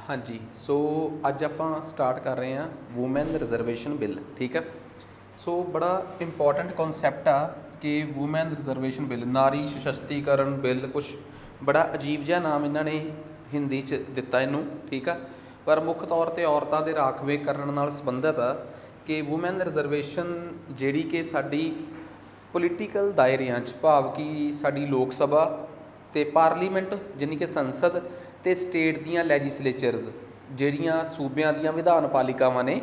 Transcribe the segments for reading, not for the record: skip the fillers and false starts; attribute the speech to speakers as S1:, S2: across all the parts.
S1: हाँ जी। सो अज आप स्टार्ट कर रहे हैं वूमैन रिजर्वेशन बिल। ठीक है। सो बड़ा इंपॉर्टेंट कॉन्सैप्ट आ कि वूमैन रिजर्वेशन बिल, नारी सशक्तिकरण बिल, कुछ बड़ा अजीब जिहा नाम इन्होंने हिंदी च दिता इनू। ठीक है। पर मुख्य तौर पर औरतों के राखवेकरण नाल संबंधित आ कि वूमैन रिजर्वेशन जिहड़ी कि साडी पोलीटिकल दायरियां च, भाव कि साडी लोक सभा ते पार्लीमेंट जिन्नी कि संसद ते स्टेट दियां लैजिसलेचरस ਜਿਹੜੀਆਂ सूबियां दियां विधान पालिकावां ने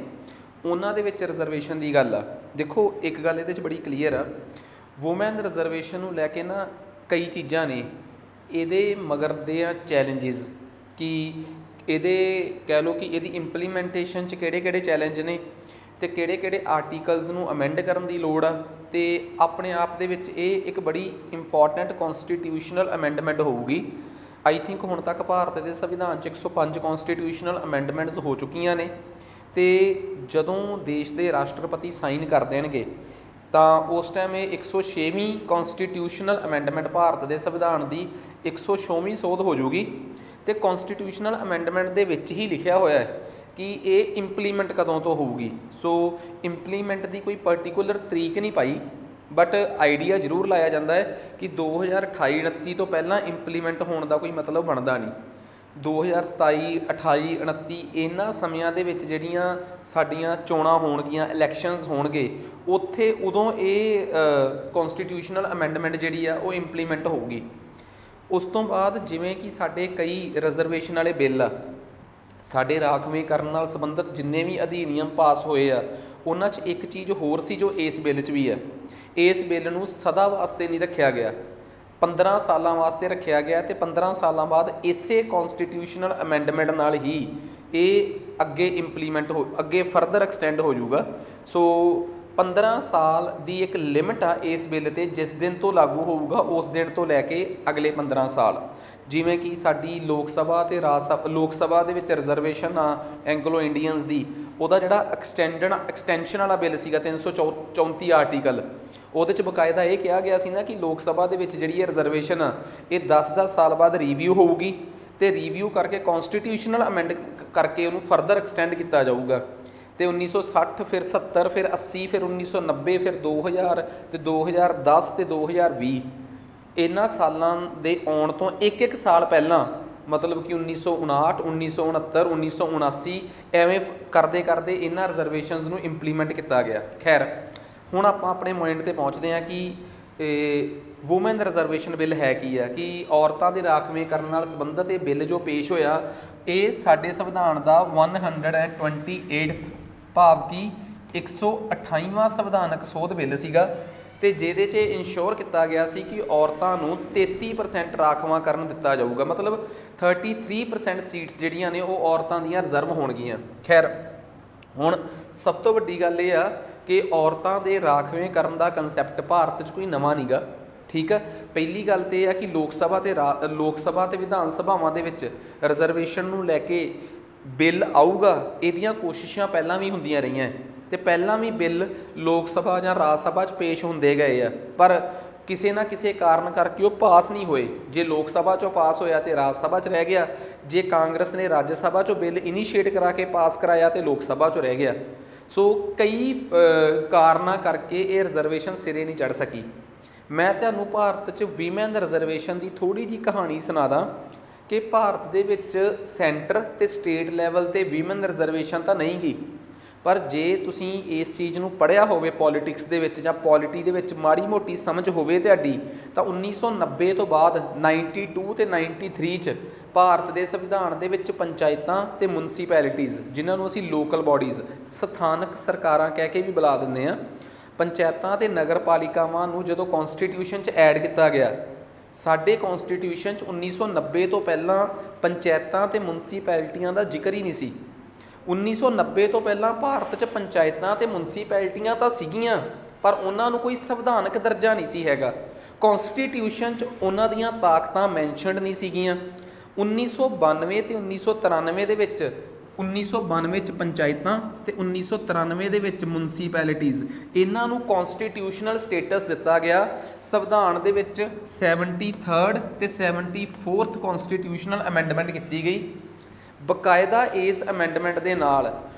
S1: उन्हां दे विच रिजर्वेशन की गल आ। देखो एक गल ये बड़ी क्लीयर आ, वूमैन रिजर्वेशन नूं लैके ना कई चीज़ां ने ये मगर दे चैलेंजिज कि ये कह लो कि ये इंपलीमेंटेशन च किहड़े चैलेंज ने ते किहड़े आर्टिकल्स नूं अमेंड करन दी लोड़ आ ते अपने आप दे विच ये एक बड़ी इंपॉर्टेंट कॉन्स्टिट्यूशनल अमेंडमेंट होऊगी। आई थिंक हुण तक भारत के संविधान 105 कॉन्स्टिट्यूशनल अमेंडमेंट्स हो चुकियां ने ते जदों देश के राष्ट्रपति साइन कर देणगे तो उस टाइम ये 106वीं कॉन्स्टिट्यूशनल अमेंडमेंट भारत के संविधान की 106वीं सोध हो जूगी। तो कॉन्स्टिट्यूशनल अमेंडमेंट के विच ही लिखिया होया है कि ये इंपलीमेंट कदों तो होगी। सो इंपलीमेंट की कोई पर्टिकुलर तरीक नहीं पाई, बट आइडिया जरूर लाया जाता है कि 2028-29 तो पहला इंपलीमेंट होने का कोई मतलब बनता नहीं। 2027, 28, 29 इन्हां समियां दे विच जिहड़ियां साडीआं चोणां होणगीआं, इलैक्शनस होणगे, उत्थे उदों ये कॉन्स्टिट्यूशनल अमेंडमेंट जिहड़ी आ वो इंपलीमेंट होगी। उस तो बाद जिवें कि साडे कई रिजर्वेशन वाले बिल आ, साडे राखवेकरण नाल संबंधित जिन्ने भी अधीनियम पास होए आ उन्हां च एक चीज़ होर सी जो इस बिल च भी है। इस बिल नूं सदा वास्ते नहीं रखा गया, 15 सालों वास्ते रखा गया तो 15 सालों बाद इसे कॉन्स्टिट्यूशनल अमेंडमेंट नाल ही ये अगे इंपलीमेंट हो, अगे फरदर एक्सटेंड हो जाऊगा। सो 15 साल की एक लिमिट आ इस बिल ते, जिस दिन तो लागू होगा उस दिन तो लैके अगले 15 साल। जिमें कि साडी लोक सभा ते राज सभा, लोक सभा दे विच रिजर्वेशन आ एंगलो इंडियंस दी, उहदा जिहड़ा एक्सटेंशन वाला बिल सीगा 334 आर्टिकल, ਉਹਦੇ 'ਚ ਬਕਾਇਦਾ ਇਹ ਕਿਹਾ ਗਿਆ ਸੀ ਨਾ ਕਿ ਲੋਕ ਸਭਾ ਦੇ ਵਿੱਚ ਜਿਹੜੀ ਇਹ ਰਿਜ਼ਰਵੇਸ਼ਨ ਆ ਇਹ 10-10 ਸਾਲ ਬਾਅਦ ਰਿਵਿਊ ਹੋਊਗੀ ਤੇ ਰਿਵਿਊ ਕਰਕੇ ਕਨਸਟੀਟਿਊਸ਼ਨਲ ਅਮੈਂਡ ਕਰਕੇ ਉਹਨੂੰ ਫਰਦਰ ਐਕਸਟੈਂਡ ਕੀਤਾ ਜਾਊਗਾ। ਤੇ 1960 ਫਿਰ 70 ਫਿਰ 80 ਫਿਰ 1990 ਫਿਰ 2000 ਤੇ 2010 ਤੇ 2020 ਇਹਨਾਂ ਸਾਲਾਂ ਦੇ ਆਉਣ ਤੋਂ ਇੱਕ ਸਾਲ ਪਹਿਲਾਂ, मतलब कि 1959, 1969, 1979 ਐਵੇਂ ਕਰਦੇ ਕਰਦੇ ਇਹਨਾਂ ਰਿਜ਼ਰਵੇਸ਼ਨਸ ਨੂੰ ਇੰਪਲੀਮੈਂਟ ਕੀਤਾ ਗਿਆ। ਖੈਰ ਹੁਣ ਆਪਾਂ ਆਪਣੇ ਪੁਆਇੰਟ ਤੇ ਪਹੁੰਚਦੇ ਹਾਂ ਕਿ ਵੂਮੈਨ ਰਿਜ਼ਰਵੇਸ਼ਨ ਬਿੱਲ ਹੈ ਕੀ ਆ, ਕਿ ਔਰਤਾਂ ਦੇ ਰਾਖਵੇਂਕਰਨ ਨਾਲ ਸੰਬੰਧਿਤ ਇਹ ਬਿੱਲ ਜੋ ਪੇਸ਼ ਹੋਇਆ ਇਹ ਸਾਡੇ ਸੰਵਿਧਾਨ ਦਾ 128th ਭਾਵ ਕਿ 128ਵਾਂ ਸੰਵਿਧਾਨਕ ਸੋਧ ਬਿੱਲ ਸੀਗਾ ਤੇ ਜਿਹਦੇ 'ਚ ਇਨਸ਼ੋਰ ਕੀਤਾ ਗਿਆ ਸੀ ਕਿ ਔਰਤਾਂ ਨੂੰ 33% ਰਾਖਵਾਂਕਰਨ ਦਿੱਤਾ ਜਾਊਗਾ। ਮਤਲਬ 33% ਸੀਟਸ ਜਿਹੜੀਆਂ ਨੇ ਉਹ ਔਰਤਾਂ ਦੀਆਂ ਰਿਜ਼ਰਵ ਹੋਣਗੀਆਂ। ਖੈਰ ਹੁਣ ਸਭ ਤੋਂ ਵੱਡੀ ਗੱਲ ਇਹ ਆ कि औरतों के राखवेंकरण का कंसैप्ट भारत च कोई नवा नहीं गा। ठीक है। पहली गल तो यह है कि लोक सभा ते विधान सभावां दे विच रिजर्वेशन नूं लैके बिल आऊगा, इहदियां कोशिशां पहलां भी हुंदियां रहियां ते पहलां भी बिल लोक सभा जां राज सभा च पेश हुंदे गए आ, पर किसी ना किसी कारण करके वो पास नहीं होए। जे लोक सभा चों पास होया तो राज सभा च रह गया, जे कांग्रेस ने राज्य सभा चों बिल इनीशिएट करा के पास कराया तो लोक सभा चों रह गया। सो कई कारणों करके ये रिजर्वेशन सिरे नहीं चढ़ सकी। मैं तुहानूं भारत च वीमैन रिजर्वेशन की थोड़ी जी कहानी सुना दा कि भारत दे विच सेंटर ते स्टेट लैवल ते वीमैन रिजर्वेशन तो नहीं गी, पर जे तुसीं इस चीज़ नूं पढ़िया होवे पॉलिटिक्स दे विच जां पॉलिटी दे विच माड़ी मोटी समझ होवे तुहाडी, तां 1990 तो बाद 92 ते 93 च ਭਾਰਤ ਦੇ ਸੰਵਿਧਾਨ ਦੇ ਵਿੱਚ ਪੰਚਾਇਤਾਂ ਤੇ ਮੁਨਸੀਪੈਲਿਟੀਜ਼, ਜਿਨ੍ਹਾਂ ਨੂੰ ਅਸੀਂ ਲੋਕਲ ਬੋਡੀਜ਼, ਸਥਾਨਕ ਸਰਕਾਰਾਂ ਕਹਿ ਕੇ ਵੀ ਬੁਲਾ ਦਿੰਦੇ ਹਾਂ, ਪੰਚਾਇਤਾਂ ਤੇ ਨਗਰ ਪਾਲਿਕਾਵਾਂ ਨੂੰ ਜਦੋਂ ਕਨਸਟੀਟਿਊਸ਼ਨ 'ਚ ਐਡ ਕੀਤਾ ਗਿਆ, ਸਾਡੇ ਕਨਸਟੀਟਿਊਸ਼ਨ 'ਚ 1990 ਤੋਂ ਪਹਿਲਾਂ ਪੰਚਾਇਤਾਂ ਤੇ ਮੁਨਸੀਪੈਲਿਟੀਆਂ ਦਾ ਜ਼ਿਕਰ ਹੀ ਨਹੀਂ ਸੀ। 1990 ਤੋਂ ਪਹਿਲਾਂ ਭਾਰਤ 'ਚ ਪੰਚਾਇਤਾਂ ਤੇ ਮੁਨਸੀਪੈਲਿਟੀਆਂ ਤਾਂ ਸੀਗੀਆਂ, ਪਰ ਉਹਨਾਂ ਨੂੰ ਕੋਈ ਸੰਵਿਧਾਨਕ ਦਰਜਾ ਨਹੀਂ ਸੀ ਹੈਗਾ। ਕਨਸਟੀਟਿਊਸ਼ਨ 'ਚ ਉਹਨਾਂ ਦੀਆਂ ਤਾਕਤਾਂ ਮੈਂਸ਼ਨਡ ਨਹੀਂ ਸੀਗੀਆਂ। 1992 ਤੇ 1993 ਦੇ ਵਿੱਚ 1992 ਚ ਪੰਚਾਇਤਾਂ ਤੇ 1993 ਦੇ ਵਿੱਚ ਮੁਨਸੀਪੈਲਿਟੀਜ਼, ਇਹਨਾਂ ਨੂੰ ਕਨਸਟੀਟਿਊਸ਼ਨਲ ਸਟੇਟਸ ਦਿੱਤਾ ਗਿਆ। ਸੰਵਿਧਾਨ ਦੇ ਵਿੱਚ 73rd ਤੇ 74th ਕਨਸਟੀਟਿਊਸ਼ਨਲ ਅਮੈਂਡਮੈਂਟ ਕੀਤੀ ਗਈ। ਬਕਾਇਦਾ ਇਸ ਅਮੈਂਡਮੈਂਟ ਦੇ ਨਾਲ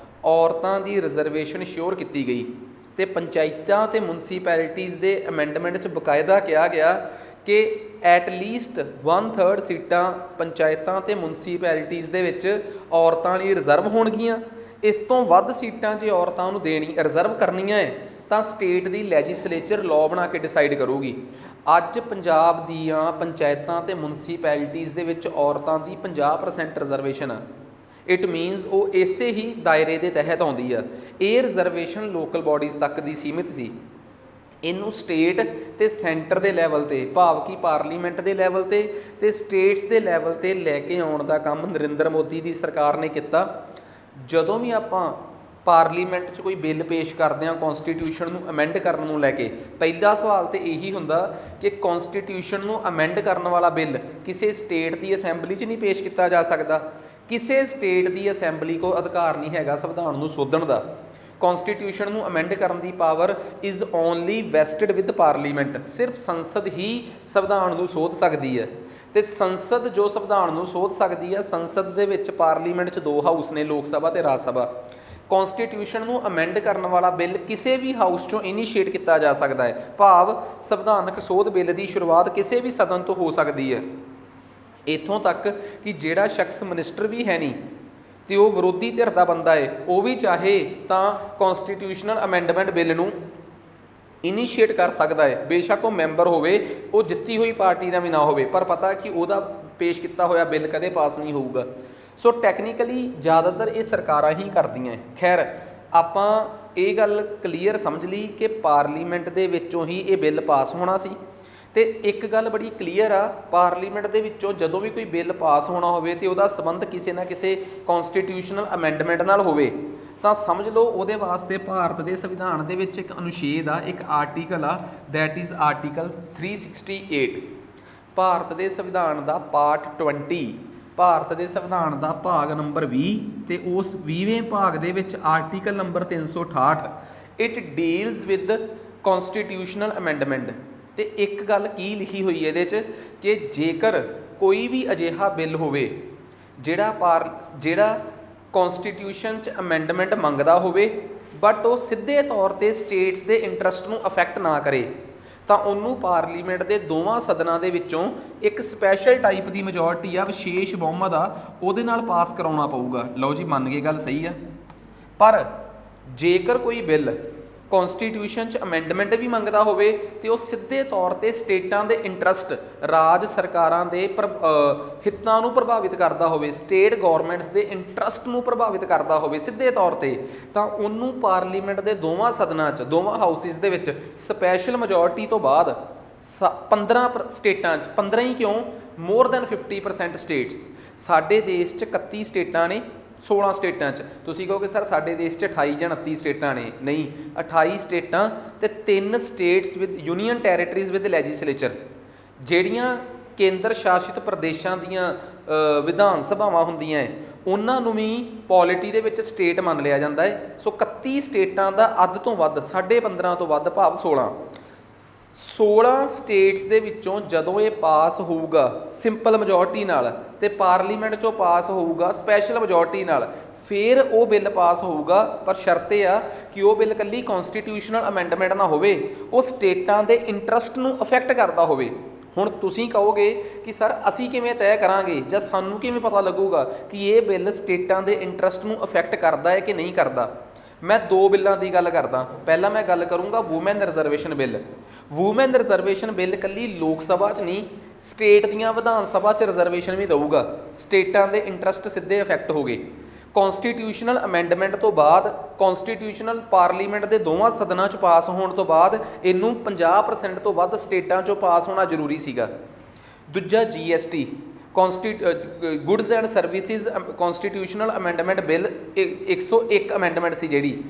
S1: ਔਰਤਾਂ ਦੀ ਰਿਜ਼ਰਵੇਸ਼ਨ ਸ਼ੋਰ ਕੀਤੀ ਗਈ ਤੇ ਪੰਚਾਇਤਾਂ ਤੇ ਮੁਨਸੀਪੈਲਿਟੀਜ਼ ਦੇ ਅਮੈਂਡਮੈਂਟ 'ਚ ਬਕਾਇਦਾ ਕਿਹਾ ਗਿਆ ਕਿ ਐਟ ਲੀਸਟ 1/3 ਸੀਟਾਂ ਪੰਚਾਇਤਾਂ ਤੇ ਮੁਨਸੀਪੈਲਿਟੀਜ਼ ਦੇ ਵਿੱਚ ਔਰਤਾਂ ਲਈ ਰਿਜ਼ਰਵ ਹੋਣਗੀਆਂ। ਇਸ ਤੋਂ ਵੱਧ ਸੀਟਾਂ ਜੇ ਔਰਤਾਂ ਨੂੰ ਦੇਣੀ ਰਿਜ਼ਰਵ ਕਰਨੀਆਂ ਹੈ ਤਾਂ ਸਟੇਟ ਦੀ ਲੈਜਿਸਲੇਚਰ ਲਾਅ ਬਣਾ ਕੇ ਡਿਸਾਈਡ ਕਰੂਗੀ। ਅੱਜ ਪੰਜਾਬ ਦੀਆਂ ਪੰਚਾਇਤਾਂ ਤੇ ਮੁਨਸੀਪੈਲਿਟੀਜ਼ ਦੇ ਵਿੱਚ ਔਰਤਾਂ ਦੀ 50% ਰਿਜ਼ਰਵੇਸ਼ਨ ਆ। ਇਟ ਮੀਨਸ ਉਹ ਇਸੇ ਹੀ ਦਾਇਰੇ ਦੇ ਤਹਿਤ ਆਉਂਦੀ ਆ। ਇਹ ਰਿਜ਼ਰਵੇਸ਼ਨ ਲੋਕਲ ਬਾਡੀਜ਼ ਤੱਕ ਦੀ ਸੀਮਿਤ ਸੀ। ਇਹਨੂੰ ਸਟੇਟ ਤੇ ਸੈਂਟਰ ਦੇ ਲੈਵਲ ਤੇ, ਭਾਵ ਕਿ ਪਾਰਲੀਮੈਂਟ ਦੇ ਲੈਵਲ ਤੇ ਸਟੇਟਸ ਦੇ ਲੈਵਲ ਤੇ ਲੈ ਕੇ ਆਉਣ ਦਾ ਕੰਮ ਨਰਿੰਦਰ ਮੋਦੀ ਦੀ ਸਰਕਾਰ ਨੇ ਕੀਤਾ। ਜਦੋਂ ਵੀ ਆਪਾਂ ਪਾਰਲੀਮੈਂਟ 'ਚ ਕੋਈ ਬਿੱਲ ਪੇਸ਼ ਕਰਦੇ ਹਾਂ ਕੌਂਸਟੀਟਿਊਸ਼ਨ ਨੂੰ ਅਮੈਂਡ ਕਰਨ ਨੂੰ ਲੈ ਕੇ, ਪਹਿਲਾ ਸਵਾਲ ਤਾਂ ਇਹੀ ਹੁੰਦਾ ਕਿ ਕੌਂਸਟੀਟਿਊਸ਼ਨ ਨੂੰ ਅਮੈਂਡ ਕਰਨ ਵਾਲਾ ਬਿੱਲ ਕਿਸੇ ਸਟੇਟ ਦੀ ਅਸੈਂਬਲੀ 'ਚ ਨਹੀਂ ਪੇਸ਼ ਕੀਤਾ ਜਾ ਸਕਦਾ। ਕਿਸੇ ਸਟੇਟ ਦੀ ਅਸੈਂਬਲੀ ਕੋਲ ਅਧਿਕਾਰ ਨਹੀਂ ਹੈਗਾ ਸੰਵਿਧਾਨ ਨੂੰ ਸੋਧਣ ਦਾ। ਕੌਂਸਟੀਟਿਊਸ਼ਨ ਨੂੰ ਅਮੈਂਡ ਕਰਨ ਦੀ power is only vested with parliament. ਸਿਰਫ ਸੰਸਦ ਹੀ ਸੰਵਿਧਾਨ ਨੂੰ ਸੋਧ ਸਕਦੀ ਹੈ ਤੇ ਸੰਸਦ ਜੋ ਸੰਵਿਧਾਨ ਨੂੰ ਸੋਧ ਸਕਦੀ ਹੈ, ਸੰਸਦ ਦੇ ਵਿੱਚ ਪਾਰਲੀਮੈਂਟ 'ਚ 2 ਹਾਊਸ ਨੇ, ਲੋਕ ਸਭਾ ਤੇ ਰਾਜ ਸਭਾ। ਕੌਂਸਟੀਟਿਊਸ਼ਨ ਨੂੰ ਅਮੈਂਡ ਕਰਨ ਵਾਲਾ ਬਿੱਲ ਕਿਸੇ ਵੀ ਹਾਊਸ 'ਚੋਂ ਇਨੀਸ਼ੀਏਟ ਕੀਤਾ ਜਾ ਸਕਦਾ ਹੈ, ਭਾਵ ਸੰਵਿਧਾਨਕ ਸੋਧ ਬਿੱਲ ਦੀ ਸ਼ੁਰੂਆਤ ਕਿਸੇ ਵੀ ਸਦਨ ਤੋਂ ਹੋ ਸਕਦੀ ਹੈ। ਇੱਥੋਂ ਤੱਕ ਕਿ ਜਿਹੜਾ ਸ਼ਖਸ ਮਿਨਿਸਟਰ ਵੀ ਹੈ ਨਹੀਂ ਤੇ ਉਹ ਵਿਰੋਧੀ ਧਿਰ ਦਾ ਬੰਦਾ ਹੈ, ਉਹ ਵੀ ਚਾਹੇ ਤਾਂ ਕੌਂਸਟੀਟਿਊਸ਼ਨਲ ਅਮੈਂਡਮੈਂਟ ਬਿੱਲ ਨੂੰ ਇਨੀਸ਼ੀਏਟ ਕਰ ਸਕਦਾ ਹੈ। ਬੇਸ਼ੱਕ ਉਹ ਮੈਂਬਰ ਹੋਵੇ, ਉਹ ਜਿੱਤੀ ਹੋਈ ਪਾਰਟੀ ਦਾ ਵੀ ਨਾ ਹੋਵੇ, ਪਰ ਪਤਾ ਕਿ ਉਹਦਾ ਪੇਸ਼ ਕੀਤਾ ਹੋਇਆ ਬਿੱਲ ਕਦੇ ਪਾਸ ਨਹੀਂ ਹੋਊਗਾ। ਸੋ ਟੈਕਨੀਕਲੀ ਜ਼ਿਆਦਾਤਰ ਇਹ ਸਰਕਾਰਾਂ ਹੀ ਕਰਦੀਆਂ। ਖੈਰ, ਆਪਾਂ ਇਹ ਗੱਲ ਕਲੀਅਰ ਸਮਝ ਲਈ ਕਿ ਪਾਰਲੀਮੈਂਟ ਦੇ ਵਿੱਚੋਂ ਹੀ ਇਹ ਬਿੱਲ ਪਾਸ ਹੋਣਾ ਸੀ। ਤੇ ਇੱਕ ਗੱਲ ਬੜੀ ਕਲੀਅਰ ਆ, ਪਾਰਲੀਮੈਂਟ ਦੇ ਵਿੱਚੋਂ ਜਦੋਂ ਵੀ ਕੋਈ ਬਿੱਲ ਪਾਸ ਹੋਣਾ ਹੋਵੇ ਤੇ ਉਹਦਾ ਸੰਬੰਧ ਕਿਸੇ ਨਾ ਕਿਸੇ ਕੌਂਸਟੀਟਿਊਸ਼ਨਲ ਅਮੈਂਡਮੈਂਟ ਨਾਲ ਹੋਵੇ ਤਾਂ ਸਮਝ ਲਓ ਉਹਦੇ ਵਾਸਤੇ ਭਾਰਤ ਦੇ ਸੰਵਿਧਾਨ ਦੇ ਵਿੱਚ ਇੱਕ ਅਨੁਛੇਦ ਆ, ਇੱਕ ਆਰਟੀਕਲ ਆ, ਦੈਟ ਇਜ਼ ਆਰਟੀਕਲ 368। ਭਾਰਤ ਦੇ ਸੰਵਿਧਾਨ ਦਾ ਪਾਰਟ 20, ਭਾਰਤ ਦੇ ਸੰਵਿਧਾਨ ਦਾ ਭਾਗ ਨੰਬਰ 20 ਤੇ ਉਸ 20ਵੇਂ ਭਾਗ ਦੇ ਵਿੱਚ article number 368 it deals with constitutional amendment. ਤੇ ਇੱਕ ਗੱਲ ਕੀ ਲਿਖੀ ਹੋਈ ਹੈ ਇਹਦੇ 'ਚ ਕਿ ਜੇਕਰ ਕੋਈ ਵੀ ਅਜਿਹਾ ਬਿੱਲ ਹੋਵੇ ਜਿਹੜਾ ਕੌਂਸਟੀਟਿਊਸ਼ਨ 'ਚ ਅਮੈਂਡਮੈਂਟ ਮੰਗਦਾ ਹੋਵੇ ਬਟ ਉਹ ਸਿੱਧੇ ਤੌਰ 'ਤੇ ਸਟੇਟਸ ਦੇ ਇੰਟਰਸਟ ਨੂੰ ਅਫੈਕਟ ਨਾ ਕਰੇ, ਤਾਂ ਉਹਨੂੰ ਪਾਰਲੀਮੈਂਟ ਦੇ ਦੋਵਾਂ ਸਦਨਾਂ ਦੇ ਵਿੱਚੋਂ ਇੱਕ ਸਪੈਸ਼ਲ ਟਾਈਪ ਦੀ ਮੈਜੋਰਟੀ ਆ, ਵਿਸ਼ੇਸ਼ ਬਹੁਮਤ ਆ, ਉਹਦੇ ਨਾਲ ਪਾਸ ਕਰਾਉਣਾ ਪਊਗਾ। ਲਓ ਜੀ, ਮੰਨ ਗਏ ਗੱਲ ਸਹੀ ਆ। ਪਰ ਜੇਕਰ ਕੋਈ ਬਿੱਲ ਕੌਂਸਟੀਟਿਊਸ਼ਨ 'ਚ ਅਮੈਂਡਮੈਂਟ ਵੀ ਮੰਗਦਾ ਹੋਵੇ ਤੇ ਉਹ ਸਿੱਧੇ ਤੌਰ 'ਤੇ ਸਟੇਟਾਂ ਦੇ ਇੰਟਰਸਟ, ਰਾਜ ਸਰਕਾਰਾਂ ਦੇ ਹਿੱਤਾਂ ਨੂੰ ਪ੍ਰਭਾਵਿਤ ਕਰਦਾ ਹੋਵੇ, ਸਟੇਟ ਗੌਰਮੈਂਟਸ ਦੇ ਇੰਟਰਸਟ ਨੂੰ ਪ੍ਰਭਾਵਿਤ ਕਰਦਾ ਹੋਵੇ ਸਿੱਧੇ ਤੌਰ 'ਤੇ, ਤਾਂ ਉਹਨੂੰ ਪਾਰਲੀਮੈਂਟ ਦੇ ਦੋਵਾਂ ਸਦਨਾਂ 'ਚ, ਦੋਵਾਂ ਹਾਊਸਿਸ ਦੇ ਵਿੱਚ ਸਪੈਸ਼ਲ ਮੈਜੋਰਟੀ ਤੋਂ ਬਾਅਦ 15 ਸਟੇਟਾਂ 'ਚ, 15 ਹੀ ਕਿਉਂ, ਮੋਰ ਦੈਨ 50% ਸਟੇਟਸ, ਸਾਡੇ ਦੇਸ਼ 'ਚ 31 ਸਟੇਟਾਂ ਨੇ, 16 ਸਟੇਟਾਂ 'ਚ ਤੁਸੀਂ ਕਹੋਗੇ ਸਰ ਸਾਡੇ ਦੇਸ਼ 'ਚ 28 ਜਾਂ 29 ਸਟੇਟਾਂ ਨੇ। ਨਹੀਂ, 28 ਸਟੇਟਾਂ ਤੇ 3 states with union territories with legislature, ਜਿਹੜੀਆਂ ਕੇਂਦਰ ਸ਼ਾਸਿਤ ਪ੍ਰਦੇਸ਼ਾਂ ਦੀਆਂ ਵਿਧਾਨ ਸਭਾਵਾਂ ਹੁੰਦੀਆਂ ਹੈ, ਉਹਨਾਂ ਨੂੰ ਵੀ ਪੋਲਿਟੀ ਦੇ ਵਿੱਚ ਸਟੇਟ ਮੰਨ ਲਿਆ ਜਾਂਦਾ ਹੈ। ਸੋ 31 ਸਟੇਟਾਂ ਦਾ ਅੱਧ ਤੋਂ ਵੱਧ, 15.5 ਤੋਂ ਵੱਧ, ਭਾਵ 16 ਸਟੇਟਸ ਦੇ ਵਿੱਚੋਂ ਜਦੋਂ ਇਹ ਪਾਸ ਹੋਊਗਾ ਸਿੰਪਲ ਮੈਜੋਰਟੀ ਨਾਲ ਤੇ ਪਾਰਲੀਮੈਂਟ 'ਚੋਂ ਪਾਸ ਹੋਊਗਾ ਸਪੈਸ਼ਲ ਮੈਜੋਰਟੀ ਨਾਲ, ਫਿਰ ਉਹ ਬਿੱਲ ਪਾਸ ਹੋਊਗਾ। ਪਰ ਸ਼ਰਤ ਇਹ ਆ ਕਿ ਉਹ ਬਿੱਲ ਇਕੱਲੀ ਕੌਂਸਟੀਟਿਊਸ਼ਨਲ ਅਮੈਂਡਮੈਂਟ ਨਾ ਹੋਵੇ, ਉਹ ਸਟੇਟਾਂ ਦੇ ਇੰਟਰਸਟ ਨੂੰ ਅਫੈਕਟ ਕਰਦਾ ਹੋਵੇ। ਹੁਣ ਤੁਸੀਂ ਕਹੋਗੇ ਕਿ ਸਰ ਅਸੀਂ ਕਿਵੇਂ ਤੈਅ ਕਰਾਂਗੇ ਜਾਂ ਸਾਨੂੰ ਕਿਵੇਂ ਪਤਾ ਲੱਗੂਗਾ ਕਿ ਇਹ ਬਿੱਲ ਸਟੇਟਾਂ ਦੇ ਇੰਟਰਸਟ ਨੂੰ ਅਫੈਕਟ ਕਰਦਾ ਹੈ ਕਿ ਨਹੀਂ ਕਰਦਾ। ਮੈਂ 2 ਬਿੱਲਾਂ ਦੀ ਗੱਲ ਕਰਦਾ। ਪਹਿਲਾਂ ਮੈਂ ਗੱਲ ਕਰੂੰਗਾ woman reservation bill. Woman reservation bill ਇਕੱਲੀ ਲੋਕ ਸਭਾ 'ਚ ਨਹੀਂ, ਸਟੇਟ ਦੀਆਂ ਵਿਧਾਨ ਸਭਾ 'ਚ ਰਿਜ਼ਰਵੇਸ਼ਨ ਵੀ ਦਊਗਾ। ਸਟੇਟਾਂ ਦੇ ਇੰਟਰਸਟ ਸਿੱਧੇ ਅਫੈਕਟ ਹੋ ਗਏ। ਕੌਂਸਟੀਟਿਊਸ਼ਨਲ ਅਮੈਂਡਮੈਂਟ ਤੋਂ ਬਾਅਦ, ਕੌਂਸਟੀਟਿਊਸ਼ਨਲ ਪਾਰਲੀਮੈਂਟ ਦੇ ਦੋਵਾਂ ਸਦਨਾਂ 'ਚ ਪਾਸ ਹੋਣ ਤੋਂ ਬਾਅਦ ਇਹਨੂੰ 50% ਤੋਂ ਵੱਧ ਸਟੇਟਾਂ 'ਚੋਂ ਪਾਸ ਹੋਣਾ ਜ਼ਰੂਰੀ ਸੀਗਾ। ਦੂਜਾ GST, goods and services constitutional amendment bill 101 amendment ਸੀ ਜਿਹੜੀ,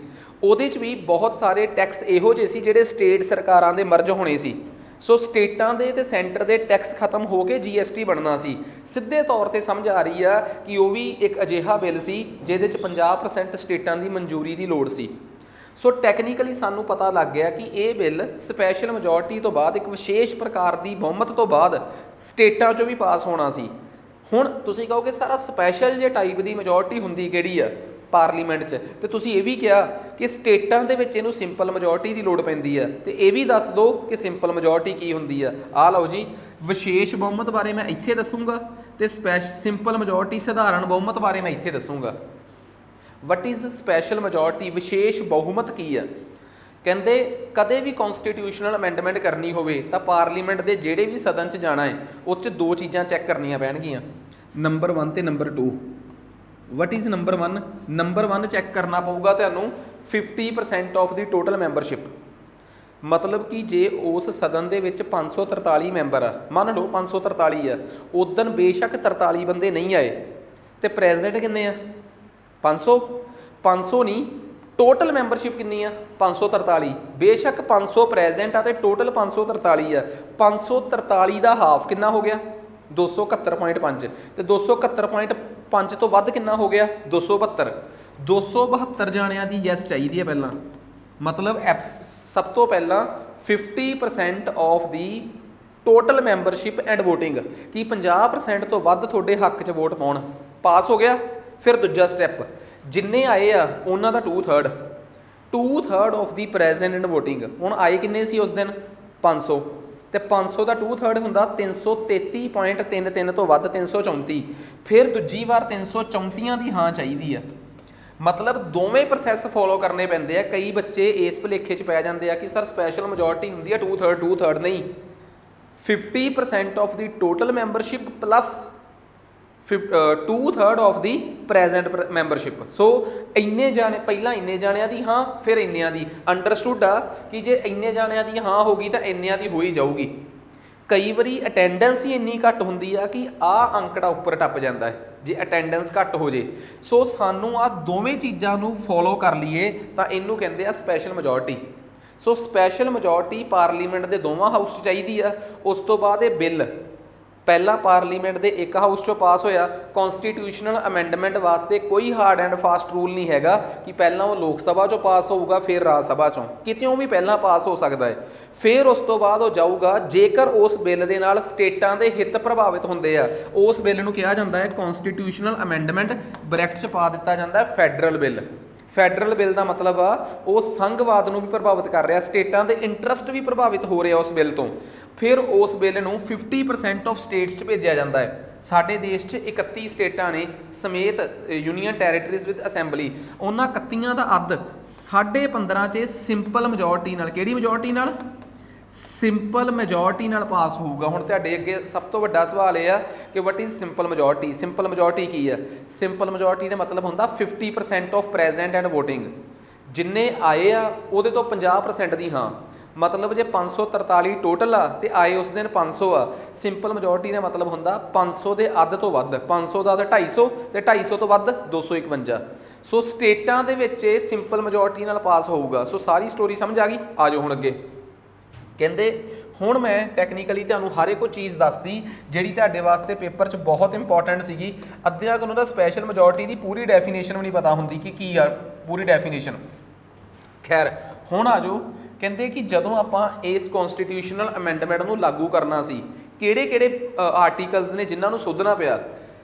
S1: ਉਹਦੇ 'ਚ ਵੀ ਬਹੁਤ ਸਾਰੇ ਟੈਕਸ ਇਹੋ ਜਿਹੇ ਸੀ ਜਿਹੜੇ ਸਟੇਟ ਸਰਕਾਰਾਂ ਦੇ ਮਰਜ ਹੋਣੇ ਸੀ। ਸੋ ਸਟੇਟਾਂ ਦੇ ਤੇ ਸੈਂਟਰ ਦੇ ਟੈਕਸ ਖਤਮ ਹੋ ਕੇ GST ਬਣਨਾ ਸੀ। ਸਿੱਧੇ ਤੌਰ 'ਤੇ ਸਮਝ ਆ ਰਹੀ ਆ ਕਿ ਉਹ ਵੀ ਇੱਕ ਅਜਿਹਾ ਬਿੱਲ ਸੀ ਜਿਹਦੇ 'ਚ 50% ਸਟੇਟਾਂ ਦੀ ਮਨਜ਼ੂਰੀ ਦੀ ਲੋੜ ਸੀ। ਸੋ ਟੈਕਨੀਕਲੀ ਸਾਨੂੰ ਪਤਾ ਲੱਗ ਗਿਆ ਕਿ ਇਹ ਬਿੱਲ ਸਪੈਸ਼ਲ ਮੈਜੋਰਟੀ ਤੋਂ ਬਾਅਦ, ਇੱਕ ਵਿਸ਼ੇਸ਼ ਪ੍ਰਕਾਰ ਦੀ ਬਹੁਮਤ ਤੋਂ ਬਾਅਦ ਸਟੇਟਾਂ 'ਚੋਂ ਵੀ ਪਾਸ ਹੋਣਾ ਸੀ। ਹੁਣ ਤੁਸੀਂ ਕਹੋਗੇ ਸਾਰਾ ਸਪੈਸ਼ਲ ਜੇ ਟਾਈਪ ਦੀ ਮੈਜੋਰਟੀ ਹੁੰਦੀ ਕਿਹੜੀ ਆ ਪਾਰਲੀਮੈਂਟ 'ਚ, ਤੇ ਤੁਸੀਂ ਇਹ ਵੀ ਕਿਹਾ ਕਿ ਸਟੇਟਾਂ ਦੇ ਵਿੱਚ ਇਹਨੂੰ ਸਿੰਪਲ ਮੈਜੋਰਟੀ ਦੀ ਲੋੜ ਪੈਂਦੀ ਆ, ਤੇ ਇਹ ਵੀ ਦੱਸ ਦਿਓ ਕਿ ਸਿੰਪਲ ਮੈਜੋਰਟੀ ਕੀ ਹੁੰਦੀ ਆ। ਆਹ ਲਓ ਜੀ, ਵਿਸ਼ੇਸ਼ ਬਹੁਮਤ ਬਾਰੇ ਮੈਂ ਇੱਥੇ ਦੱਸੂਗਾ, ਤੇ ਸਿੰਪਲ ਮੈਜੋਰਟੀ ਸਧਾਰਨ ਬਹੁਮਤ ਬਾਰੇ ਮੈਂ ਇੱਥੇ ਦੱਸੂਗਾ। ਵਟ ਇਜ਼ ਸਪੈਸ਼ਲ ਮੈਜੋਰਟੀ, ਵਿਸ਼ੇਸ਼ ਬਹੁਮਤ ਕੀ ਆ। ਕਹਿੰਦੇ ਕਦੇ ਵੀ ਕੌਂਸਟੀਟਿਊਸ਼ਨਲ ਅਮੈਂਡਮੈਂਟ ਕਰਨੀ ਹੋਵੇ ਤਾਂ ਪਾਰਲੀਮੈਂਟ ਦੇ ਜਿਹੜੇ ਵੀ ਸਦਨ 'ਚ ਜਾਣਾ ਹੈ ਉਹ 'ਚ ਦੋ ਚੀਜ਼ਾਂ ਚੈੱਕ ਕਰਨੀਆਂ ਪੈਣਗੀਆਂ, ਨੰਬਰ 1 ਤੇ number 2। What is number 1, number 1 check ਕਰਨਾ ਪਊਗਾ ਤੁਹਾਨੂੰ 50% ਆਫ ਦੀ ਟੋਟਲ ਮੈਂਬਰਸ਼ਿਪ। ਮਤਲਬ ਕਿ ਜੇ ਉਸ ਸਦਨ ਦੇ ਵਿੱਚ 543 ਮੈਂਬਰ ਆ, ਮੰਨ ਲਓ 543 ਆ, ਉਦਣ ਬੇਸ਼ੱਕ 43 ਬੰਦੇ ਨਹੀਂ ਆਏ, ਤੇ ਪ੍ਰੈਜ਼ੀਡੈਂਟ ਕਿੰਨੇ ਆ 500 ਨਹੀਂ, ਟੋਟਲ ਮੈਂਬਰਸ਼ਿਪ ਕਿੰਨੀ ਆ 543। ਬੇਸ਼ੱਕ 500 ਪ੍ਰੈਜ਼ੈਂਟ ਆ ਤੇ ਟੋਟਲ 543 ਆ, 543 ਦਾ ਹਾਫ ਕਿੰਨਾ ਹੋ ਗਿਆ 271.5, ਤੇ 271.5 ਤੋਂ ਵੱਧ ਕਿੰਨਾ ਹੋ ਗਿਆ 272। 272 ਜਾਣਿਆਂ ਦੀ ਯੈਸ ਚਾਹੀਦੀ ਹੈ ਪਹਿਲਾਂ, ਮਤਲਬ ਸਭ ਤੋਂ ਪਹਿਲਾਂ 50% of the total membership and voting, ਕਿ 50% ਤੋਂ ਵੱਧ ਤੁਹਾਡੇ ਹੱਕ 'ਚ ਵੋਟ ਪਾਉਣ, ਪਾਸ ਹੋ ਗਿਆ। ਫਿਰ ਦੂਜਾ ਸਟੈਪ, ਜਿੰਨੇ ਆਏ ਆ ਉਹਨਾਂ ਦਾ 2/3 of the present and voting. ਹੁਣ ਆਏ ਕਿੰਨੇ ਸੀ ਉਸ ਦਿਨ 500, ਤੇ 500 ਦਾ 2/3 ਹੁੰਦਾ 333.33 ਤੋਂ ਵੱਧ 334। ਫਿਰ ਦੂਜੀ ਵਾਰ 334 ਦੀ ਹਾਂ ਚਾਹੀਦੀ ਆ। ਮਤਲਬ ਦੋਵੇਂ ਪ੍ਰੋਸੈਸ ਫੋਲੋ ਕਰਨੇ ਪੈਂਦੇ ਆ। ਕਈ ਬੱਚੇ ਇਸ ਭੁਲੇਖੇ 'ਚ ਪੈ ਜਾਂਦੇ ਆ ਕਿ ਸਰ ਸਪੈਸ਼ਲ ਮੈਜੋਰਟੀ ਹੁੰਦੀ ਆ 2/3 ਨਹੀਂ, 50% of the total membership plus 2/3 of the present membership. So ਇੰਨੇ ਜਾਣੇ, ਪਹਿਲਾਂ ਇੰਨੇ ਜਾਣਿਆਂ ਦੀ ਹਾਂ, ਫਿਰ ਇੰਨਿਆਂ ਦੀ। ਅੰਡਰਸਟੂਡ ਆ ਕਿ ਜੇ ਇੰਨੇ ਜਾਣਿਆਂ ਦੀ ਹਾਂ ਹੋ ਗਈ ਤਾਂ ਇੰਨਿਆਂ ਦੀ ਹੋ ਹੀ ਜਾਊਗੀ। ਕਈ ਵਾਰੀ ਅਟੈਂਡੈਂਸ ਹੀ ਇੰਨੀ ਘੱਟ ਹੁੰਦੀ ਆ ਕਿ ਆਹ ਅੰਕੜਾ ਉੱਪਰ ਟੱਪ ਜਾਂਦਾ ਹੈ ਜੇ ਅਟੈਂਡੈਂਸ ਘੱਟ ਹੋ ਜੇ। ਸੋ ਸਾਨੂੰ ਆਹ ਦੋਵੇਂ ਚੀਜ਼ਾਂ ਨੂੰ ਫੋਲੋ ਕਰ ਲਈਏ ਤਾਂ ਇਹਨੂੰ ਕਹਿੰਦੇ ਆ special majority. So special majority parliament ਦੇ ਦੋਵਾਂ ਹਾਊਸ 'ਚ ਚਾਹੀਦੀ ਆ। ਉਸ ਤੋਂ ਬਾਅਦ ਇਹ ਬਿੱਲ ਪਹਿਲਾਂ ਪਾਰਲੀਮੈਂਟ ਦੇ ਇੱਕ ਹਾਊਸ 'ਚੋਂ ਪਾਸ ਹੋਇਆ। ਕੌਂਸਟੀਟਿਊਸ਼ਨਲ ਅਮੈਂਡਮੈਂਟ ਵਾਸਤੇ ਕੋਈ ਹਾਰਡ ਐਂਡ ਫਾਸਟ ਰੂਲ ਨਹੀਂ ਹੈਗਾ ਕਿ ਪਹਿਲਾਂ ਉਹ ਲੋਕ ਸਭਾ 'ਚੋਂ ਪਾਸ ਹੋਊਗਾ ਫਿਰ ਰਾਜ ਸਭਾ 'ਚੋਂ, ਕਿਤਿਓਂ ਵੀ ਪਹਿਲਾਂ ਪਾਸ ਹੋ ਸਕਦਾ ਹੈ। ਫਿਰ ਉਸ ਤੋਂ ਬਾਅਦ ਉਹ ਜਾਊਗਾ, ਜੇਕਰ ਉਸ ਬਿੱਲ ਦੇ ਨਾਲ ਸਟੇਟਾਂ ਦੇ ਹਿੱਤ ਪ੍ਰਭਾਵਿਤ ਹੁੰਦੇ ਆ, ਉਸ ਬਿੱਲ ਨੂੰ ਕਿਹਾ ਜਾਂਦਾ ਹੈ ਕੌਂਸਟੀਟਿਊਸ਼ਨਲ ਅਮੈਂਡਮੈਂਟ, ਬ੍ਰੈਕਟ 'ਚ ਪਾ ਦਿੱਤਾ ਜਾਂਦਾ ਹੈ ਫੈਡਰਲ ਬਿੱਲ। ਫੈਡਰਲ ਬਿੱਲ ਦਾ ਮਤਲਬ ਆ ਉਹ ਸੰਘਵਾਦ ਨੂੰ ਵੀ ਪ੍ਰਭਾਵਿਤ ਕਰ ਰਿਹਾ, ਸਟੇਟਾਂ ਦੇ ਇੰਟਰਸਟ ਵੀ ਪ੍ਰਭਾਵਿਤ ਹੋ ਰਿਹਾ ਉਸ ਬਿੱਲ ਤੋਂ। ਫਿਰ ਉਸ ਬਿੱਲ ਨੂੰ 50% ਆਫ ਸਟੇਟਸ 'ਚ ਭੇਜਿਆ ਜਾਂਦਾ ਹੈ। ਸਾਡੇ ਦੇਸ਼ 'ਚ 31 ਸਟੇਟਾਂ ਨੇ ਸਮੇਤ ਯੂਨੀਅਨ ਟੈਰੀਟਰੀਜ਼ ਵਿਦ ਅਸੈਂਬਲੀ, ਉਹਨਾਂ 31 ਦਾ ਅੱਧ 15.5 'ਚ ਸਿੰਪਲ ਮੈਜੋਰਟੀ ਨਾਲ, ਕਿਹੜੀ ਮੈਜੋਰਟੀ ਨਾਲ, ਸਿੰਪਲ ਮੈਜੋਰਟੀ ਨਾਲ ਪਾਸ ਹੋਊਗਾ। ਹੁਣ ਤੁਹਾਡੇ ਅੱਗੇ ਸਭ ਤੋਂ ਵੱਡਾ ਸਵਾਲ ਇਹ ਆ ਕਿ what is simple majority. Simple majority ਕੀ ਆ? ਸਿੰਪਲ ਮੈਜੋਰਟੀ ਦਾ ਮਤਲਬ ਹੁੰਦਾ 50% ਆਫ ਪ੍ਰੈਜ਼ੈਂਟ ਐਂਡ ਵੋਟਿੰਗ। ਜਿੰਨੇ ਆਏ ਆ ਉਹਦੇ ਤੋਂ 50% ਦੀ ਹਾਂ, ਮਤਲਬ ਜੇ 543 ਟੋਟਲ ਆ ਤੇ ਆਏ ਉਸ ਦਿਨ 500 ਆ, ਸਿੰਪਲ ਮੈਜੋਰਟੀ ਦਾ ਮਤਲਬ ਹੁੰਦਾ 500 ਦੇ ਅੱਧ ਤੋਂ ਵੱਧ, 500 ਦਾ 250 ਤੇ 250 ਤੋਂ ਵੱਧ 251। ਸੋ ਸਟੇਟਾਂ ਦੇ ਵਿੱਚ ਇਹ ਸਿੰਪਲ ਮੈਜੋਰਟੀ ਨਾਲ ਪਾਸ ਹੋਊਗਾ। ਸੋ ਸਾਰੀ ਸਟੋਰੀ ਸਮਝ ਆ ਗਈ। ਆ ਜਾਓ ਹੁਣ ਅੱਗੇ। ਕਹਿੰਦੇ ਹੁਣ ਮੈਂ ਟੈਕਨੀਕਲੀ ਤੁਹਾਨੂੰ ਹਰ ਇੱਕ ਚੀਜ਼ ਦੱਸਦੀ ਜਿਹੜੀ ਤੁਹਾਡੇ ਵਾਸਤੇ ਪੇਪਰ 'ਚ ਬਹੁਤ ਇੰਪੋਰਟੈਂਟ ਸੀਗੀ। ਅੱਧਿਆਂ ਨੂੰ ਦਾ ਸਪੈਸ਼ਲ ਮੈਜੋਰਟੀ ਦੀ ਪੂਰੀ ਡੈਫੀਨੇਸ਼ਨ ਵੀ ਨਹੀਂ ਪਤਾ ਹੁੰਦੀ ਕਿ ਕੀ ਆ ਪੂਰੀ ਡੈਫੀਨੇਸ਼ਨ। ਖੈਰ ਹੁਣ ਆ ਜਾਓ। ਕਹਿੰਦੇ ਕਿ ਜਦੋਂ ਆਪਾਂ ਇਸ ਕੌਂਸਟੀਟਿਊਸ਼ਨਲ ਅਮੈਂਡਮੈਂਟ ਨੂੰ ਲਾਗੂ ਕਰਨਾ ਸੀ, ਕਿਹੜੇ ਕਿਹੜੇ ਆਰਟੀਕਲਸ ਨੇ ਜਿਨ੍ਹਾਂ ਨੂੰ ਸੋਧਣਾ ਪਿਆ।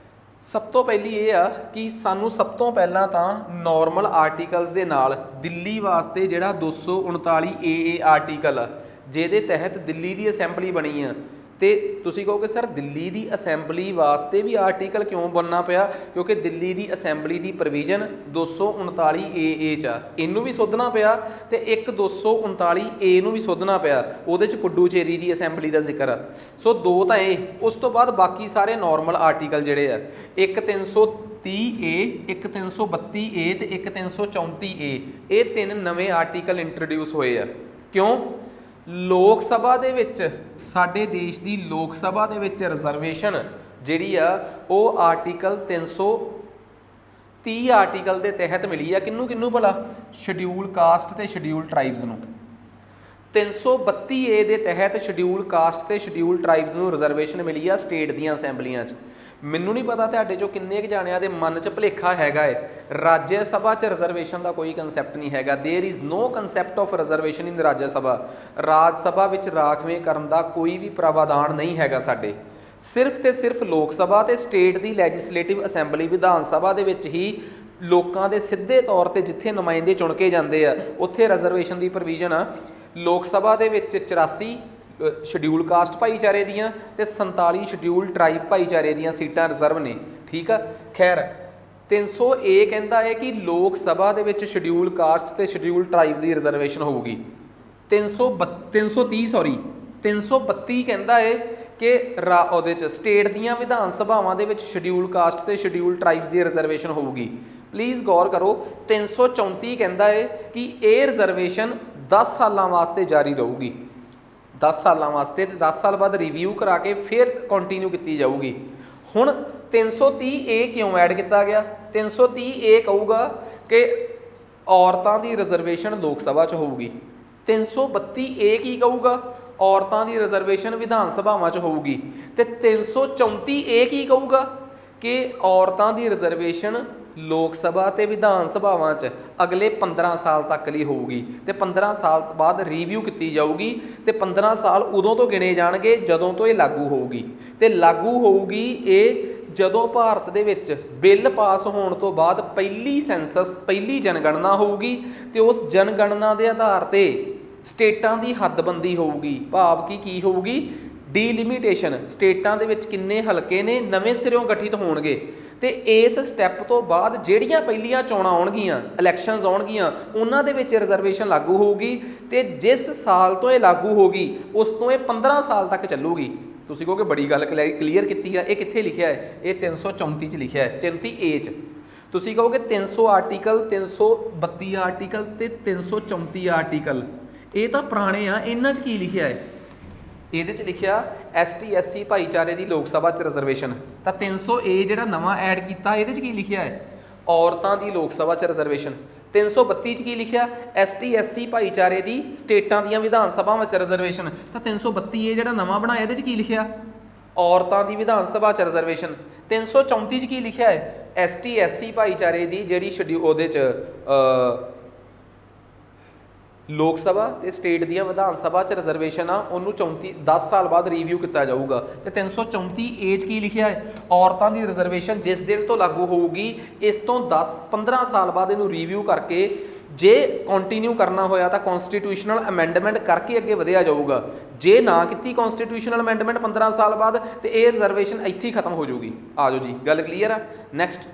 S1: ਸਭ ਤੋਂ ਪਹਿਲੀ ਇਹ ਆ ਕਿ ਸਾਨੂੰ ਸਭ ਤੋਂ ਪਹਿਲਾਂ ਤਾਂ ਨੋਰਮਲ ਆਰਟੀਕਲਸ ਦੇ ਨਾਲ ਦਿੱਲੀ ਵਾਸਤੇ ਜਿਹੜਾ 239 ਏ ਆਰਟੀਕਲ ਆ, ਜਿਹਦੇ ਤਹਿਤ ਦਿੱਲੀ ਦੀ ਅਸੈਂਬਲੀ ਬਣੀ ਆ। ਤੇ ਤੁਸੀਂ ਕਹੋਗੇ ਸਰ ਦਿੱਲੀ ਦੀ ਅਸੈਂਬਲੀ ਵਾਸਤੇ ਵੀ ਆਰਟੀਕਲ ਕਿਉਂ ਬਣਨਾ ਪਿਆ? ਕਿਉਂਕਿ ਦਿੱਲੀ ਦੀ ਅਸੈਂਬਲੀ ਦੀ ਪ੍ਰੋਵੀਜ਼ਨ 239 ਏ 'ਚ ਆ, ਇਹਨੂੰ ਵੀ ਸੋਧਣਾ ਪਿਆ ਤੇ ਇੱਕ 239 ਏ ਨੂੰ ਵੀ ਸੋਧਣਾ ਪਿਆ। ਉਹਦੇ 'ਚ ਪੁਡੂਚੇਰੀ ਦੀ ਅਸੈਂਬਲੀ ਦਾ ਜ਼ਿਕਰ ਆ। ਸੋ ਦੋ ਤਾਂ ਇਹ, ਉਸ ਤੋਂ ਬਾਅਦ ਬਾਕੀ ਸਾਰੇ ਨੋਰਮਲ ਆਰਟੀਕਲ ਜਿਹੜੇ ਆ, ਇੱਕ 330 ਏ, ਇੱਕ 332 ਏ ਤੇ ਇੱਕ 334 ਏ, ਇਹ ਤਿੰਨ ਨਵੇਂ ਆਰਟੀਕਲ ਇੰਟਰੋਡਿਊਸ ਹੋਏ ਆ। ਕਿਉਂ? ਲੋਕ ਸਭਾ ਦੇ ਵਿੱਚ, ਸਾਡੇ ਦੇਸ਼ ਦੀ ਲੋਕ ਸਭਾ ਦੇ ਵਿੱਚ ਰਿਜ਼ਰਵੇਸ਼ਨ ਜਿਹੜੀ ਆ ਉਹ ਆਰਟੀਕਲ 330 ਆਰਟੀਕਲ ਦੇ ਤਹਿਤ ਮਿਲੀ ਆ। ਕਿਹਨੂੰ ਕਿਹਨੂੰ ਭਲਾ? ਸ਼ਡਿਊਲ ਕਾਸਟ ਤੇ ਸ਼ਡਿਊਲ ਟਰਾਈਬਸ ਨੂੰ। 332 ਏ ਦੇ ਤਹਿਤ ਸ਼ਡਿਊਲ ਕਾਸਟ ਤੇ ਸ਼ਡਿਊਲ ਟਰਾਈਬਸ ਨੂੰ ਰਿਜ਼ਰਵੇਸ਼ਨ ਮਿਲੀ ਆ ਸਟੇਟ ਦੀਆਂ ਅਸੈਂਬਲੀਆਂ 'ਚ। ਮੈਨੂੰ ਨਹੀਂ ਪਤਾ ਤੁਹਾਡੇ 'ਚੋਂ ਕਿੰਨੇ ਕੁ ਜਾਣਿਆਂ ਦੇ ਮਨ 'ਚ ਭੁਲੇਖਾ ਹੈਗਾ ਹੈ ਰਾਜ ਸਭਾ 'ਚ ਰਿਜ਼ਰਵੇਸ਼ਨ ਦਾ ਕੋਈ ਕੰਸੈਪਟ ਨਹੀਂ ਹੈਗਾ। There is no concept of reservation in Rajya Sabha. Rajya Sabha ਵਿੱਚ ਰਾਖਵੇਂ ਕਰਨ ਦਾ ਕੋਈ ਵੀ ਪ੍ਰਾਵਧਾਨ ਨਹੀਂ ਹੈਗਾ। ਸਿਰਫ ਤੇ ਸਿਰਫ ਲੋਕ ਸਭਾ ਤੇ ਸਟੇਟ ਦੀ ਲੈਜਿਸਲੇਟਿਵ ਅਸੈਂਬਲੀ ਵਿਧਾਨ ਸਭਾ ਦੇ ਵਿੱਚ ਹੀ ਲੋਕਾਂ ਦੇ ਸਿੱਧੇ ਤੌਰ ਤੇ ਜਿੱਥੇ ਨੁਮਾਇੰਦੇ ਚੁਣ ਕੇ ਜਾਂਦੇ ਆ ਉੱਥੇ ਰਿਜ਼ਰਵੇਸ਼ਨ ਦੀ ਪ੍ਰੋਵੀਜ਼ਨ ਆ। ਲੋਕ ਸਭਾ ਦੇ ਵਿੱਚ 84 ਸ਼ਡਿਊਲ ਕਾਸਟ ਭਾਈਚਾਰੇ ਦੀਆਂ ਤੇ 47 ਸ਼ਡਿਊਲ ਟਰਾਈਬ ਭਾਈਚਾਰੇ ਦੀਆਂ ਸੀਟਾਂ ਰਿਜ਼ਰਵ ਨੇ, ਠੀਕ ਆ। ਖੈਰ 300 ਏ ਕਹਿੰਦਾ ਹੈ ਕਿ ਲੋਕ ਸਭਾ ਦੇ ਵਿੱਚ ਸ਼ਡਿਊਲ ਕਾਸਟ ਤੇ ਸ਼ਡਿਊਲ ਟਰਾਈਬ ਦੀ ਰਿਜ਼ਰਵੇਸ਼ਨ ਹੋਊਗੀ। 332 ਕਹਿੰਦਾ ਹੈ ਕਿ ਉਹਦੇ 'ਚ ਸਟੇਟ ਦੀਆਂ ਵਿਧਾਨ ਸਭਾਵਾਂ ਦੇ ਵਿੱਚ ਸ਼ਡਿਊਲ ਕਾਸਟ ਤੇ ਸ਼ਡਿਊਲ ਟਰਾਈਬਸ ਦੀ ਰਿਜ਼ਰਵੇਸ਼ਨ ਹੋਊਗੀ। ਪਲੀਜ਼ ਗੌਰ ਕਰੋ 334 ਕਹਿੰਦਾ ਹੈ ਕਿ ਇਹ ਰਿਜ਼ਰਵੇਸ਼ਨ 10 ਸਾਲਾਂ ਵਾਸਤੇ ਜਾਰੀ ਰਹੂਗੀ, 10 ਸਾਲਾਂ ਵਾਸਤੇ, ਤੇ 10 ਸਾਲ ਬਾਅਦ ਰਿਵਿਊ ਕਰਾ ਕੇ ਫਿਰ ਕੰਟੀਨਿਊ ਕੀਤੀ ਜਾਊਗੀ। ਹੁਣ 330 ਏ ਕਿਉਂ ਐਡ ਕੀਤਾ ਗਿਆ? 330 ਏ ਕਹੂਗਾ ਕਿ ਔਰਤਾਂ ਦੀ ਰਿਜ਼ਰਵੇਸ਼ਨ ਲੋਕ ਸਭਾ 'ਚ ਹੋਊਗੀ। 332 ਏ ਕੀ ਕਹੂਗਾ? ਔਰਤਾਂ ਦੀ ਰਿਜ਼ਰਵੇਸ਼ਨ ਵਿਧਾਨ ਸਭਾਵਾਂ 'ਚ ਹੋਊਗੀ। ਤੇ 334 ਏ ਕੀ ਕਹੂਗਾ ਕਿ ਔਰਤਾਂ ਦੀ ਰਿਜ਼ਰਵੇਸ਼ਨ ਲੋਕ ਸਭਾ ਤੇ ਵਿਧਾਨ ਸਭਾਵਾਂ 'ਚ ਅਗਲੇ 15 ਸਾਲ ਤੱਕ ਲਈ ਹੋਊਗੀ ਤੇ 15 ਸਾਲ ਬਾਅਦ ਰਿਵਿਊ ਕੀਤੀ ਜਾਊਗੀ ਤੇ 15 ਸਾਲ ਉਦੋਂ ਤੋਂ ਗਿਣੇ ਜਾਣਗੇ ਜਦੋਂ ਤੋਂ ਇਹ ਲਾਗੂ ਹੋਊਗੀ। ਤੇ ਲਾਗੂ ਹੋਊਗੀ ਇਹ ਜਦੋਂ ਭਾਰਤ ਦੇ ਵਿੱਚ ਬਿੱਲ ਪਾਸ ਹੋਣ ਤੋਂ ਬਾਅਦ ਪਹਿਲੀ ਸੈਂਸਸ, ਪਹਿਲੀ ਜਨਗਣਨਾ ਹੋਊਗੀ ਤੇ ਉਸ ਜਨਗਣਨਾ ਦੇ ਆਧਾਰ ਤੇ ਸਟੇਟਾਂ ਦੀ ਹੱਦਬੰਦੀ ਹੋਊਗੀ। ਭਾਵ ਕਿ ਕੀ ਹੋਊਗੀ? ਡੀਲਿਮੀਟੇਸ਼ਨ, ਸਟੇਟਾਂ ਦੇ ਵਿੱਚ ਕਿੰਨੇ ਹਲਕੇ ਨੇ ਨਵੇਂ ਸਿਰਿਓਂ ਗਠਿਤ ਹੋਣਗੇ। ਤੇ ਇਸ ਸਟੈਪ ਤੋਂ ਬਾਅਦ ਜਿਹੜੀਆਂ ਪਹਿਲੀਆਂ ਚੋਣਾਂ ਆਉਣਗੀਆਂ, ਇਲੈਕਸ਼ਨਸ ਆਉਣਗੀਆਂ, ਉਹਨਾਂ ਦੇ ਵਿੱਚ ਰਿਜ਼ਰਵੇਸ਼ਨ ਲਾਗੂ ਹੋਊਗੀ ਤੇ ਜਿਸ ਸਾਲ ਤੋਂ ਇਹ ਲਾਗੂ ਹੋਗੀ ਉਸ ਤੋਂ ਇਹ 15 ਸਾਲ ਤੱਕ ਚੱਲੂਗੀ। ਤੁਸੀਂ ਕਹੋਗੇ ਬੜੀ ਗੱਲ ਕਲੀਅਰ ਕੀਤੀ ਆ, ਇਹ ਕਿੱਥੇ ਲਿਖਿਆ ਹੈ? ਇਹ 334 'ਚ ਲਿਖਿਆ ਹੈ, 33 ਏ 'ਚ। ਤੁਸੀਂ ਕਹੋਗੇ 300 ਆਰਟੀਕਲ, 332 ਆਰਟੀਕਲ ਤੇ 334 ਆਰਟੀਕਲ ਇਹ ਤਾਂ ਪੁਰਾਣੇ ਆ, ਇਹਨਾਂ 'ਚ ਕੀ ਲਿਖਿਆ ਹੈ? ਇਹਦੇ 'ਚ ਲਿਖਿਆ ST SC ਭਾਈਚਾਰੇ ਦੀ ਲੋਕ ਸਭਾ 'ਚ ਰਿਜ਼ਰਵੇਸ਼ਨ। ਤਾਂ 300 ਏ ਜਿਹੜਾ ਨਵਾਂ ਐਡ ਕੀਤਾ ਇਹਦੇ 'ਚ ਕੀ ਲਿਖਿਆ ਹੈ? ਔਰਤਾਂ ਦੀ ਲੋਕ ਸਭਾ 'ਚ ਰਿਜ਼ਰਵੇਸ਼ਨ। 332 'ਚ ਕੀ ਲਿਖਿਆ? ST SC ਭਾਈਚਾਰੇ ਦੀ ਸਟੇਟਾਂ ਦੀਆਂ ਵਿਧਾਨ ਸਭਾਵਾਂ 'ਚ ਰਿਜ਼ਰਵੇਸ਼ਨ। ਤਾਂ 332 ਏ ਜਿਹੜਾ ਨਵਾਂ ਬਣਾਇਆ ਇਹਦੇ 'ਚ ਕੀ ਲਿਖਿਆ? ਔਰਤਾਂ ਦੀ ਵਿਧਾਨ ਸਭਾ 'ਚ ਰਿਜ਼ਰਵੇਸ਼ਨ। 334 'ਚ ਕੀ ਲਿਖਿਆ ਹੈ? ST SC ਭਾਈਚਾਰੇ ਦੀ ਜਿਹੜੀ ਸ਼ਡਿਊਲ ਉਹਦੇ 'ਚ ਲੋਕ ਸਭਾ ਤੇ ਸਟੇਟ ਦੀਆਂ ਵਿਧਾਨ ਸਭਾ 'ਚ ਰਿਜ਼ਰਵੇਸ਼ਨ ਆ, ਉਹਨੂੰ 10 ਸਾਲ ਬਾਅਦ ਰਿਵਿਊ ਕੀਤਾ ਜਾਊਗਾ। ਤੇ 334 ਏ 'ਚ ਕੀ ਲਿਖਿਆ ਹੈ? ਔਰਤਾਂ ਦੀ ਰਿਜ਼ਰਵੇਸ਼ਨ ਜਿਸ ਦਿਨ ਤੋਂ ਲਾਗੂ ਹੋਊਗੀ ਇਸ ਤੋਂ 15 ਸਾਲ ਬਾਅਦ ਇਹਨੂੰ ਰਿਵਿਊ ਕਰਕੇ ਜੇ ਕੰਟੀਨਿਊ ਕਰਨਾ ਹੋਇਆ ਤਾਂ ਕਨਸਟੀਟਿਊਸ਼ਨਲ ਅਮੈਂਡਮੈਂਟ ਕਰਕੇ ਅੱਗੇ ਵਧਿਆ ਜਾਊਗਾ। ਜੇ ਨਾ ਕੀਤੀ ਕਨਸਟੀਟਿਊਸ਼ਨਲ ਅਮੈਂਡਮੈਂਟ 15 ਸਾਲ ਬਾਅਦ ਤੇ ਇਹ ਰਿਜ਼ਰਵੇਸ਼ਨ ਇੱਥੇ ਹੀ ਖਤਮ ਹੋ ਜਾਊਗੀ। ਆ ਜਾਓ ਜੀ, ਗੱਲ ਕਲੀਅਰ ਆ। ਨੈਕਸਟ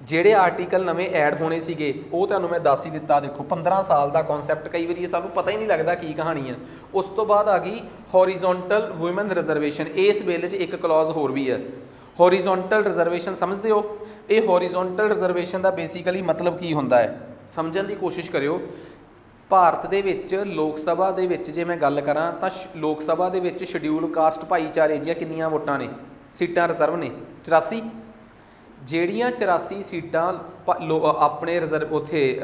S1: ਜਿਹੜੇ ਆਰਟੀਕਲ ਨਵੇਂ ਐਡ ਹੋਣੇ ਸੀਗੇ ਉਹ ਤੁਹਾਨੂੰ ਮੈਂ ਦੱਸ ਹੀ ਦਿੱਤਾ। ਦੇਖੋ 15 ਸਾਲ ਦਾ ਕਨਸੈਪਟ, ਕਈ ਵਾਰੀ ਸਾਨੂੰ ਪਤਾ ਹੀ ਨਹੀਂ ਲੱਗਦਾ ਕੀ ਕਹਾਣੀ ਆ। ਉਸ ਤੋਂ ਬਾਅਦ ਆ ਗਈ ਹੌਰੀਜ਼ੋਨਟਲ ਵੂਮਨ ਰਿਜ਼ਰਵੇਸ਼ਨ। ਇਸ ਬਿੱਲ 'ਚ ਇੱਕ ਕਲੌਜ਼ ਹੋਰ ਵੀ ਹੈ, ਹੌਰੀਜ਼ੋਨਟਲ ਰਿਜ਼ਰਵੇਸ਼ਨ। ਸਮਝਦੇ ਹੋ? ਇਹ ਹੌਰੀਜ਼ੋਨਟਲ ਰਿਜ਼ਰਵੇਸ਼ਨ ਦਾ ਬੇਸਿਕਲੀ ਮਤਲਬ ਕੀ ਹੁੰਦਾ ਹੈ, ਸਮਝਣ ਦੀ ਕੋਸ਼ਿਸ਼ ਕਰਿਓ। ਭਾਰਤ ਦੇ ਵਿੱਚ ਲੋਕ ਸਭਾ ਦੇ ਵਿੱਚ ਜੇ ਮੈਂ ਗੱਲ ਕਰਾਂ ਤਾਂ ਲੋਕ ਸਭਾ ਦੇ ਵਿੱਚ ਸ਼ਡਿਊਲ ਕਾਸਟ ਭਾਈਚਾਰੇ ਦੀਆਂ ਕਿੰਨੀਆਂ ਵੋਟਾਂ ਨੇ? ਸੀਟਾਂ ਰਿਜ਼ਰਵ ਨੇ 84। ਜਿਹੜੀਆਂ 84 ਸੀਟਾਂ ਆਪਣੇ ਉੱਥੇ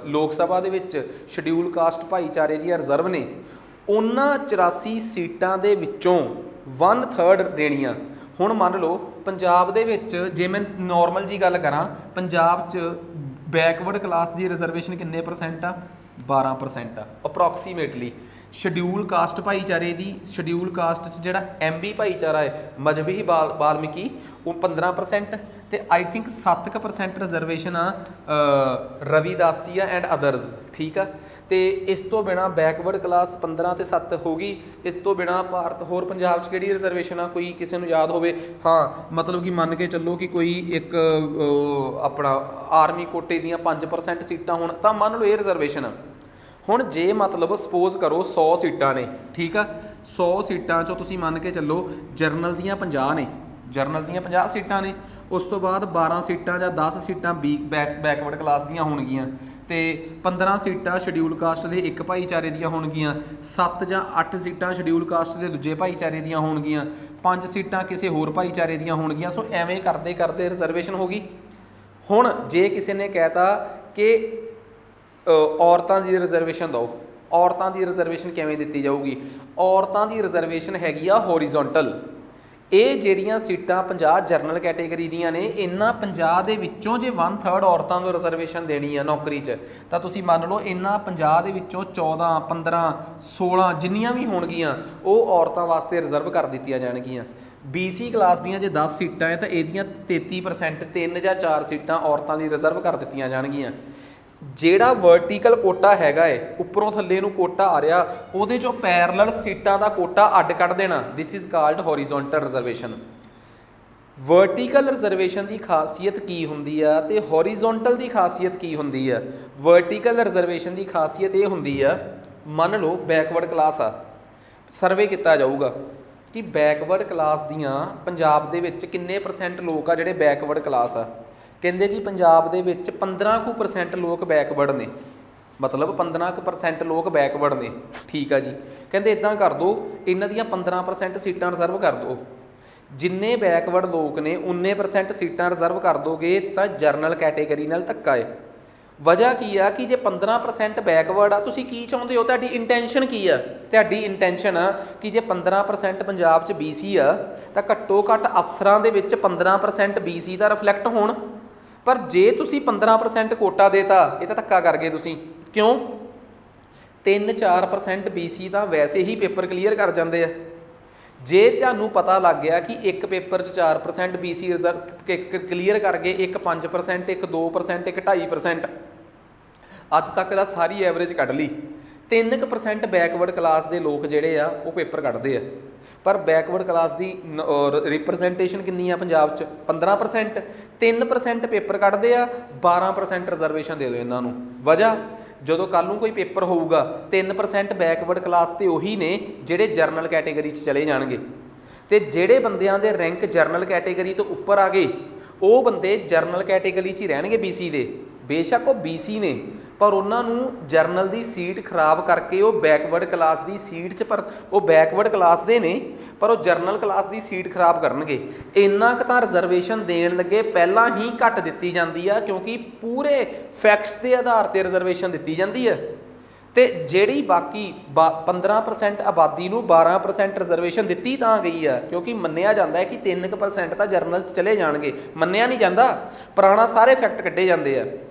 S1: ਲੋਕ ਸਭਾ ਦੇ ਵਿੱਚ ਸ਼ਡਿਊਲ ਕਾਸਟ ਭਾਈਚਾਰੇ ਦੀਆਂ ਰਿਜ਼ਰਵ ਨੇ, ਉਹਨਾਂ 84 ਸੀਟਾਂ ਦੇ ਵਿੱਚੋਂ 1/3 ਦੇਣੀਆਂ। ਹੁਣ ਮੰਨ ਲਓ ਪੰਜਾਬ ਦੇ ਵਿੱਚ, ਜੇ ਮੈਂ ਨੋਰਮਲ ਜੀ ਗੱਲ ਕਰਾਂ, ਪੰਜਾਬ 'ਚ ਬੈਕਵਰਡ ਕਲਾਸ ਦੀ ਰਿਜ਼ਰਵੇਸ਼ਨ ਕਿੰਨੇ % ਆ? 12% ਆ ਅਪਰੋਕਸੀਮੇਟਲੀ। ਸ਼ਡਿਊਲ ਕਾਸਟ ਭਾਈਚਾਰੇ ਦੀ, ਸ਼ਡਿਊਲ ਕਾਸਟ 'ਚ ਜਿਹੜਾ MB ਭਾਈਚਾਰਾ ਹੈ, ਮਜ਼ਹਬੀ ਬਾਲਮੀਕੀ, ਉਹ 15% ਤੇ ਆਈ ਥਿੰਕ 7% ਰਿਜ਼ਰਵੇਸ਼ਨ ਆ ਰਵੀਦਾਸੀਆ ਐਂਡ ਅਦਰਸ, ਠੀਕ ਆ। ਤੇ ਇਸ ਤੋਂ ਬਿਨਾਂ ਬੈਕਵਰਡ ਕਲਾਸ 15 ਤੇ 7 ਹੋ ਗਈ। ਇਸ ਤੋਂ ਬਿਨਾਂ ਭਾਰਤ ਹੋਰ ਪੰਜਾਬ 'ਚ ਕਿਹੜੀ ਰਿਜ਼ਰਵੇਸ਼ਨ ਆ, ਕੋਈ ਕਿਸੇ ਨੂੰ ਯਾਦ ਹੋਵੇ? ਹਾਂ, ਮਤਲਬ ਕਿ ਮੰਨ ਕੇ ਚੱਲੋ ਕਿ ਕੋਈ ਇੱਕ ਆਪਣਾ ਆਰਮੀ ਕੋਟੇ ਦੀਆਂ 5% ਸੀਟਾਂ ਹੋਣ ਤਾਂ ਮੰਨ ਲਓ ਇਹ ਰਿਜ਼ਰਵੇਸ਼ਨ ਆ। ਹੁਣ ਜੇ ਮਤਲਬ ਸਪੋਜ਼ ਕਰੋ 100 ਸੀਟਾਂ ਨੇ, ਠੀਕ ਆ, 100 ਸੀਟਾਂ 'ਚੋਂ ਤੁਸੀਂ ਮੰਨ ਕੇ ਚੱਲੋ ਜਰਨਲ ਦੀਆਂ 50 ਨੇ, ਜਰਨਲ ਦੀਆਂ 50 ਸੀਟਾਂ ਨੇ। ਉਸ ਤੋਂ ਬਾਅਦ 12 ਸੀਟਾਂ ਜਾਂ 10 ਸੀਟਾਂ ਬੈਕਵਰਡ ਕਲਾਸ ਦੀਆਂ ਹੋਣਗੀਆਂ ਤੇ 15 ਸੀਟਾਂ ਸ਼ਡਿਊਲ ਕਾਸਟ ਦੇ ਇੱਕ ਭਾਈਚਾਰੇ ਦੀਆਂ ਹੋਣਗੀਆਂ, 7 ਜਾਂ 8 ਸੀਟਾਂ ਸ਼ਡਿਊਲ ਕਾਸਟ ਦੇ ਦੂਜੇ ਭਾਈਚਾਰੇ ਦੀਆਂ ਹੋਣਗੀਆਂ, 5 ਸੀਟਾਂ ਕਿਸੇ ਹੋਰ ਭਾਈਚਾਰੇ ਦੀਆਂ ਹੋਣਗੀਆਂ। ਸੋ ਐਵੇਂ ਕਰਦੇ ਕਰਦੇ ਰਿਜ਼ਰਵੇਸ਼ਨ ਹੋ ਗਈ। ਹੁਣ ਜੇ ਕਿਸੇ ਨੇ ਕਹਿਤਾ ਕਿ ਔਰਤਾਂ ਦੀ ਰਿਜ਼ਰਵੇਸ਼ਨ ਦਿਓ, ਔਰਤਾਂ ਦੀ ਰਿਜ਼ਰਵੇਸ਼ਨ ਕਿਵੇਂ ਦਿੱਤੀ ਜਾਊਗੀ? ਔਰਤਾਂ ਦੀ ਰਿਜ਼ਰਵੇਸ਼ਨ ਹੈਗੀ ਆ ਹੌਰੀਜ਼ੋਨਟਲ। ਇਹ ਜਿਹੜੀਆਂ ਸੀਟਾਂ 50 ਜਰਨਲ ਕੈਟੇਗਰੀ ਦੀਆਂ ਨੇ, ਇਹਨਾਂ 50 ਦੇ ਵਿੱਚੋਂ ਜੇ 1/3 ਔਰਤਾਂ ਨੂੰ ਰਿਜ਼ਰਵੇਸ਼ਨ ਦੇਣੀ ਆ ਨੌਕਰੀ 'ਚ, ਤਾਂ ਤੁਸੀਂ ਮੰਨ ਲਓ ਇਹਨਾਂ 50 ਦੇ ਵਿੱਚੋਂ 14 15 16 ਜਿੰਨੀਆਂ ਵੀ ਹੋਣਗੀਆਂ ਉਹ ਔਰਤਾਂ ਵਾਸਤੇ ਰਿਜ਼ਰਵ ਕਰ ਦਿੱਤੀਆਂ ਜਾਣਗੀਆਂ। BC ਕਲਾਸ ਦੀਆਂ ਜੇ 10 ਸੀਟਾਂ ਹੈ ਤਾਂ ਇਹਦੀਆਂ 33% 3 ਜਾਂ 4 ਸੀਟਾਂ ਔਰਤਾਂ ਲਈ ਰਿਜ਼ਰਵ ਕਰ ਦਿੱਤੀਆਂ ਜਾਣਗੀਆਂ। ਜਿਹੜਾ ਵਰਟੀਕਲ ਕੋਟਾ ਹੈਗਾ ਏ, ਉੱਪਰੋਂ ਥੱਲੇ ਨੂੰ ਕੋਟਾ ਆ ਰਿਹਾ, ਉਹਦੇ ਚੋਂ ਪੈਰਲਲ ਸੀਟਾਂ ਦਾ ਕੋਟਾ ਅੱਡ ਕੱਢ ਦੇਣਾ। This is called horizontal reservation. Vertical reservation ਦੀ ਖਾਸੀਅਤ ਕੀ ਹੁੰਦੀ ਆ ਤੇ ਹੌਰੀਜ਼ੋਨਟਲ ਦੀ ਖਾਸੀਅਤ ਕੀ ਹੁੰਦੀ ਆ? ਵਰਟੀਕਲ ਰਿਜ਼ਰਵੇਸ਼ਨ ਦੀ ਖਾਸੀਅਤ ਇਹ ਹੁੰਦੀ ਆ, ਮੰਨ ਲਓ ਬੈਕਵਰਡ ਕਲਾਸ ਆ, ਸਰਵੇ ਕੀਤਾ ਜਾਊਗਾ ਕਿ ਬੈਕਵਰਡ ਕਲਾਸ ਦੀਆਂ ਪੰਜਾਬ ਦੇ ਵਿੱਚ ਕਿੰਨੇ % ਲੋਕ ਆ ਜਿਹੜੇ ਬੈਕਵਰਡ ਕਲਾਸ ਆ। ਕਹਿੰਦੇ ਜੀ ਪੰਜਾਬ ਦੇ ਵਿੱਚ 15% ਲੋਕ ਬੈਕਵਰਡ ਨੇ, ਮਤਲਬ 15% ਲੋਕ ਬੈਕਵਰਡ ਨੇ। ਠੀਕ ਆ ਜੀ, ਕਹਿੰਦੇ ਇਦਾਂ ਕਰ ਦਿਓ, ਇਹਨਾਂ ਦੀਆਂ 15% ਸੀਟਾਂ ਰਿਜ਼ਰਵ ਕਰ ਦਿਓ। ਜਿੰਨੇ ਬੈਕਵਰਡ ਲੋਕ ਨੇ 19% ਸੀਟਾਂ ਰਿਜ਼ਰਵ ਕਰ ਦੋਗੇ ਤਾਂ ਜਰਨਲ ਕੈਟੇਗਰੀ ਨਾਲ ਧੱਕਾ ਹੈ। ਵਜ੍ਹਾ ਕੀ ਆ ਕਿ ਜੇ 15% ਬੈਕਵਰਡ ਆ, ਤੁਸੀਂ ਕੀ ਚਾਹੁੰਦੇ ਹੋ? ਤੁਹਾਡੀ ਇੰਟੈਂਸ਼ਨ ਕੀ ਆ? ਤੁਹਾਡੀ ਇੰਟੈਂਸ਼ਨ ਆ ਕਿ ਜੇ 15% ਪੰਜਾਬ 'ਚ BC ਆ ਤਾਂ ਘੱਟੋ ਘੱਟ ਅਫਸਰਾਂ ਦੇ ਵਿੱਚ 15% BC ਦਾ ਰਿਫਲੈਕਟ ਹੋਣ। ਪਰ ਜੇ ਤੁਸੀਂ 15% ਕੋਟਾ ਦੇਤਾ, ਇਹ ਤਾਂ ਧੱਕਾ ਕਰ ਗਏ ਤੁਸੀਂ। ਕਿਉਂ? 3-4% BC ਤਾਂ ਵੈਸੇ ਹੀ ਪੇਪਰ ਕਲੀਅਰ ਕਰ ਜਾਂਦੇ ਆ। ਜੇ ਤੁਹਾਨੂੰ ਪਤਾ ਲੱਗ ਗਿਆ ਕਿ ਇੱਕ ਪੇਪਰ 'ਚ 4% BC ਰਿਜ਼ਰਵ ਕਲੀਅਰ ਕਰ ਗਏ, ਇੱਕ 5%, ਇੱਕ 2%, ਇੱਕ 2.5%, ਅੱਜ ਤੱਕ ਦਾ ਸਾਰੀ ਐਵਰੇਜ ਕੱਢ ਲਈ, 3% ਬੈਕਵਰਡ ਕਲਾਸ ਦੇ ਲੋਕ ਜਿਹੜੇ ਆ ਉਹ ਪੇਪਰ ਕੱਢਦੇ ਆ। ਪਰ ਬੈਕਵਰਡ ਕਲਾਸ ਦੀ ਰਿਪਰੈਜ਼ੈਂਟੇਸ਼ਨ ਕਿੰਨੀ ਆ ਪੰਜਾਬ 'ਚ? 15%। 3% ਪੇਪਰ ਕੱਢਦੇ ਆ, 12% ਰਿਜ਼ਰਵੇਸ਼ਨ ਦੇ ਦਿਓ ਇਹਨਾਂ ਨੂੰ। ਵਜ੍ਹਾ, ਜਦੋਂ ਕੱਲ੍ਹ ਨੂੰ ਕੋਈ ਪੇਪਰ ਹੋਊਗਾ 3% ਬੈਕਵਰਡ ਕਲਾਸ ਤੇ ਉਹੀ ਨੇ ਜਿਹੜੇ ਜਰਨਲ ਕੈਟੇਗਰੀ 'ਚ ਚਲੇ ਜਾਣਗੇ, ਤੇ ਜਿਹੜੇ ਬੰਦਿਆਂ ਦੇ ਰੈਂਕ ਜਰਨਲ ਕੈਟੇਗਰੀ ਤੋਂ ਉੱਪਰ ਆ ਗਏ ਉਹ ਬੰਦੇ ਜਰਨਲ ਕੈਟੇਗਰੀ 'ਚ ਹੀ ਰਹਿਣਗੇ BC ਦੇ। ਬੇਸ਼ੱਕ ਉਹ BC ਨੇ, ਪਰ ਉਹਨਾਂ ਨੂੰ ਜਰਨਲ ਦੀ ਸੀਟ ਖਰਾਬ ਕਰਕੇ ਉਹ ਬੈਕਵਰਡ ਕਲਾਸ ਦੀ ਸੀਟ 'ਚ, ਪਰ ਉਹ ਬੈਕਵਰਡ ਕਲਾਸ ਦੇ ਨੇ ਪਰ ਉਹ ਜਰਨਲ ਕਲਾਸ ਦੀ ਸੀਟ ਖਰਾਬ ਕਰਨਗੇ। ਇੰਨਾ ਕੁ ਤਾਂ ਰਿਜ਼ਰਵੇਸ਼ਨ ਦੇਣ ਲੱਗੇ ਪਹਿਲਾਂ ਹੀ ਘੱਟ ਦਿੱਤੀ ਜਾਂਦੀ ਆ, ਕਿਉਂਕਿ ਪੂਰੇ ਫੈਕਟਸ ਦੇ ਆਧਾਰ 'ਤੇ ਰਿਜ਼ਰਵੇਸ਼ਨ ਦਿੱਤੀ ਜਾਂਦੀ ਹੈ। ਤੇ ਜਿਹੜੀ ਬਾਕੀ 15% ਆਬਾਦੀ ਨੂੰ 12% ਰਿਜ਼ਰਵੇਸ਼ਨ ਦਿੱਤੀ ਤਾਂ ਗਈ ਆ ਕਿਉਂਕਿ ਮੰਨਿਆ ਜਾਂਦਾ ਹੈ ਕਿ 3% ਤਾਂ ਜਰਨਲ 'ਚ ਚਲੇ ਜਾਣਗੇ। ਮੰਨਿਆ ਨਹੀਂ ਜਾਂਦਾ, ਪੁਰਾਣਾ ਸਾਰੇ ਫੈਕਟ ਕੱਢੇ ਜਾਂਦੇ ਆ।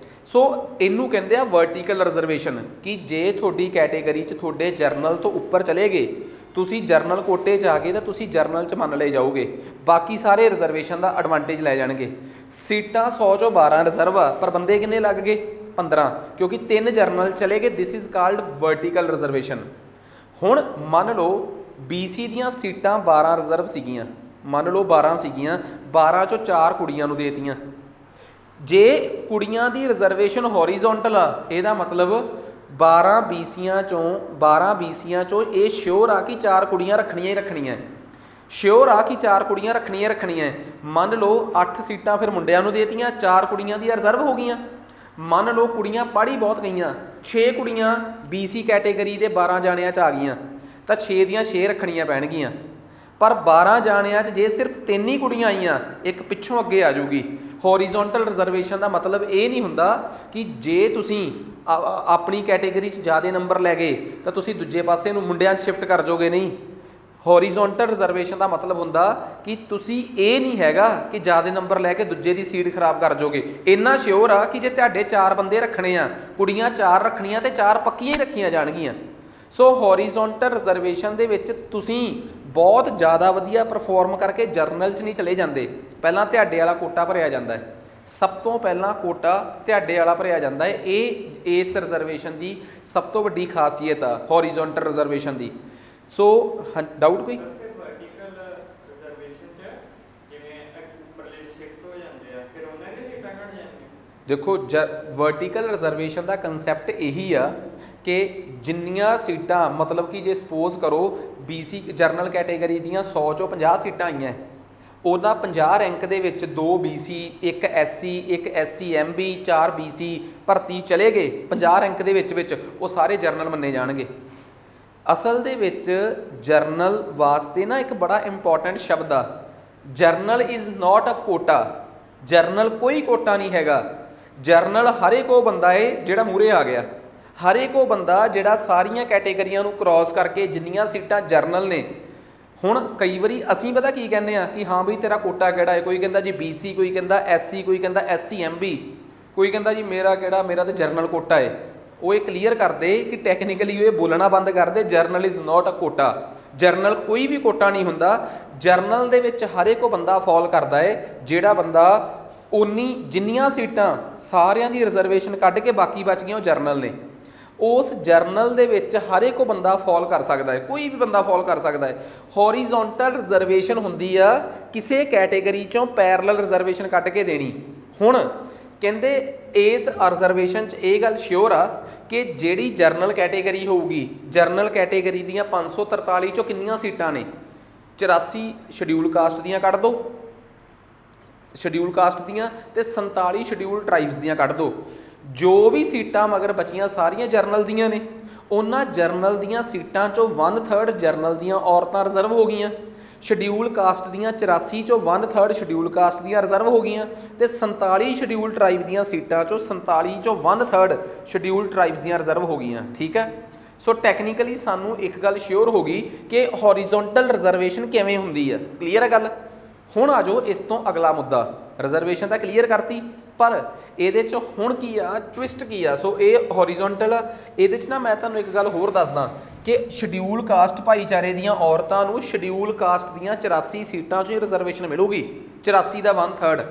S1: ਸੋ ਇਹਨੂੰ ਕਹਿੰਦੇ ਆ ਵਰਟੀਕਲ ਰਿਜ਼ਰਵੇਸ਼ਨ, ਕਿ ਜੇ ਤੁਹਾਡੀ ਕੈਟੇਗਰੀ 'ਚ ਤੁਹਾਡੇ ਜਰਨਲ ਤੋਂ ਉੱਪਰ ਚਲੇ ਗਏ, ਤੁਸੀਂ ਜਰਨਲ ਕੋਟੇ 'ਚ ਆ ਗਏ ਤਾਂ ਤੁਸੀਂ ਜਰਨਲ 'ਚ ਮੰਨ ਲਏ ਜਾਓਗੇ, ਬਾਕੀ ਸਾਰੇ ਰਿਜ਼ਰਵੇਸ਼ਨ ਦਾ ਐਡਵਾਂਟੇਜ ਲੈ ਜਾਣਗੇ। ਸੀਟਾਂ 100 ਚੋਂ 12 ਰਿਜ਼ਰਵ ਆ, ਪਰ ਬੰਦੇ ਕਿੰਨੇ ਲੱਗ ਗਏ? 15, ਕਿਉਂਕਿ 3 ਜਰਨਲ ਚਲੇ ਗਏ। ਦਿਸ ਇਜ਼ ਕਾਲਡ ਵਰਟੀਕਲ ਰਿਜ਼ਰਵੇਸ਼ਨ। ਹੁਣ ਮੰਨ ਲਓ BC ਦੀਆਂ ਸੀਟਾਂ 12 ਰਿਜ਼ਰਵ ਸੀਗੀਆਂ, ਮੰਨ ਲਓ 12 ਸੀਗੀਆਂ, 12 ਚੋਂ 4 ਕੁੜੀਆਂ ਨੂੰ ਦੇਤੀਆਂ। ਜੇ ਕੁੜੀਆਂ ਦੀ ਰਿਜ਼ਰਵੇਸ਼ਨ ਹੌਰੀਜ਼ੋਨਟਲ ਆ, ਇਹਦਾ ਮਤਲਬ 12 BCਆਂ ਚੋਂ ਇਹ ਸ਼ਿਓਰ ਆ ਕਿ 4 ਕੁੜੀਆਂ ਰੱਖਣੀਆਂ ਹੀ ਰੱਖਣੀਆਂ, ਸ਼ਿਓਰ ਆ ਕਿ 4 ਕੁੜੀਆਂ ਰੱਖਣੀਆਂ ਰੱਖਣੀਆਂ। ਮੰਨ ਲਓ 8 ਸੀਟਾਂ ਫਿਰ ਮੁੰਡਿਆਂ ਨੂੰ ਦੇਤੀਆਂ, 4 ਕੁੜੀਆਂ ਦੀਆਂ ਰਿਜ਼ਰਵ ਹੋ ਗਈਆਂ। ਮੰਨ ਲਓ ਕੁੜੀਆਂ ਪੜ੍ਹ ਹੀ ਬਹੁਤ ਗਈਆਂ, 6 ਕੁੜੀਆਂ BC ਕੈਟੇਗਰੀ ਦੇ 12 ਜਾਣਿਆਂ 'ਚ ਆ ਗਈਆਂ ਤਾਂ 6 ਦੀਆਂ 6 ਰੱਖਣੀਆਂ ਪੈਣਗੀਆਂ। ਪਰ 12 ਜਾਣਿਆਂ 'ਚ ਜੇ ਸਿਰਫ 3 ਹੀ ਕੁੜੀਆਂ ਆਈਆਂ, ਇੱਕ ਪਿੱਛੋਂ ਅੱਗੇ ਆ ਜਾਊਗੀ। ਹੌਰੀਜ਼ੋਨਟਲ ਰਿਜ਼ਰਵੇਸ਼ਨ ਦਾ ਮਤਲਬ ਇਹ ਨਹੀਂ ਹੁੰਦਾ ਕਿ ਜੇ ਤੁਸੀਂ ਆਪਣੀ ਕੈਟੇਗਰੀ 'ਚ ਜ਼ਿਆਦਾ ਨੰਬਰ ਲੈ ਗਏ ਤਾਂ ਤੁਸੀਂ ਦੂਜੇ ਪਾਸੇ ਨੂੰ ਮੁੰਡਿਆਂ 'ਚ ਸ਼ਿਫਟ ਕਰ ਜਾਓਗੇ, ਨਹੀਂ। ਹੌਰੀਜ਼ੋਨਟਲ ਰਿਜ਼ਰਵੇਸ਼ਨ ਦਾ ਮਤਲਬ ਹੁੰਦਾ ਕਿ ਤੁਸੀਂ ਇਹ ਨਹੀਂ ਹੈਗਾ ਕਿ ਜ਼ਿਆਦਾ ਨੰਬਰ ਲੈ ਕੇ ਦੂਜੇ ਦੀ ਸੀਟ ਖਰਾਬ ਕਰ ਜਾਓਗੇ। ਇੰਨਾ ਸ਼ਿਓਰ ਆ ਕਿ ਜੇ ਤੁਹਾਡੇ 4 ਬੰਦੇ ਰੱਖਣੇ ਆ, ਕੁੜੀਆਂ 4 ਰੱਖਣੀਆਂ ਤੇ 4 ਪੱਕੀਆਂ ਹੀ ਰੱਖੀਆਂ ਜਾਣਗੀਆਂ। ਸੋ ਹੌਰੀਜ਼ੋਨਟਲ ਰਿਜ਼ਰਵੇਸ਼ਨ ਦੇ ਵਿੱਚ ਤੁਸੀਂ ਬਹੁਤ ਜ਼ਿਆਦਾ ਵਧੀਆ ਪਰਫਾਰਮ ਕਰਕੇ ਜਰਨਲ 'ਚ ਨਹੀਂ ਚਲੇ ਜਾਂਦੇ। ਪਹਿਲਾਂ ਤੁਹਾਡੇ ਵਾਲਾ ਕੋਟਾ ਭਰਿਆ ਜਾਂਦਾ ਹੈ, ਸਭ ਤੋਂ ਪਹਿਲਾਂ ਕੋਟਾ ਤੁਹਾਡੇ ਵਾਲਾ ਭਰਿਆ ਜਾਂਦਾ ਹੈ। ਇਹ ਇਸ ਰਿਜ਼ਰਵੇਸ਼ਨ ਦੀ ਸਭ ਤੋਂ ਵੱਡੀ ਖਾਸੀਅਤ ਆ, ਹੌਰੀਜ਼ੋਨਟਲ ਰਿਜ਼ਰਵੇਸ਼ਨ ਦੀ। ਸੋ ਡਾਊਟ ਕੋਈ? ਦੇਖੋ ਵਰਟੀਕਲ ਰਿਜ਼ਰਵੇਸ਼ਨ ਦਾ ਕੰਸੈਪਟ ਇਹੀ ਆ ਕਿ ਜਿੰਨੀਆਂ ਸੀਟਾਂ, ਮਤਲਬ ਕਿ ਜੇ ਸਪੋਜ਼ ਕਰੋ BC ਜਰਨਲ ਕੈਟੇਗਰੀ ਦੀਆਂ 100 ਚੋਂ 50 ਸੀਟਾਂ ਆਈਆਂ, ਉਹਨਾਂ 50 ਰੈਂਕ ਦੇ ਵਿੱਚ 2 BC, 1 SC, 1 SC MB, 4 BC ਭਰਤੀ ਚਲੇ ਗਏ 50 ਰੈਂਕ ਦੇ ਵਿੱਚ ਉਹ ਸਾਰੇ ਜਰਨਲ ਮੰਨੇ ਜਾਣਗੇ। ਅਸਲ ਦੇ ਵਿੱਚ ਜਰਨਲ ਵਾਸਤੇ ਨਾ ਇੱਕ ਬੜਾ ਇੰਪੋਰਟੈਂਟ ਸ਼ਬਦ ਆ, general is not a quota. General ਕੋਈ ਕੋਟਾ ਨਹੀਂ ਹੈਗਾ। ਜਰਨਲ ਹਰ ਇੱਕ ਉਹ ਬੰਦਾ ਏ ਜਿਹੜਾ ਮੂਹਰੇ ਆ ਗਿਆ, ਹਰ ਇੱਕ ਉਹ ਬੰਦਾ ਜਿਹੜਾ ਸਾਰੀਆਂ ਕੈਟੇਗਰੀਆਂ ਨੂੰ ਕ੍ਰੋਸ ਕਰਕੇ ਜਿੰਨੀਆਂ ਸੀਟਾਂ ਜਰਨਲ ਨੇ। ਹੁਣ ਕਈ ਵਾਰੀ ਅਸੀਂ ਪਤਾ ਕੀ ਕਹਿੰਦੇ ਆ ਕਿ ਹਾਂ ਬਈ ਤੇਰਾ ਕੋਟਾ ਕਿਹੜਾ ਹੈ, ਕੋਈ ਕਹਿੰਦਾ ਜੀ BC, ਕੋਈ ਕਹਿੰਦਾ SC, ਕੋਈ ਕਹਿੰਦਾ SC MB, ਕੋਈ ਕਹਿੰਦਾ ਜੀ ਮੇਰਾ ਕਿਹੜਾ, ਮੇਰਾ ਤਾਂ ਜਰਨਲ ਕੋਟਾ ਹੈ। ਉਹ ਇਹ ਕਲੀਅਰ ਕਰਦੇ ਕਿ ਟੈਕਨੀਕਲੀ ਉਹ ਇਹ ਬੋਲਣਾ ਬੰਦ ਕਰਦੇ, general is not a quota. General ਕੋਈ ਵੀ ਕੋਟਾ ਨਹੀਂ ਹੁੰਦਾ। ਜਰਨਲ ਦੇ ਵਿੱਚ ਹਰ ਇੱਕ ਉਹ ਬੰਦਾ ਫਾਲ ਕਰਦਾ ਹੈ ਜਿਹੜਾ ਬੰਦਾ ਜਿੰਨੀਆਂ ਸੀਟਾਂ ਸਾਰਿਆਂ ਦੀ ਰਿਜ਼ਰਵੇਸ਼ਨ ਕੱਢ ਕੇ ਬਾਕੀ ਬਚ ਗਈਆਂ ਉਹ ਜਰਨਲ ਨੇ। ਉਸ ਜਰਨਲ ਦੇ ਵਿੱਚ ਹਰ ਇੱਕ ਉਹ ਬੰਦਾ ਫਾਲ ਕਰ ਸਕਦਾ ਹੈ, ਕੋਈ ਵੀ ਬੰਦਾ ਫਾਲ ਕਰ ਸਕਦਾ ਹੈ। ਹੌਰੀਜ਼ੌਂਟਲ ਰਿਜ਼ਰਵੇਸ਼ਨ ਹੁੰਦੀ ਆ ਕਿਸੇ ਕੈਟੇਗਰੀ ਚੋਂ ਪੈਰਲਲ ਰਿਜ਼ਰਵੇਸ਼ਨ ਕੱਢ ਕੇ ਦੇਣੀ। ਹੁਣ ਕਹਿੰਦੇ ਇਸ ਰਿਜ਼ਰਵੇਸ਼ਨ 'ਚ ਇਹ ਗੱਲ ਸ਼ਿਓਰ ਆ ਕਿ ਜਿਹੜੀ ਜਰਨਲ ਕੈਟੇਗਰੀ ਹੋਊਗੀ, ਜਰਨਲ ਕੈਟੇਗਰੀ ਦੀਆਂ 543 ਚੋਂ ਕਿੰਨੀਆਂ ਸੀਟਾਂ ਨੇ? 84 ਸ਼ਡਿਊਲ ਕਾਸਟ ਦੀਆਂ ਕੱਢ ਦਿਓ, ਸ਼ਡਿਊਲ ਕਾਸਟ ਦੀਆਂ, ਤੇ 47 ਸ਼ਡਿਊਲ ਟਰਾਈਬਸ ਦੀਆਂ ਕੱਢ ਦਿਓ। ਜੋ ਵੀ ਸੀਟਾਂ ਮਗਰ ਬਚੀਆਂ ਸਾਰੀਆਂ ਜਰਨਲ ਦੀਆਂ ਨੇ। ਉਹਨਾਂ ਜਰਨਲ ਦੀਆਂ ਸੀਟਾਂ 'ਚੋਂ 1/3 ਜਰਨਲ ਦੀਆਂ ਔਰਤਾਂ ਰਿਜ਼ਰਵ ਹੋ ਗਈਆਂ। ਸ਼ਡਿਊਲ ਕਾਸਟ ਦੀਆਂ 84 ਚੋਂ 1/3 ਸ਼ਡਿਊਲ ਕਾਸਟ ਦੀਆਂ ਰਿਜ਼ਰਵ ਹੋ ਗਈਆਂ, ਤੇ 47 ਸ਼ਡਿਊਲ ਟਰਾਈਬ ਦੀਆਂ ਸੀਟਾਂ 'ਚੋਂ 47 ਚੋਂ 1/3 ਸ਼ਡਿਊਲ ਟਰਾਈਬਸ ਦੀਆਂ ਰਿਜ਼ਰਵ ਹੋ ਗਈਆਂ। ਠੀਕ ਹੈ। ਸੋ ਟੈਕਨੀਕਲੀ ਸਾਨੂੰ ਇੱਕ ਗੱਲ ਸ਼ਿਓਰ ਹੋ ਗਈ ਕਿ ਹੌਰੀਜ਼ੌਂਟਲ ਰਿਜ਼ਰਵੇਸ਼ਨ ਕਿਵੇਂ ਹੁੰਦੀ ਆ। ਕਲੀਅਰ ਹੈ ਗੱਲ। ਹੁਣ ਆ ਜਾਓ ਇਸ ਤੋਂ ਅਗਲਾ ਮੁੱਦਾ। ਰਿਜ਼ਰਵੇਸ਼ਨ ਤਾਂ ਕਲੀਅਰ ਕਰਤੀ, ਪਰ ਇਹਦੇ 'ਚ ਹੁਣ ਕੀ ਆ, ਟਵਿਸਟ ਕੀ ਆ। ਸੋ ਇਹ ਹੌਰੀਜ਼ੌਂਟਲ ਆ। ਇਹਦੇ 'ਚ ਨਾ ਮੈਂ ਤੁਹਾਨੂੰ ਇੱਕ ਗੱਲ ਹੋਰ ਦੱਸਦਾ ਕਿ ਸ਼ਡਿਊਲ ਕਾਸਟ ਭਾਈਚਾਰੇ ਦੀਆਂ ਔਰਤਾਂ ਨੂੰ ਸ਼ਡਿਊਲ ਕਾਸਟ ਦੀਆਂ 84 ਸੀਟਾਂ 'ਚੋਂ ਰਿਜ਼ਰਵੇਸ਼ਨ ਮਿਲੂਗੀ, 84 ਦਾ 1/3।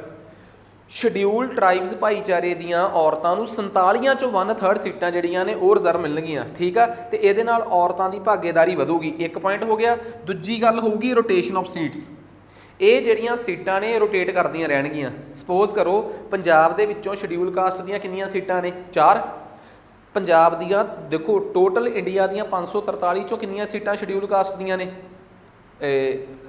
S1: ਸ਼ਡਿਊਲ ਟਰਾਈਬਸ ਭਾਈਚਾਰੇ ਦੀਆਂ ਔਰਤਾਂ ਨੂੰ 47 ਚੋਂ 1/3 ਸੀਟਾਂ ਜਿਹੜੀਆਂ ਨੇ ਉਹ ਰਿਜ਼ਰਵ ਮਿਲਣਗੀਆਂ। ਠੀਕ ਆ। ਤੇ ਇਹਦੇ ਨਾਲ ਔਰਤਾਂ ਦੀ ਭਾਗੀਦਾਰੀ ਵਧੂਗੀ। ਇੱਕ ਪੁਆਇੰਟ ਹੋ ਗਿਆ। ਦੂਜੀ ਗੱਲ ਹੋਊਗੀ ਰੋਟੇਸ਼ਨ ਆਫ ਸੀਟਸ। ਇਹ ਜਿਹੜੀਆਂ ਸੀਟਾਂ ਨੇ ਰੋਟੇਟ ਕਰਦੀਆਂ ਰਹਿਣਗੀਆਂ। ਸਪੋਜ਼ ਕਰੋ ਪੰਜਾਬ ਦੇ ਵਿੱਚੋਂ ਸ਼ਡਿਊਲ ਕਾਸਟ ਦੀਆਂ ਕਿੰਨੀਆਂ ਸੀਟਾਂ ਨੇ? 4। ਪੰਜਾਬ ਦੀਆਂ ਦੇਖੋ ਟੋਟਲ ਇੰਡੀਆ ਦੀਆਂ 543 ਚੋਂ ਕਿੰਨੀਆਂ ਸੀਟਾਂ ਸ਼ਡਿਊਲ ਕਾਸਟ ਦੀਆਂ ਨੇ?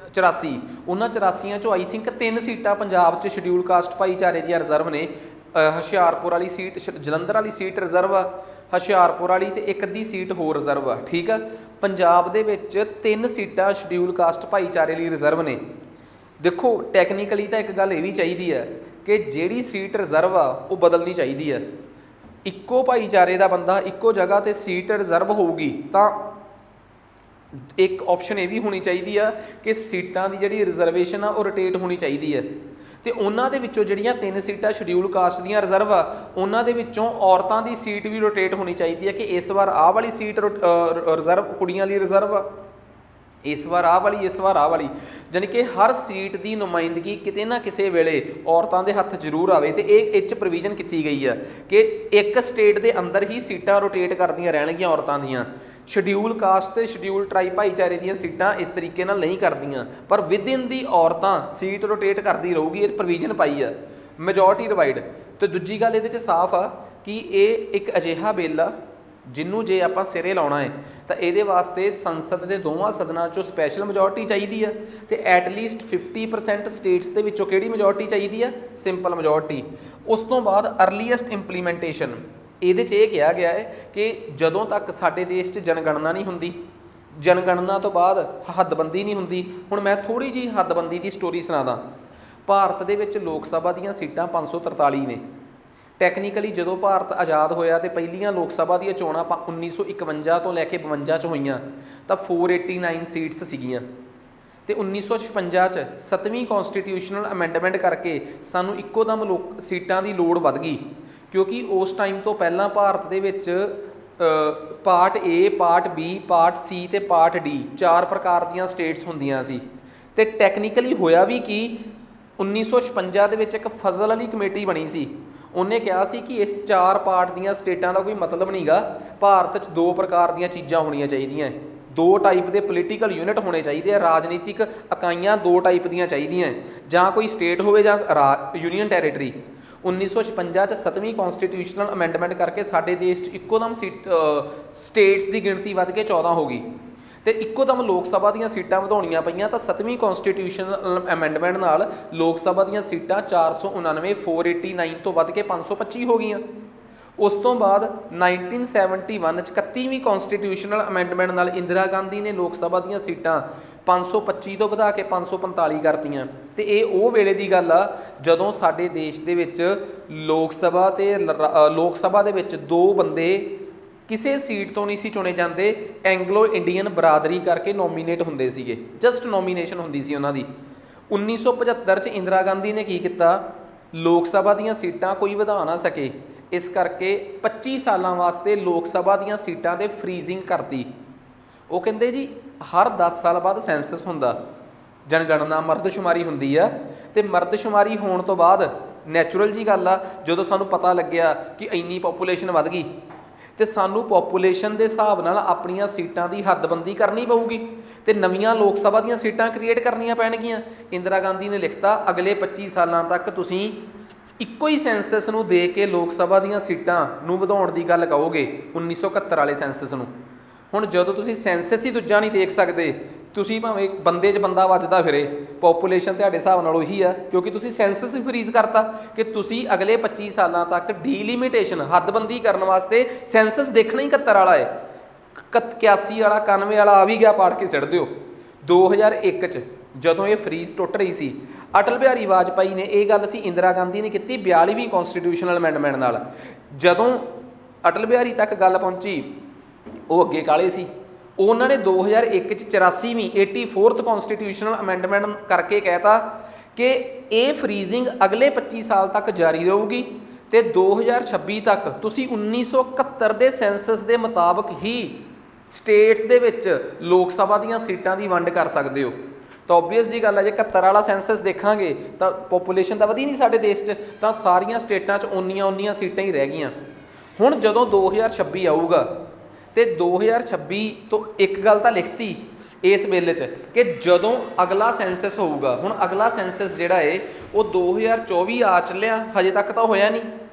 S1: 84। ਉਹਨਾਂ 84 ਚੋਂ ਆਈ ਥਿੰਕ 3 ਸੀਟਾਂ ਪੰਜਾਬ 'ਚ ਸ਼ਡਿਊਲ ਕਾਸਟ ਭਾਈਚਾਰੇ ਦੀਆਂ ਰਿਜ਼ਰਵ ਨੇ। ਹੁਸ਼ਿਆਰਪੁਰ ਵਾਲੀ ਸੀਟ, ਜਲੰਧਰ ਵਾਲੀ ਸੀਟ ਰਿਜ਼ਰਵ ਆ, ਹੁਸ਼ਿਆਰਪੁਰ ਵਾਲੀ, ਤੇ ਇੱਕ ਅੱਧੀ ਸੀਟ ਹੋਰ ਰਿਜ਼ਰਵ ਆ। ਠੀਕ ਆ। ਪੰਜਾਬ ਦੇ ਵਿੱਚ 3 ਸੀਟਾਂ ਸ਼ਡਿਊਲ ਕਾਸਟ ਭਾਈਚਾਰੇ ਲਈ ਰਿਜ਼ਰਵ ਨੇ। ਦੇਖੋ ਟੈਕਨੀਕਲੀ ਤਾਂ ਇੱਕ ਗੱਲ ਇਹ ਵੀ ਚਾਹੀਦੀ ਹੈ ਕਿ ਜਿਹੜੀ ਸੀਟ ਰਿਜ਼ਰਵ ਆ ਉਹ ਬਦਲਣੀ ਚਾਹੀਦੀ ਹੈ। ਇੱਕੋ ਭਾਈਚਾਰੇ ਦਾ ਬੰਦਾ ਇੱਕੋ ਜਗ੍ਹਾ 'ਤੇ ਸੀਟ ਰਿਜ਼ਰਵ ਹੋਊਗੀ ਤਾਂ ਇੱਕ ਆਪਸ਼ਨ ਇਹ ਵੀ ਹੋਣੀ ਚਾਹੀਦੀ ਆ ਕਿ ਸੀਟਾਂ ਦੀ ਜਿਹੜੀ ਰਿਜ਼ਰਵੇਸ਼ਨ ਆ ਉਹ ਰੋਟੇਟ ਹੋਣੀ ਚਾਹੀਦੀ ਹੈ। ਤੇ ਉਹਨਾਂ ਦੇ ਵਿੱਚੋਂ ਜਿਹੜੀਆਂ 3 ਸੀਟਾਂ ਸ਼ਡਿਊਲ ਕਾਸਟ ਦੀਆਂ ਰਿਜ਼ਰਵ ਆ, ਉਹਨਾਂ ਦੇ ਵਿੱਚੋਂ ਔਰਤਾਂ ਦੀ ਸੀਟ ਵੀ ਰੋਟੇਟ ਹੋਣੀ ਚਾਹੀਦੀ ਹੈ ਕਿ ਇਸ ਵਾਰ ਆਹ ਵਾਲੀ ਸੀਟ ਰਿਜ਼ਰਵ ਕੁੜੀਆਂ ਲਈ ਰਿਜ਼ਰਵ ਆ, ਇਸ ਵਾਰ ਆਹ ਵਾਲੀ, ਇਸ ਵਾਰ ਆਹ ਵਾਲੀ। ਜਾਣੀ ਕਿ ਹਰ ਸੀਟ ਦੀ ਨੁਮਾਇੰਦਗੀ ਕਿਤੇ ਨਾ ਕਿਸੇ ਵੇਲੇ ਔਰਤਾਂ ਦੇ ਹੱਥ ਜ਼ਰੂਰ ਆਵੇ। ਤੇ ਇਹ 'ਚ ਪ੍ਰੋਵੀਜ਼ਨ ਕੀਤੀ ਗਈ ਆ ਕਿ ਇੱਕ ਸਟੇਟ ਦੇ ਅੰਦਰ ਹੀ ਸੀਟਾਂ ਰੋਟੇਟ ਕਰਦੀਆਂ ਰਹਿਣਗੀਆਂ ਔਰਤਾਂ ਦੀਆਂ। ਸ਼ਡਿਊਲ ਕਾਸਟ ਤੇ ਸ਼ਡਿਊਲ ਟਰਾਈਬ ਭਾਈਚਾਰੇ ਦੀਆਂ ਸੀਟਾਂ ਇਸ ਤਰੀਕੇ ਨਾਲ ਨਹੀਂ ਕਰਦੀਆਂ, ਪਰ ਵਿਦਿਨ ਦੀ ਔਰਤਾਂ ਸੀਟ ਰੋਟੇਟ ਕਰਦੀ ਰਹੂਗੀ। ਇਹ ਪ੍ਰੋਵੀਜ਼ਨ ਪਾਈ ਆ ਮੈਜੋਰਟੀ ਡਿਵਾਈਡ। ਤੇ ਦੂਜੀ ਗੱਲ ਇਹਦੇ 'ਚ ਸਾਫ਼ ਆ ਕਿ ਇਹ ਇੱਕ ਅਜਿਹਾ ਬਿੱਲ ਆ ਜਿਹਨੂੰ ਜੇ ਆਪਾਂ ਸਿਰੇ ਲਾਉਣਾ ਹੈ ਤਾਂ ਇਹਦੇ ਵਾਸਤੇ ਸੰਸਦ ਦੇ ਦੋਵਾਂ ਸਦਨਾਂ 'ਚੋਂ ਸਪੈਸ਼ਲ ਮੈਜੋਰਟੀ ਚਾਹੀਦੀ ਆ, ਤੇ ਐਟਲੀਸਟ 50% ਸਟੇਟਸ ਦੇ ਵਿੱਚੋਂ ਕਿਹੜੀ ਮੈਜੋਰਟੀ ਚਾਹੀਦੀ ਆ? Simple majority. ਉਸ ਤੋਂ ਬਾਅਦ ਅਰਲੀਐਸਟ ਇੰਪਲੀਮੈਂਟੇਸ਼ਨ। ਇਹਦੇ 'ਚ ਇਹ ਕਿਹਾ ਗਿਆ ਹੈ ਕਿ ਜਦੋਂ ਤੱਕ ਸਾਡੇ ਦੇਸ਼ 'ਚ ਜਨਗਣਨਾ ਨਹੀਂ ਹੁੰਦੀ, ਜਨਗਣਨਾ ਤੋਂ ਬਾਅਦ ਹੱਦਬੰਦੀ ਨਹੀਂ ਹੁੰਦੀ। ਹੁਣ ਮੈਂ ਥੋੜ੍ਹੀ ਜਿਹੀ ਹੱਦਬੰਦੀ ਦੀ ਸਟੋਰੀ ਸੁਣਾਦਾ। ਭਾਰਤ ਦੇ ਵਿੱਚ ਲੋਕ ਸਭਾ ਦੀਆਂ ਸੀਟਾਂ 543 ਨੇ। ਟੈਕਨੀਕਲੀ ਜਦੋਂ ਭਾਰਤ ਆਜ਼ਾਦ ਹੋਇਆ ਤੇ ਪਹਿਲੀਆਂ ਲੋਕ ਸਭਾ ਦੀਆਂ ਚੋਣਾਂ 1951 ਤੋਂ ਲੈ ਕੇ 52 'ਚ ਹੋਈਆਂ ਤਾਂ 489 ਸੀਟਸ ਸੀਗੀਆਂ। ਤੇ 1956 'ਚ 7ਵੀਂ ਕੌਂਸਟੀਟਿਊਸ਼ਨਲ ਅਮੈਂਡਮੈਂਟ ਕਰਕੇ ਸਾਨੂੰ ਇੱਕੋ ਦਮ ਸੀਟਾਂ ਦੀ ਲੋੜ ਵੱਧ ਗਈ, ਕਿਉਂਕਿ ਉਸ ਟਾਈਮ ਤੋਂ ਪਹਿਲਾਂ ਭਾਰਤ ਦੇ ਵਿੱਚ ਪਾਰਟ ਏ, ਪਾਰਟ ਬੀ, ਪਾਰਟ ਸੀ ਤੇ ਪਾਰਟ ਡੀ 4 ਪ੍ਰਕਾਰ ਦੀਆਂ ਸਟੇਟਸ ਹੁੰਦੀਆਂ ਸੀ। ਤੇ ਟੈਕਨੀਕਲੀ ਹੋਇਆ ਵੀ ਕਿ 1956 ਦੇ ਵਿੱਚ ਇੱਕ ਫਜ਼ਲ ਅਲੀ ਕਮੇਟੀ ਬਣੀ ਸੀ। ਉਹਨੇ ਕਿਹਾ ਸੀ ਕਿ ਇਸ 4 ਪਾਰਟ ਦੀਆਂ ਸਟੇਟਾਂ ਦਾ ਕੋਈ ਮਤਲਬ ਨਹੀਂਗਾ, ਭਾਰਤ 'ਚ 2 ਪ੍ਰਕਾਰ ਦੀਆਂ ਚੀਜ਼ਾਂ ਹੋਣੀਆਂ ਚਾਹੀਦੀਆਂ, 2 ਟਾਈਪ ਦੇ ਪੋਲੀਟੀਕਲ ਯੂਨਿਟ ਹੋਣੇ ਚਾਹੀਦੇ ਆ, ਰਾਜਨੀਤਿਕ ਇਕਾਈਆਂ 2 ਟਾਈਪ ਦੀਆਂ ਚਾਹੀਦੀਆਂ, ਜਾਂ ਕੋਈ ਸਟੇਟ ਹੋਵੇ ਜਾਂ ਯੂਨੀਅਨ ਟੈਰੀਟਰੀ। 1956 'ਚ 7ਵੀਂ ਕੌਂਸਟੀਟਿਊਸ਼ਨਲ ਅਮੈਂਡਮੈਂਟ ਕਰਕੇ ਸਾਡੇ ਦੇਸ਼ 'ਚ ਇੱਕੋ ਦਮ ਸਟੇਟਸ ਦੀ ਗਿਣਤੀ ਵੱਧ ਕੇ 14 ਹੋ ਗਈ, ਤੇ ਇੱਕੋ ਦਮ ਲੋਕ ਸਭਾ ਦੀਆਂ ਸੀਟਾਂ ਵਧਾਉਣੀਆਂ ਪਈਆਂ। ਤਾਂ 7ਵੀਂ ਕੌਂਸਟੀਟਿਊਸ਼ਨਲ ਅਮੈਂਡਮੈਂਟ ਨਾਲ ਲੋਕ ਸਭਾ ਦੀਆਂ ਸੀਟਾਂ 499 489 ਤੋਂ ਵੱਧ ਕੇ 525 ਹੋ ਗਈਆਂ। ਉਸ ਤੋਂ ਬਾਅਦ 1971 'ਚ 31ਵੀਂ ਕੌਂਸਟੀਟਿਊਸ਼ਨਲ ਅਮੈਂਡਮੈਂਟ ਨਾਲ ਇੰਦਰਾ ਗਾਂਧੀ ਨੇ ਲੋਕ ਸਭਾ ਦੀਆਂ ਸੀਟਾਂ 525 ਤੋਂ ਵਧਾ ਕੇ 545 ਕਰਤੀਆਂ। ਤੇ ਇਹ ਉਹ ਵੇਲੇ ਦੀ ਗੱਲ ਆ ਜਦੋਂ ਸਾਡੇ ਦੇਸ਼ ਦੇ ਵਿੱਚ ਲੋਕ ਸਭਾ ਦੇ ਵਿੱਚ 2 ਬੰਦੇ ਕਿਸੇ ਸੀਟ ਤੋਂ ਨਹੀਂ ਸੀ ਚੁਣੇ ਜਾਂਦੇ, ਐਂਗਲੋ ਇੰਡੀਅਨ ਬਰਾਦਰੀ ਕਰਕੇ ਨੋਮੀਨੇਟ ਹੁੰਦੇ ਸੀਗੇ, ਜਸਟ ਨੋਮੀਨੇਸ਼ਨ ਹੁੰਦੀ ਸੀ ਉਹਨਾਂ ਦੀ। 1975 'ਚ ਇੰਦਰਾ ਗਾਂਧੀ ਨੇ ਕੀ ਕੀਤਾ, ਲੋਕ ਸਭਾ ਦੀਆਂ ਸੀਟਾਂ ਕੋਈ ਵਧਾ ਨਾ ਸਕੇ, ਇਸ ਕਰਕੇ 25 ਸਾਲਾਂ ਵਾਸਤੇ ਲੋਕ ਸਭਾ ਦੀਆਂ ਸੀਟਾਂ 'ਤੇ ਫਰੀਜ਼ਿੰਗ ਕਰਤੀ। ਉਹ ਕਹਿੰਦੇ ਜੀ ਹਰ 10 ਸਾਲ ਬਾਅਦ ਸੈਂਸਸ ਹੁੰਦਾ, ਜਨਗਣਨਾ ਮਰਦਸ਼ੁਮਾਰੀ ਹੁੰਦੀ ਆ, ਤੇ ਮਰਦਸ਼ੁਮਾਰੀ ਹੋਣ ਤੋਂ ਬਾਅਦ ਨੈਚੁਰਲ ਜੀ ਗੱਲ ਆ, ਜਦੋਂ ਸਾਨੂੰ ਪਤਾ ਲੱਗਿਆ ਕਿ ਇੰਨੀ ਪੋਪੂਲੇਸ਼ਨ ਵੱਧ ਗਈ ਤੇ ਸਾਨੂੰ ਪੋਪੂਲੇਸ਼ਨ ਦੇ ਹਿਸਾਬ ਨਾਲ ਆਪਣੀਆਂ ਸੀਟਾਂ ਦੀ ਹੱਦਬੰਦੀ ਕਰਨੀ ਪਊਗੀ ਤੇ ਨਵੀਆਂ ਲੋਕ ਸਭਾ ਦੀਆਂ ਸੀਟਾਂ ਕ੍ਰੀਏਟ ਕਰਨੀਆਂ ਪੈਣਗੀਆਂ। ਇੰਦਰਾ ਗਾਂਧੀ ਨੇ ਲਿਖਤਾ ਅਗਲੇ 25 ਸਾਲਾਂ ਤੱਕ ਤੁਸੀਂ ਇੱਕੋ ਹੀ ਸੈਂਸਸ ਨੂੰ ਦੇ ਕੇ ਲੋਕ ਸਭਾ ਦੀਆਂ ਸੀਟਾਂ ਨੂੰ ਵਧਾਉਣ ਦੀ ਗੱਲ ਕਹੋਗੇ, 1971 ਵਾਲੇ ਸੈਂਸਸ ਨੂੰ। ਹੁਣ ਜਦੋਂ ਤੁਸੀਂ ਸੈਂਸਸ ਹੀ ਦੂਜਾ ਨਹੀਂ ਦੇਖ ਸਕਦੇ, ਤੁਸੀਂ ਭਾਵੇਂ ਬੰਦੇ 'ਚ ਬੰਦਾ ਵੱਜਦਾ ਫਿਰੇ, ਪੋਪੂਲੇਸ਼ਨ ਤੁਹਾਡੇ ਹਿਸਾਬ ਨਾਲ ਉਹੀ ਆ, ਕਿਉਂਕਿ ਤੁਸੀਂ ਸੈਂਸਸ ਹੀ ਫਰੀਜ਼ ਕਰਤਾ ਕਿ ਤੁਸੀਂ ਅਗਲੇ 25 ਸਾਲਾਂ ਤੱਕ ਡੀਲਿਮਿਟੇਸ਼ਨ ਹੱਦਬੰਦੀ ਕਰਨ ਵਾਸਤੇ ਸੈਂਸਸ ਦੇਖਣਾ ਹੀ 71 ਵਾਲਾ ਹੈ। 81 ਵਾਲਾ 91 ਵਾਲਾ ਆ ਵੀ ਗਿਆ, ਪਾੜ ਕੇ ਸਿੱਟ ਦਿਓ। 2001 'ਚ ਜਦੋਂ ਇਹ ਫਰੀਜ਼ ਟੁੱਟ ਰਹੀ ਸੀ, ਅਟਲ ਬਿਹਾਰੀ ਵਾਜਪਾਈ ਨੇ ਇਹ ਗੱਲ ਸੀ ਇੰਦਰਾ ਗਾਂਧੀ ਨੇ ਕੀਤੀ 42ਵੀਂ ਕੌਂਸਟੀਟਿਊਸ਼ਨਲ ਅਮੈਂਡਮੈਂਟ ਨਾਲ। ਜਦੋਂ ਅਟਲ ਬਿਹਾਰੀ ਤੱਕ ਗੱਲ ਪਹੁੰਚੀ, ਉਹ ਅੱਗੇ ਕਾਲੇ ਸੀ, ਉਹਨਾਂ ਨੇ 2001 'ਚ 84ਵੀਂ 84th ਕੌਂਸਟੀਟਿਊਸ਼ਨਲ ਅਮੈਂਡਮੈਂਟ ਕਰਕੇ ਕਹਿਤਾ ਕਿ ਇਹ ਫਰੀਜ਼ਿੰਗ ਅਗਲੇ 25 ਸਾਲ ਤੱਕ ਜਾਰੀ ਰਹੂਗੀ ਤੇ 2026 ਤੱਕ ਤੁਸੀਂ 1971 ਦੇ ਸੈਂਸਸ ਦੇ ਮੁਤਾਬਕ ਹੀ ਸਟੇਟਸ ਦੇ ਵਿੱਚ ਲੋਕ ਸਭਾ ਦੀਆਂ ਸੀਟਾਂ ਦੀ ਵੰਡ ਕਰ ਸਕਦੇ ਹੋ। ਤਾਂ ਓਬਵੀਅਸ ਜੀ ਗੱਲ ਹੈ, ਜੇ 71 ਵਾਲਾ ਸੈਂਸਸ ਦੇਖਾਂਗੇ ਤਾਂ ਪੋਪੂਲੇਸ਼ਨ ਤਾਂ ਵਧੀ ਨਹੀਂ ਸਾਡੇ ਦੇਸ਼ 'ਚ, ਤਾਂ ਸਾਰੀਆਂ ਸਟੇਟਾਂ 'ਚ ਓਨੀਆਂ ਸੀਟਾਂ ਹੀ ਰਹਿ ਗਈਆਂ। ਹੁਣ ਜਦੋਂ 2026 ਆਊਗਾ ਤੇ 2026 ਤੋਂ ਇੱਕ ਗੱਲ ਤਾਂ ਲਿਖਤੀ ਇਸ ਬਿੱਲ 'ਚ ਕਿ ਜਦੋਂ ਅਗਲਾ ਸੈਂਸਸ ਹੋਊਗਾ, ਹੁਣ ਅਗਲਾ ਸੈਂਸਸ ਜਿਹੜਾ ਏ ਉਹ 2024 ਆ ਚੱਲਿਆ, ਹਜੇ ਤੱਕ ਤਾਂ ਹੋਇਆ ਨਹੀਂ,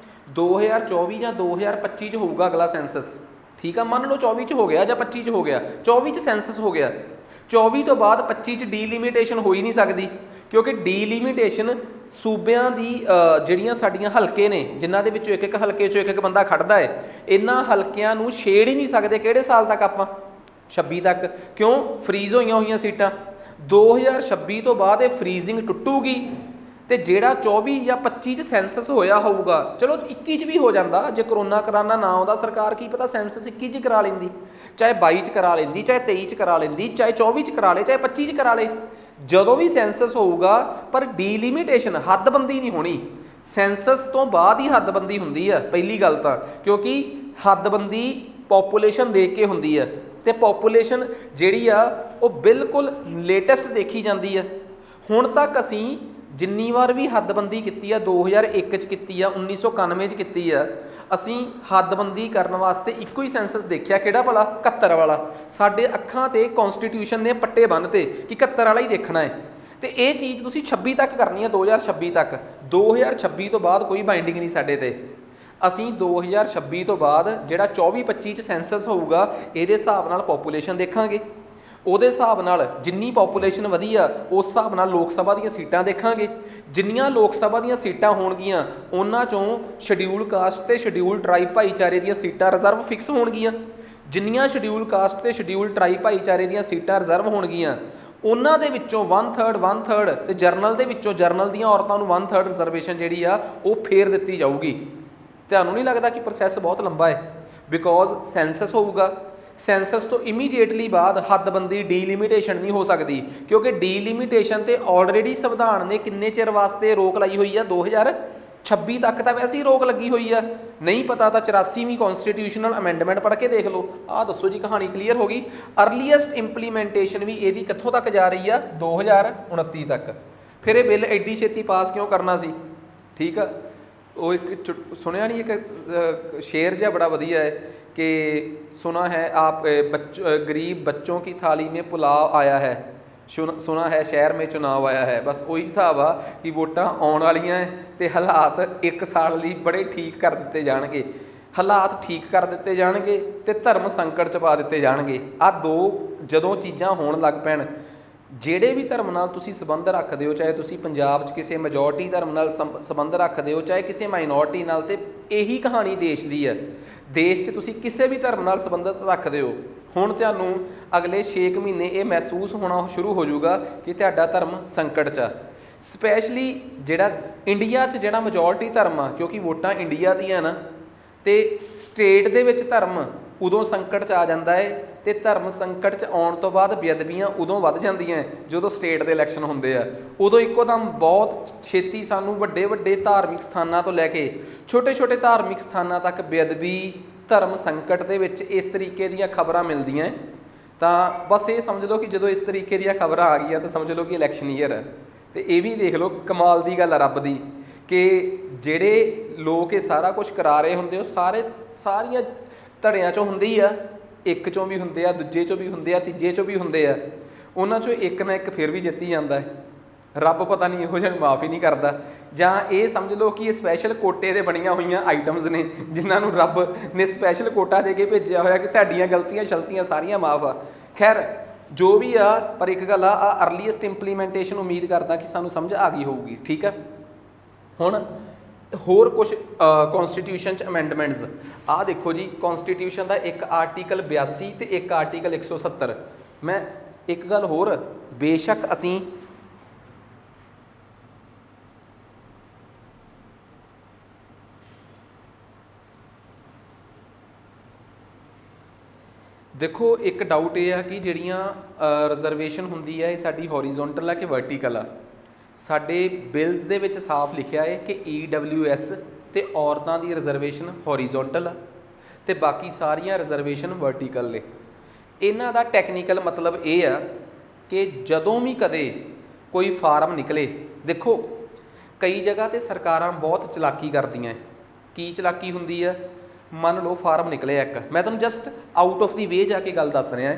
S1: 2024 ਜਾਂ 2025 'ਚ ਹੋਊਗਾ ਅਗਲਾ ਸੈਂਸਸ। ਠੀਕ ਆ, ਮੰਨ ਲਓ 24 'ਚ ਹੋ ਗਿਆ ਜਾਂ 25 'ਚ ਹੋ ਗਿਆ, 24 'ਚ ਸੈਂਸਸ ਹੋ ਗਿਆ, 24 ਤੋਂ ਬਾਅਦ 25 'ਚ ਡੀਲਿਮਿਟੇਸ਼ਨ ਹੋ ਹੀ ਨਹੀਂ ਸਕਦੀ, ਕਿਉਂਕਿ ਡੀਲਿਮਿਟੇਸ਼ਨ ਸੂਬਿਆਂ ਦੀ ਜਿਹੜੀਆਂ ਸਾਡੀਆਂ ਹਲਕੇ ਨੇ, ਜਿਨ੍ਹਾਂ ਦੇ ਵਿੱਚੋਂ ਇੱਕ ਹਲਕੇ 'ਚੋਂ ਇੱਕ ਬੰਦਾ ਖੜਦਾ ਹੈ, ਇਹਨਾਂ ਹਲਕਿਆਂ ਨੂੰ ਛੇੜ ਹੀ ਨਹੀਂ ਸਕਦੇ। ਕਿਹੜੇ ਸਾਲ ਤੱਕ ਆਪਾਂ? 26 ਤੱਕ। ਕਿਉਂ? ਫਰੀਜ਼ ਹੋਈਆਂ ਸੀਟਾਂ। 2026 ਤੋਂ ਬਾਅਦ ਇਹ ਫਰੀਜ਼ਿੰਗ ਟੁੱਟੂਗੀ ਤੇ ਜਿਹੜਾ 24 ਜਾਂ 25 'ਚ ਸੈਂਸਸ ਹੋਇਆ ਹੋਊਗਾ, ਚਲੋ 21 'ਚ ਵੀ ਹੋ ਜਾਂਦਾ, ਜੇ ਕਰੋਨਾ ਕਰਾਨਾ ਨਾ ਆਉਂਦਾ ਸਰਕਾਰ, ਕੀ ਪਤਾ ਸੈਂਸਸ 21 'ਚ ਕਰਾ ਲੈਂਦੀ, ਚਾਹੇ 22 'ਚ ਕਰਾ ਲੈਂਦੀ, ਚਾਹੇ 23 'ਚ ਕਰਾ ਲੈਂਦੀ, ਚਾਹੇ 24 'ਚ ਕਰਾ ਲੇ, ਚਾਹੇ 25 'ਚ ਕਰਾ ਲੇ। ਜਦੋਂ ਵੀ ਸੈਂਸਸ ਹੋਊਗਾ, ਪਰ ਡੀਲਿਮਿਟੇਸ਼ਨ ਹੱਦਬੰਦੀ ਨਹੀਂ ਹੋਣੀ। ਸੈਂਸਸ ਤੋਂ ਬਾਅਦ ਹੀ ਹੱਦਬੰਦੀ ਹੁੰਦੀ ਆ ਪਹਿਲੀ ਗੱਲ ਤਾਂ, ਕਿਉਂਕਿ ਹੱਦਬੰਦੀ ਪੋਪੂਲੇਸ਼ਨ ਦੇਖ ਕੇ ਹੁੰਦੀ ਆ ਤੇ ਪੋਪੂਲੇਸ਼ਨ ਜਿਹੜੀ ਆ ਉਹ ਬਿਲਕੁਲ ਲੇਟੈਸਟ ਦੇਖੀ ਜਾਂਦੀ ਆ। ਹੁਣ ਤੱਕ ਅਸੀਂ ਜਿੰਨੀ ਵਾਰ ਵੀ ਹੱਦਬੰਦੀ ਕੀਤੀ ਆ, 2001 'ਚ ਕੀਤੀ ਆ, 1991 'ਚ ਕੀਤੀ ਆ, ਅਸੀਂ ਹੱਦਬੰਦੀ ਕਰਨ ਵਾਸਤੇ ਇੱਕੋ ਹੀ ਸੈਂਸਸ ਦੇਖਿਆ, ਕਿਹੜਾ ਭਲਾ? 71 ਵਾਲਾ। ਸਾਡੇ ਅੱਖਾਂ ਤੇ ਕੌਂਸਟੀਟਿਊਸ਼ਨ ਨੇ ਪੱਟੇ ਬੰਨ੍ਹਤੇ ਕਿ 71 ਵਾਲਾ ਹੀ ਦੇਖਣਾ ਹੈ। ਤੇ ਇਹ ਚੀਜ਼ ਤੁਸੀਂ 26 ਤੱਕ ਕਰਨੀ ਹੈ, 2026 ਤੱਕ। 2026 ਤੋਂ ਬਾਅਦ ਕੋਈ ਬਾਈਂਡਿੰਗ ਨਹੀਂ ਸਾਡੇ ਤੇ। ਅਸੀਂ 2026 ਤੋਂ ਬਾਅਦ ਜਿਹੜਾ 24-25 'ਚ ਸੈਂਸਸ ਹੋਊਗਾ, ਇਹਦੇ ਹਿਸਾਬ ਨਾਲ ਪੋਪੂਲੇਸ਼ਨ ਦੇਖਾਂਗੇ, ਉਹਦੇ ਹਿਸਾਬ ਨਾਲ ਜਿੰਨੀ ਪੋਪੂਲੇਸ਼ਨ ਵਧੀ ਆ ਉਸ ਹਿਸਾਬ ਨਾਲ ਲੋਕ ਸਭਾ ਦੀਆਂ ਸੀਟਾਂ ਦੇਖਾਂਗੇ। ਜਿੰਨੀਆਂ ਲੋਕ ਸਭਾ ਦੀਆਂ ਸੀਟਾਂ ਹੋਣਗੀਆਂ, ਉਹਨਾਂ 'ਚੋਂ ਸ਼ਡਿਊਲ ਕਾਸਟ ਤੇ ਸ਼ਡਿਊਲ ਟਰਾਈਬ ਭਾਈਚਾਰੇ ਦੀਆਂ ਸੀਟਾਂ ਰਿਜ਼ਰਵ ਫਿਕਸ ਹੋਣਗੀਆਂ। ਜਿੰਨੀਆਂ ਸ਼ਡਿਊਲ ਕਾਸਟ ਤੇ ਸ਼ਡਿਊਲ ਟਰਾਈਬ ਭਾਈਚਾਰੇ ਦੀਆਂ ਸੀਟਾਂ ਰਿਜ਼ਰਵ ਹੋਣਗੀਆਂ, ਉਹਨਾਂ ਦੇ ਵਿੱਚੋਂ 1/3 ਤੇ ਜਰਨਲ ਦੇ ਵਿੱਚੋਂ ਜਰਨਲ ਦੀਆਂ ਔਰਤਾਂ ਨੂੰ 1/3 ਰਿਜ਼ਰਵੇਸ਼ਨ ਜਿਹੜੀ ਆ ਉਹ ਫੇਰ ਦਿੱਤੀ ਜਾਊਗੀ। ਤੁਹਾਨੂੰ ਨਹੀਂ ਲੱਗਦਾ ਕਿ ਪ੍ਰੋਸੈਸ ਬਹੁਤ ਲੰਬਾ ਹੈ? ਬਿਕੋਜ਼ ਸੈਂਸਸ ਹੋਊਗਾ, ਸੈਂਸਸ ਤੋਂ ਇਮੀਡੀਏਟਲੀ ਬਾਅਦ ਹੱਦਬੰਦੀ ਡੀਲਿਮਿਟੇਸ਼ਨ ਨਹੀਂ ਹੋ ਸਕਦੀ, ਕਿਉਂਕਿ ਡੀਲਿਮਿਟੇਸ਼ਨ ਤੇ ਆਲਰੇਡੀ ਸੰਵਿਧਾਨ ਨੇ ਕਿੰਨੇ ਚਿਰ ਵਾਸਤੇ ਰੋਕ ਲਾਈ ਹੋਈ ਆ? 2026 ਤੱਕ ਤਾਂ ਵੈਸੇ ਹੀ ਰੋਕ ਲੱਗੀ ਹੋਈ ਆ। ਨਹੀਂ ਪਤਾ ਤਾਂ 84ਵੀਂ ਕੌਂਸਟੀਟਿਊਸ਼ਨਲ ਅਮੈਂਡਮੈਂਟ ਪੜ੍ਹ ਕੇ ਦੇਖ ਲਓ। ਆਹ ਦੱਸੋ ਜੀ, ਕਹਾਣੀ ਕਲੀਅਰ ਹੋ ਗਈ। ਅਰਲੀਐਸਟ ਇੰਪਲੀਮੈਂਟੇਸ਼ਨ ਵੀ ਇਹਦੀ ਕਿੱਥੋਂ ਤੱਕ ਜਾ ਰਹੀ ਆ? 2029 ਤੱਕ। ਫਿਰ ਇਹ ਬਿੱਲ ਐਡੀ ਛੇਤੀ ਪਾਸ ਕਿਉਂ ਕਰਨਾ ਸੀ? ਠੀਕ ਆ, ਉਹ ਇੱਕ ਸੁਣਿਆ ਨਹੀਂ, ਇੱਕ ਸ਼ੇਰ ਜਿਹਾ ਬੜਾ ਵਧੀਆ ਹੈ कि सुना है आप गरीब बच्चों की थाली में पुलाव आया है, सुना है शहर में चुनाव आया है। बस ਉਹੀ ਹਿਸਾਬ ਆ ਕਿ ਵੋਟਾਂ ਆਉਣ ਵਾਲੀਆਂ ਹੈ ਤੇ ਹਾਲਾਤ ਇੱਕ ਸਾਲ ਲਈ ਬੜੇ ਠੀਕ ਕਰ ਦਿੱਤੇ ਜਾਣਗੇ, ਹਾਲਾਤ ਠੀਕ ਕਰ ਦਿੱਤੇ ਜਾਣਗੇ ਤੇ ਧਰਮ ਸੰਕਟ 'ਚ ਪਾ ਦਿੱਤੇ ਜਾਣਗੇ। ਆਹ ਦੋ ਜਦੋਂ ਚੀਜ਼ਾਂ ਹੋਣ ਲੱਗ ਪੈਣ, ਜਿਹੜੇ ਵੀ ਧਰਮ ਨਾਲ ਤੁਸੀਂ ਸੰਬੰਧ ਰੱਖਦੇ ਹੋ, ਚਾਹੇ ਤੁਸੀਂ ਪੰਜਾਬ 'ਚ ਕਿਸੇ ਮੈਜੋਰਟੀ ਧਰਮ ਨਾਲ ਸੰਬੰਧ ਰੱਖਦੇ ਹੋ, ਚਾਹੇ ਕਿਸੇ ਮਾਈਨੋਰਟੀ ਨਾਲ, ਤੇ ਇਹੀ ਕਹਾਣੀ ਦੇਸ਼ ਦੀ ਹੈ। ਦੇਸ਼ 'ਚ ਤੁਸੀਂ ਕਿਸੇ ਵੀ ਧਰਮ ਨਾਲ ਸੰਬੰਧਿਤ ਰੱਖਦੇ ਹੋ, ਹੁਣ ਤੁਹਾਨੂੰ ਅਗਲੇ 6 ਮਹੀਨੇ ਇਹ ਮਹਿਸੂਸ ਹੋਣਾ ਸ਼ੁਰੂ ਹੋ ਜਾਊਗਾ ਕਿ ਤੁਹਾਡਾ ਧਰਮ ਸੰਕਟ 'ਚ ਆ। ਸਪੈਸ਼ਲੀ ਜਿਹੜਾ ਇੰਡੀਆ 'ਚ ਜਿਹੜਾ ਮੈਜੋਰਟੀ ਧਰਮ ਆ, ਕਿਉਂਕਿ ਵੋਟਾਂ ਇੰਡੀਆ ਦੀਆਂ ਨਾ, ਤੇ ਸਟੇਟ ਦੇ ਵਿੱਚ ਧਰਮ ਉਦੋਂ ਸੰਕਟ 'ਚ ਆ ਜਾਂਦਾ ਹੈ ਤੇ ਧਰਮ ਸੰਕਟ 'ਚ ਆਉਣ ਤੋਂ ਬਾਅਦ ਬੇਅਦਬੀਆਂ ਉਦੋਂ ਵੱਧ ਜਾਂਦੀਆਂ ਜਦੋਂ ਸਟੇਟ ਦੇ ਇਲੈਕਸ਼ਨ ਹੁੰਦੇ ਆ। ਉਦੋਂ ਇੱਕੋ ਦਮ ਬਹੁਤ ਛੇਤੀ ਸਾਨੂੰ ਵੱਡੇ ਵੱਡੇ ਧਾਰਮਿਕ ਸਥਾਨਾਂ ਤੋਂ ਲੈ ਕੇ ਛੋਟੇ ਛੋਟੇ ਧਾਰਮਿਕ ਸਥਾਨਾਂ ਤੱਕ ਬੇਅਦਬੀ, ਧਰਮ ਸੰਕਟ ਦੇ ਵਿੱਚ ਇਸ ਤਰੀਕੇ ਦੀਆਂ ਖਬਰਾਂ ਮਿਲਦੀਆਂ। ਤਾਂ ਬਸ ਇਹ ਸਮਝ ਲਓ ਕਿ ਜਦੋਂ ਇਸ ਤਰੀਕੇ ਦੀਆਂ ਖਬਰਾਂ ਆ ਗਈਆਂ ਤਾਂ ਸਮਝ ਲਓ ਕਿ ਇਲੈਕਸ਼ਨ ਈਅਰ ਹੈ। ਤੇ ਇਹ ਵੀ ਦੇਖ ਲਓ ਕਮਾਲ ਦੀ ਗੱਲ ਆ ਰੱਬ ਦੀ ਕਿ ਜਿਹੜੇ ਲੋਕ ਇਹ ਸਾਰਾ ਕੁਝ ਕਰਾ ਰਹੇ ਹੁੰਦੇ ਉਹ ਸਾਰੀਆਂ ਧੜਿਆਂ 'ਚੋਂ ਹੁੰਦੇ ਹੀ ਆ, ਇੱਕ 'ਚੋਂ ਵੀ ਹੁੰਦੇ ਆ, ਦੂਜੇ 'ਚੋਂ ਵੀ ਹੁੰਦੇ ਆ, ਤੀਜੇ 'ਚੋਂ ਵੀ ਹੁੰਦੇ ਆ, ਉਹਨਾਂ 'ਚੋਂ ਇੱਕ ਨਾ ਇੱਕ ਫਿਰ ਵੀ ਜਿੱਤੀ ਜਾਂਦਾ ਹੈ। ਰੱਬ ਪਤਾ ਨਹੀਂ ਇਹੋ ਜਿਹਾ ਮਾਫ ਹੀ ਨਹੀਂ ਕਰਦਾ, ਜਾਂ ਇਹ ਸਮਝ ਲਓ ਕਿ ਇਹ ਸਪੈਸ਼ਲ ਕੋਟੇ ਦੇ ਬਣੀਆਂ ਹੋਈਆਂ ਆਈਟਮਸ ਨੇ ਜਿਨ੍ਹਾਂ ਨੂੰ ਰੱਬ ਨੇ ਸਪੈਸ਼ਲ ਕੋਟਾ ਦੇ ਕੇ ਭੇਜਿਆ ਹੋਇਆ ਕਿ ਤੁਹਾਡੀਆਂ ਗਲਤੀਆਂ ਸ਼ਲਤੀਆਂ ਸਾਰੀਆਂ ਮਾਫ ਆ। ਖੈਰ ਜੋ ਵੀ ਆ, ਪਰ ਇੱਕ ਗੱਲ ਆ ਅਰਲੀਐਸਟ ਇੰਪਲੀਮੈਂਟੇਸ਼ਨ ਉਮੀਦ ਕਰਦਾ ਕਿ ਸਾਨੂੰ ਸਮਝ ਆ ਗਈ ਹੋਊਗੀ। ਠੀਕ ਹੈ, ਹੁਣ ਹੋਰ ਕੁਛ ਕੌਂਸਟੀਟਿਊਸ਼ਨ 'ਚ ਅਮੈਂਡਮੈਂਟਸ ਆਹ ਦੇਖੋ ਜੀ। ਕੌਂਸਟੀਟਿਊਸ਼ਨ ਦਾ ਇੱਕ ਆਰਟੀਕਲ 82 ਤੇ ਇੱਕ ਆਰਟੀਕਲ 170। ਮੈਂ ਇੱਕ ਗੱਲ ਹੋਰ, ਬੇਸ਼ੱਕ ਅਸੀਂ ਦੇਖੋ ਇੱਕ ਡਾਊਟ ਇਹ ਆ ਕਿ ਜਿਹੜੀਆਂ ਰਿਜ਼ਰਵੇਸ਼ਨ ਹੁੰਦੀ ਹੈ ਇਹ ਸਾਡੀ ਹੌਰੀਜ਼ੋਨਟਲ ਆ ਕਿ ਵਰਟੀਕਲ ਆ। ਸਾਡੇ ਬਿਲਸ ਦੇ ਵਿੱਚ ਸਾਫ਼ ਲਿਖਿਆ ਹੈ ਕਿ EWS ਤੇ ਔਰਤਾਂ ਦੀ ਰਿਜ਼ਰਵੇਸ਼ਨ ਹੌਰੀਜ਼ੋਨਟਲ ਆ ਤੇ ਬਾਕੀ ਸਾਰੀਆਂ ਰਿਜ਼ਰਵੇਸ਼ਨ ਵਰਟੀਕਲ ਨੇ। ਇਹਨਾਂ ਦਾ ਟੈਕਨੀਕਲ ਮਤਲਬ ਇਹ ਆ ਕਿ ਜਦੋਂ ਵੀ ਕਦੇ ਕੋਈ ਫਾਰਮ ਨਿਕਲੇ, ਦੇਖੋ ਕਈ ਜਗ੍ਹਾ ਤੇ ਸਰਕਾਰਾਂ ਬਹੁਤ ਚਲਾਕੀ ਕਰਦੀਆਂ। ਕੀ ਚਲਾਕੀ ਹੁੰਦੀ ਆ? ਮੰਨ ਲਓ ਫਾਰਮ ਨਿਕਲਿਆ ਇੱਕ, ਮੈਂ ਤੁਹਾਨੂੰ ਜਸਟ ਆਊਟ ਆਫ ਦੀ ਵੇ ਜਾ ਕੇ ਗੱਲ ਦੱਸ ਰਿਹਾ।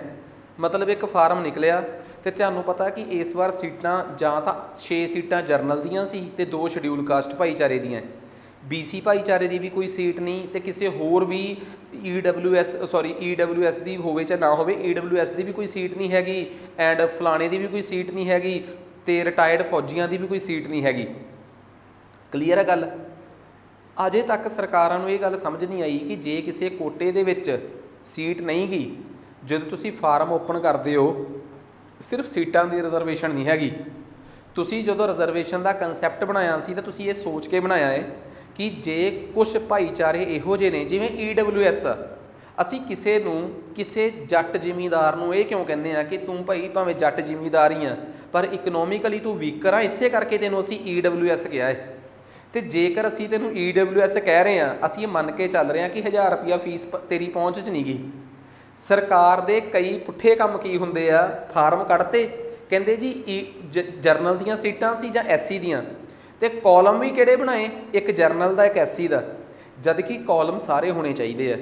S1: ਮਤਲਬ ਇੱਕ ਫਾਰਮ ਨਿਕਲਿਆ ਤੇ ਤੁਹਾਨੂੰ ਪਤਾ ਕਿ ਇਸ ਵਾਰ ਸੀਟਾਂ ਜਾਂ ਤਾਂ 6 ਸੀਟਾਂ ਜਰਨਲ ਦੀਆਂ ਸੀ ਤੇ 2 ਸ਼ਡਿਊਲ ਕਾਸਟ ਭਾਈਚਾਰੇ ਦੀਆਂ। BC ਭਾਈਚਾਰੇ ਦੀ ਵੀ ਕੋਈ ਸੀਟ ਨਹੀਂ ਤੇ ਕਿਸੇ ਹੋਰ ਵੀ EWS ਦੀ ਹੋਵੇ ਜਾਂ ਨਾ ਹੋਵੇ, EWS ਦੀ ਵੀ ਕੋਈ ਸੀਟ ਨਹੀਂ ਹੈਗੀ ਐਂਡ ਫਲਾਣੇ ਦੀ ਵੀ ਕੋਈ ਸੀਟ ਨਹੀਂ ਹੈਗੀ ਤੇ ਰਿਟਾਇਰਡ ਫੌਜੀਆਂ ਦੀ ਵੀ ਕੋਈ ਸੀਟ ਨਹੀਂ ਹੈਗੀ। ਕਲੀਅਰ ਹੈ ਗੱਲ? ਅਜੇ ਤੱਕ ਸਰਕਾਰਾਂ ਨੂੰ ਇਹ ਗੱਲ ਸਮਝ ਨਹੀਂ ਆਈ ਕਿ ਜੇ ਕਿਸੇ ਕੋਟੇ ਦੇ ਵਿੱਚ ਸੀਟ ਨਹੀਂ ਗਈ, ਜਦੋਂ ਤੁਸੀਂ ਫਾਰਮ ਓਪਨ ਕਰਦੇ ਹੋ ਸਿਰਫ ਸੀਟਾਂ ਦੀ ਰਿਜ਼ਰਵੇਸ਼ਨ ਨਹੀਂ ਹੈਗੀ। ਤੁਸੀਂ ਜਦੋਂ ਰਿਜ਼ਰਵੇਸ਼ਨ ਦਾ ਕੰਸੈਪਟ ਬਣਾਇਆ ਸੀ ਤਾਂ ਤੁਸੀਂ ਇਹ ਸੋਚ ਕੇ ਬਣਾਇਆ ਹੈ ਕਿ ਜੇ ਕੁਛ ਭਾਈਚਾਰੇ ਇਹੋ ਜਿਹੇ ਨੇ ਜਿਵੇਂ EWS ਆ, ਅਸੀਂ ਕਿਸੇ ਜੱਟ ਜ਼ਿਮੀਂਦਾਰ ਨੂੰ ਇਹ ਕਿਉਂ ਕਹਿੰਦੇ ਆ ਕਿ ਤੂੰ ਭਾਈ ਭਾਵੇਂ ਜੱਟ ਜ਼ਿਮੀਂਦਾਰ ਹੀ ਆ ਪਰ ਇਕਨੋਮਿਕਲੀ ਤੂੰ ਵੀਕਰ ਆ, ਇਸੇ ਕਰਕੇ ਤੈਨੂੰ ਅਸੀਂ EWS ਕਿਹਾ ਹੈ। ਤੇ ਜੇਕਰ ਅਸੀਂ ਤੈਨੂੰ EWS ਕਹਿ ਰਹੇ ਹਾਂ, ਅਸੀਂ ਇਹ ਮੰਨ ਕੇ ਚੱਲ ਰਹੇ ਹਾਂ ਕਿ 1000 ਰੁਪਇਆ ਫੀਸ ਤੇਰੀ ਪਹੁੰਚ 'ਚ ਨਹੀਂ ਗਈ। ਸਰਕਾਰ ਦੇ ਕਈ ਪੁੱਠੇ ਕੰਮ ਕੀ ਹੁੰਦੇ ਆ, ਫਾਰਮ ਕੱਢਤੇ ਕਹਿੰਦੇ ਜੀ ਜਰਨਲ ਦੀਆਂ ਸੀਟਾਂ ਸੀ ਜਾਂ SC ਦੀਆਂ, ਤੇ ਕਾਲਮ ਵੀ ਕਿਹੜੇ ਬਣਾਏ, ਇੱਕ ਜਰਨਲ ਦਾ ਇੱਕ SC ਦਾ, ਜਦ ਕਿ ਕਾਲਮ ਸਾਰੇ ਹੋਣੇ ਚਾਹੀਦੇ ਆ।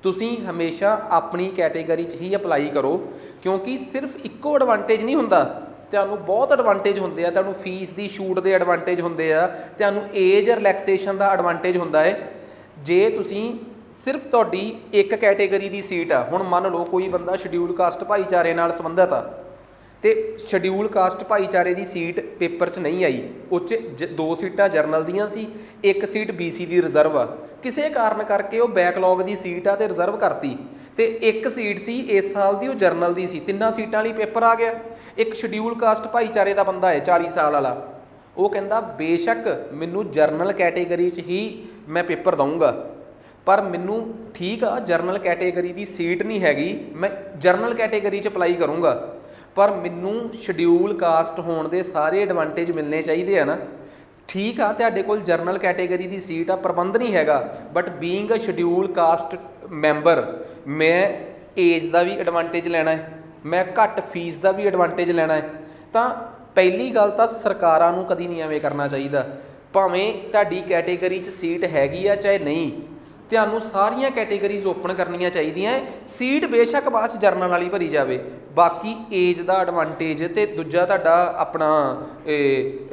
S1: ਤੁਸੀਂ ਹਮੇਸ਼ਾ ਆਪਣੀ ਕੈਟੇਗਰੀ 'ਚ ਹੀ ਅਪਲਾਈ ਕਰੋ ਕਿਉਂਕਿ ਸਿਰਫ ਇੱਕੋ ਐਡਵਾਂਟੇਜ ਨਹੀਂ ਹੁੰਦਾ, ਤੁਹਾਨੂੰ ਬਹੁਤ ਐਡਵਾਂਟੇਜ ਹੁੰਦੇ ਆ। ਤੁਹਾਨੂੰ ਫੀਸ ਦੀ ਛੂਟ ਦੇ ਐਡਵਾਂਟੇਜ ਹੁੰਦੇ ਆ, ਤੁਹਾਨੂੰ ਏਜ ਰਿਲੈਕਸੇਸ਼ਨ ਦਾ ਐਡਵਾਂਟੇਜ ਹੁੰਦਾ ਹੈ। ਜੇ ਤੁਸੀਂ ਸਿਰਫ ਤੁਹਾਡੀ ਇੱਕ ਕੈਟੇਗਰੀ ਦੀ ਸੀਟ ਆ, ਹੁਣ ਮੰਨ ਲਓ ਕੋਈ ਬੰਦਾ ਸ਼ਡਿਊਲ ਕਾਸਟ ਭਾਈਚਾਰੇ ਨਾਲ ਸੰਬੰਧਿਤ ਆ ਤੇ ਸ਼ਡਿਊਲ ਕਾਸਟ ਭਾਈਚਾਰੇ ਦੀ ਸੀਟ ਪੇਪਰ 'ਚ ਨਹੀਂ ਆਈ, ਉਹ 'ਚ 2 ਸੀਟਾਂ ਜਰਨਲ ਦੀਆਂ ਸੀ, 1 ਸੀਟ BC ਦੀ ਰਿਜ਼ਰਵ ਆ, ਕਿਸੇ ਕਾਰਨ ਕਰਕੇ ਉਹ ਬੈਕਲੌਗ ਦੀ ਸੀਟ ਆ ਤੇ ਰਿਜ਼ਰਵ ਕਰਤੀ ਤੇ 1 ਸੀਟ ਸੀ ਇਸ ਸਾਲ ਦੀ ਉਹ ਜਰਨਲ ਦੀ ਸੀ, 3 ਸੀਟਾਂ ਲਈ ਪੇਪਰ ਆ ਗਿਆ। ਇੱਕ ਸ਼ਡਿਊਲ ਕਾਸਟ ਭਾਈਚਾਰੇ ਦਾ ਬੰਦਾ ਹੈ 40 ਸਾਲ ਵਾਲਾ, ਉਹ ਕਹਿੰਦਾ ਬੇਸ਼ੱਕ ਮੈਨੂੰ ਜਰਨਲ ਕੈਟੇਗਰੀ 'ਚ ਹੀ ਮੈਂ ਪੇਪਰ ਦਊਂਗਾ ਪਰ ਮੈਨੂੰ ਠੀਕ ਆ ਜਰਨਲ ਕੈਟੇਗਰੀ ਦੀ ਸੀਟ ਨਹੀਂ ਹੈਗੀ, ਮੈਂ ਜਰਨਲ ਕੈਟੇਗਰੀ 'ਚ ਅਪਲਾਈ ਕਰੂੰਗਾ ਪਰ ਮੈਨੂੰ ਸ਼ਡਿਊਲ ਕਾਸਟ ਹੋਣ ਦੇ ਸਾਰੇ ਐਡਵਾਂਟੇਜ ਮਿਲਣੇ ਚਾਹੀਦੇ ਆ ਨਾ। ਠੀਕ ਆ ਤੁਹਾਡੇ ਕੋਲ ਜਰਨਲ ਕੈਟੇਗਰੀ ਦੀ ਸੀਟ ਆ, ਪ੍ਰਬੰਧ ਨਹੀਂ ਹੈਗਾ, but being a scheduled caste member ਮੈਂ ਏਜ ਦਾ ਵੀ ਐਡਵਾਂਟੇਜ ਲੈਣਾ ਹੈ, ਮੈਂ ਘੱਟ ਫੀਸ ਦਾ ਵੀ ਐਡਵਾਂਟੇਜ ਲੈਣਾ ਹੈ। ਤਾਂ ਪਹਿਲੀ ਗੱਲ ਤਾਂ ਸਰਕਾਰਾਂ ਨੂੰ ਕਦੀ ਨਹੀਂ ਐਵੇਂ ਕਰਨਾ ਚਾਹੀਦਾ। ਭਾਵੇਂ ਤੁਹਾਡੀ ਕੈਟੇਗਰੀ 'ਚ ਸੀਟ ਹੈਗੀ ਆ ਚਾਹੇ ਨਹੀਂ, ਤੁਹਾਨੂੰ ਸਾਰੀਆਂ ਕੈਟੇਗਰੀਜ਼ ਓਪਨ ਕਰਨੀਆਂ ਚਾਹੀਦੀਆਂ। ਸੀਟ ਬੇਸ਼ੱਕ ਬਾਅਦ 'ਚ ਜਰਨਲ ਵਾਲੀ ਭਰੀ ਜਾਵੇ, ਬਾਕੀ ਏਜ ਦਾ ਐਡਵਾਂਟੇਜ ਤੇ ਦੂਜਾ ਤੁਹਾਡਾ ਆਪਣਾ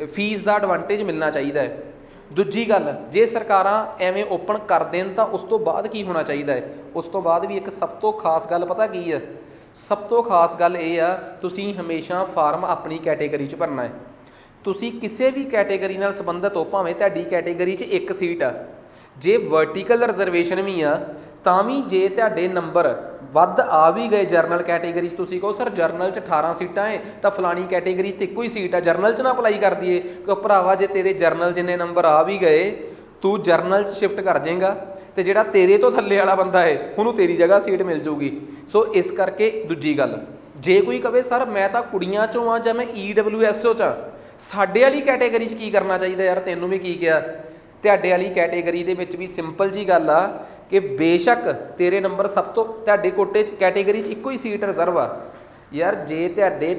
S1: ਫੀਸ ਦਾ ਐਡਵਾਂਟੇਜ ਮਿਲਣਾ ਚਾਹੀਦਾ ਹੈ। ਦੂਜੀ ਗੱਲ, ਜੇ ਸਰਕਾਰਾਂ ਐਵੇਂ ਓਪਨ ਕਰ ਦੇਣ ਤਾਂ ਉਸ ਤੋਂ ਬਾਅਦ ਕੀ ਹੋਣਾ ਚਾਹੀਦਾ ਹੈ? ਉਸ ਤੋਂ ਬਾਅਦ ਵੀ ਇੱਕ ਸਭ ਤੋਂ ਖਾਸ ਗੱਲ ਪਤਾ ਕੀ ਹੈ? ਸਭ ਤੋਂ ਖਾਸ ਗੱਲ ਇਹ ਆ, ਤੁਸੀਂ ਹਮੇਸ਼ਾ ਫਾਰਮ ਆਪਣੀ ਕੈਟੇਗਰੀ 'ਚ ਭਰਨਾ ਹੈ। ਤੁਸੀਂ ਕਿਸੇ ਵੀ ਕੈਟੇਗਰੀ ਨਾਲ ਸੰਬੰਧਿਤ ਹੋ, ਭਾਵੇਂ ਤੁਹਾਡੀ ਕੈਟੇਗਰੀ 'ਚ 1 ਸੀਟ ਆ, ਜੇ ਵਰਟੀਕਲ ਰਿਜ਼ਰਵੇਸ਼ਨ ਵੀ ਆ ਤਾਂ ਵੀ ਜੇ ਤੁਹਾਡੇ ਨੰਬਰ ਵੱਧ ਆ ਵੀ ਗਏ ਜਰਨਲ ਕੈਟੇਗਰੀ 'ਚ, ਤੁਸੀਂ ਕਹੋ ਸਰ ਜਰਨਲ 'ਚ 18 ਸੀਟਾਂ ਹੈ ਤਾਂ ਫਲਾਣੀ ਕੈਟੇਗਰੀ 'ਚ ਤਾਂ ਇੱਕੋ ਹੀ ਸੀਟ ਆ, ਜਰਨਲ 'ਚ ਨਾ ਅਪਲਾਈ ਕਰ ਦਈਏ। ਕਿ ਭਰਾਵਾ ਜੇ ਤੇਰੇ ਜਰਨਲ ਜਿੰਨੇ ਨੰਬਰ ਆ ਵੀ ਗਏ, ਤੂੰ ਜਰਨਲ 'ਚ ਸ਼ਿਫਟ ਕਰ ਜਾਏਗਾ ਤੇ ਜਿਹੜਾ ਤੇਰੇ ਤੋਂ ਥੱਲੇ ਵਾਲਾ ਬੰਦਾ ਹੈ ਉਹਨੂੰ ਤੇਰੀ ਜਗ੍ਹਾ ਸੀਟ ਮਿਲ ਜਾਊਗੀ। ਸੋ ਇਸ ਕਰਕੇ ਦੂਜੀ ਗੱਲ, ਜੇ ਕੋਈ ਕਵੇ ਸਰ ਮੈਂ ਤਾਂ ਕੁੜੀਆਂ 'ਚੋਂ ਆ ਜਾਂ ਮੈਂ EWS 'ਚ ਆ, ਸਾਡੇ ਵਾਲੀ ਕੈਟੇਗਰੀ 'ਚ ਕੀ ਕਰਨਾ ਚਾਹੀਦਾ? ਯਾਰ ਤੈਨੂੰ ਵੀ ਕੀ ਕਿਹਾ, ਤੁਹਾਡੇ ਵਾਲੀ ਕੈਟੇਗਰੀ ਦੇ ਵਿੱਚ ਵੀ ਸਿੰਪਲ ਜੀ ਗੱਲ ਆ ਕਿ ਬੇਸ਼ੱਕ ਤੇਰੇ ਨੰਬਰ ਸਭ ਤੋਂ, ਤੁਹਾਡੇ ਕੋਟੇ 'ਚ ਕੈਟੇਗਰੀ 'ਚ ਇੱਕੋ ਹੀ ਸੀਟ ਰਿਜ਼ਰਵ ਆ ਯਾਰ, ਜੇ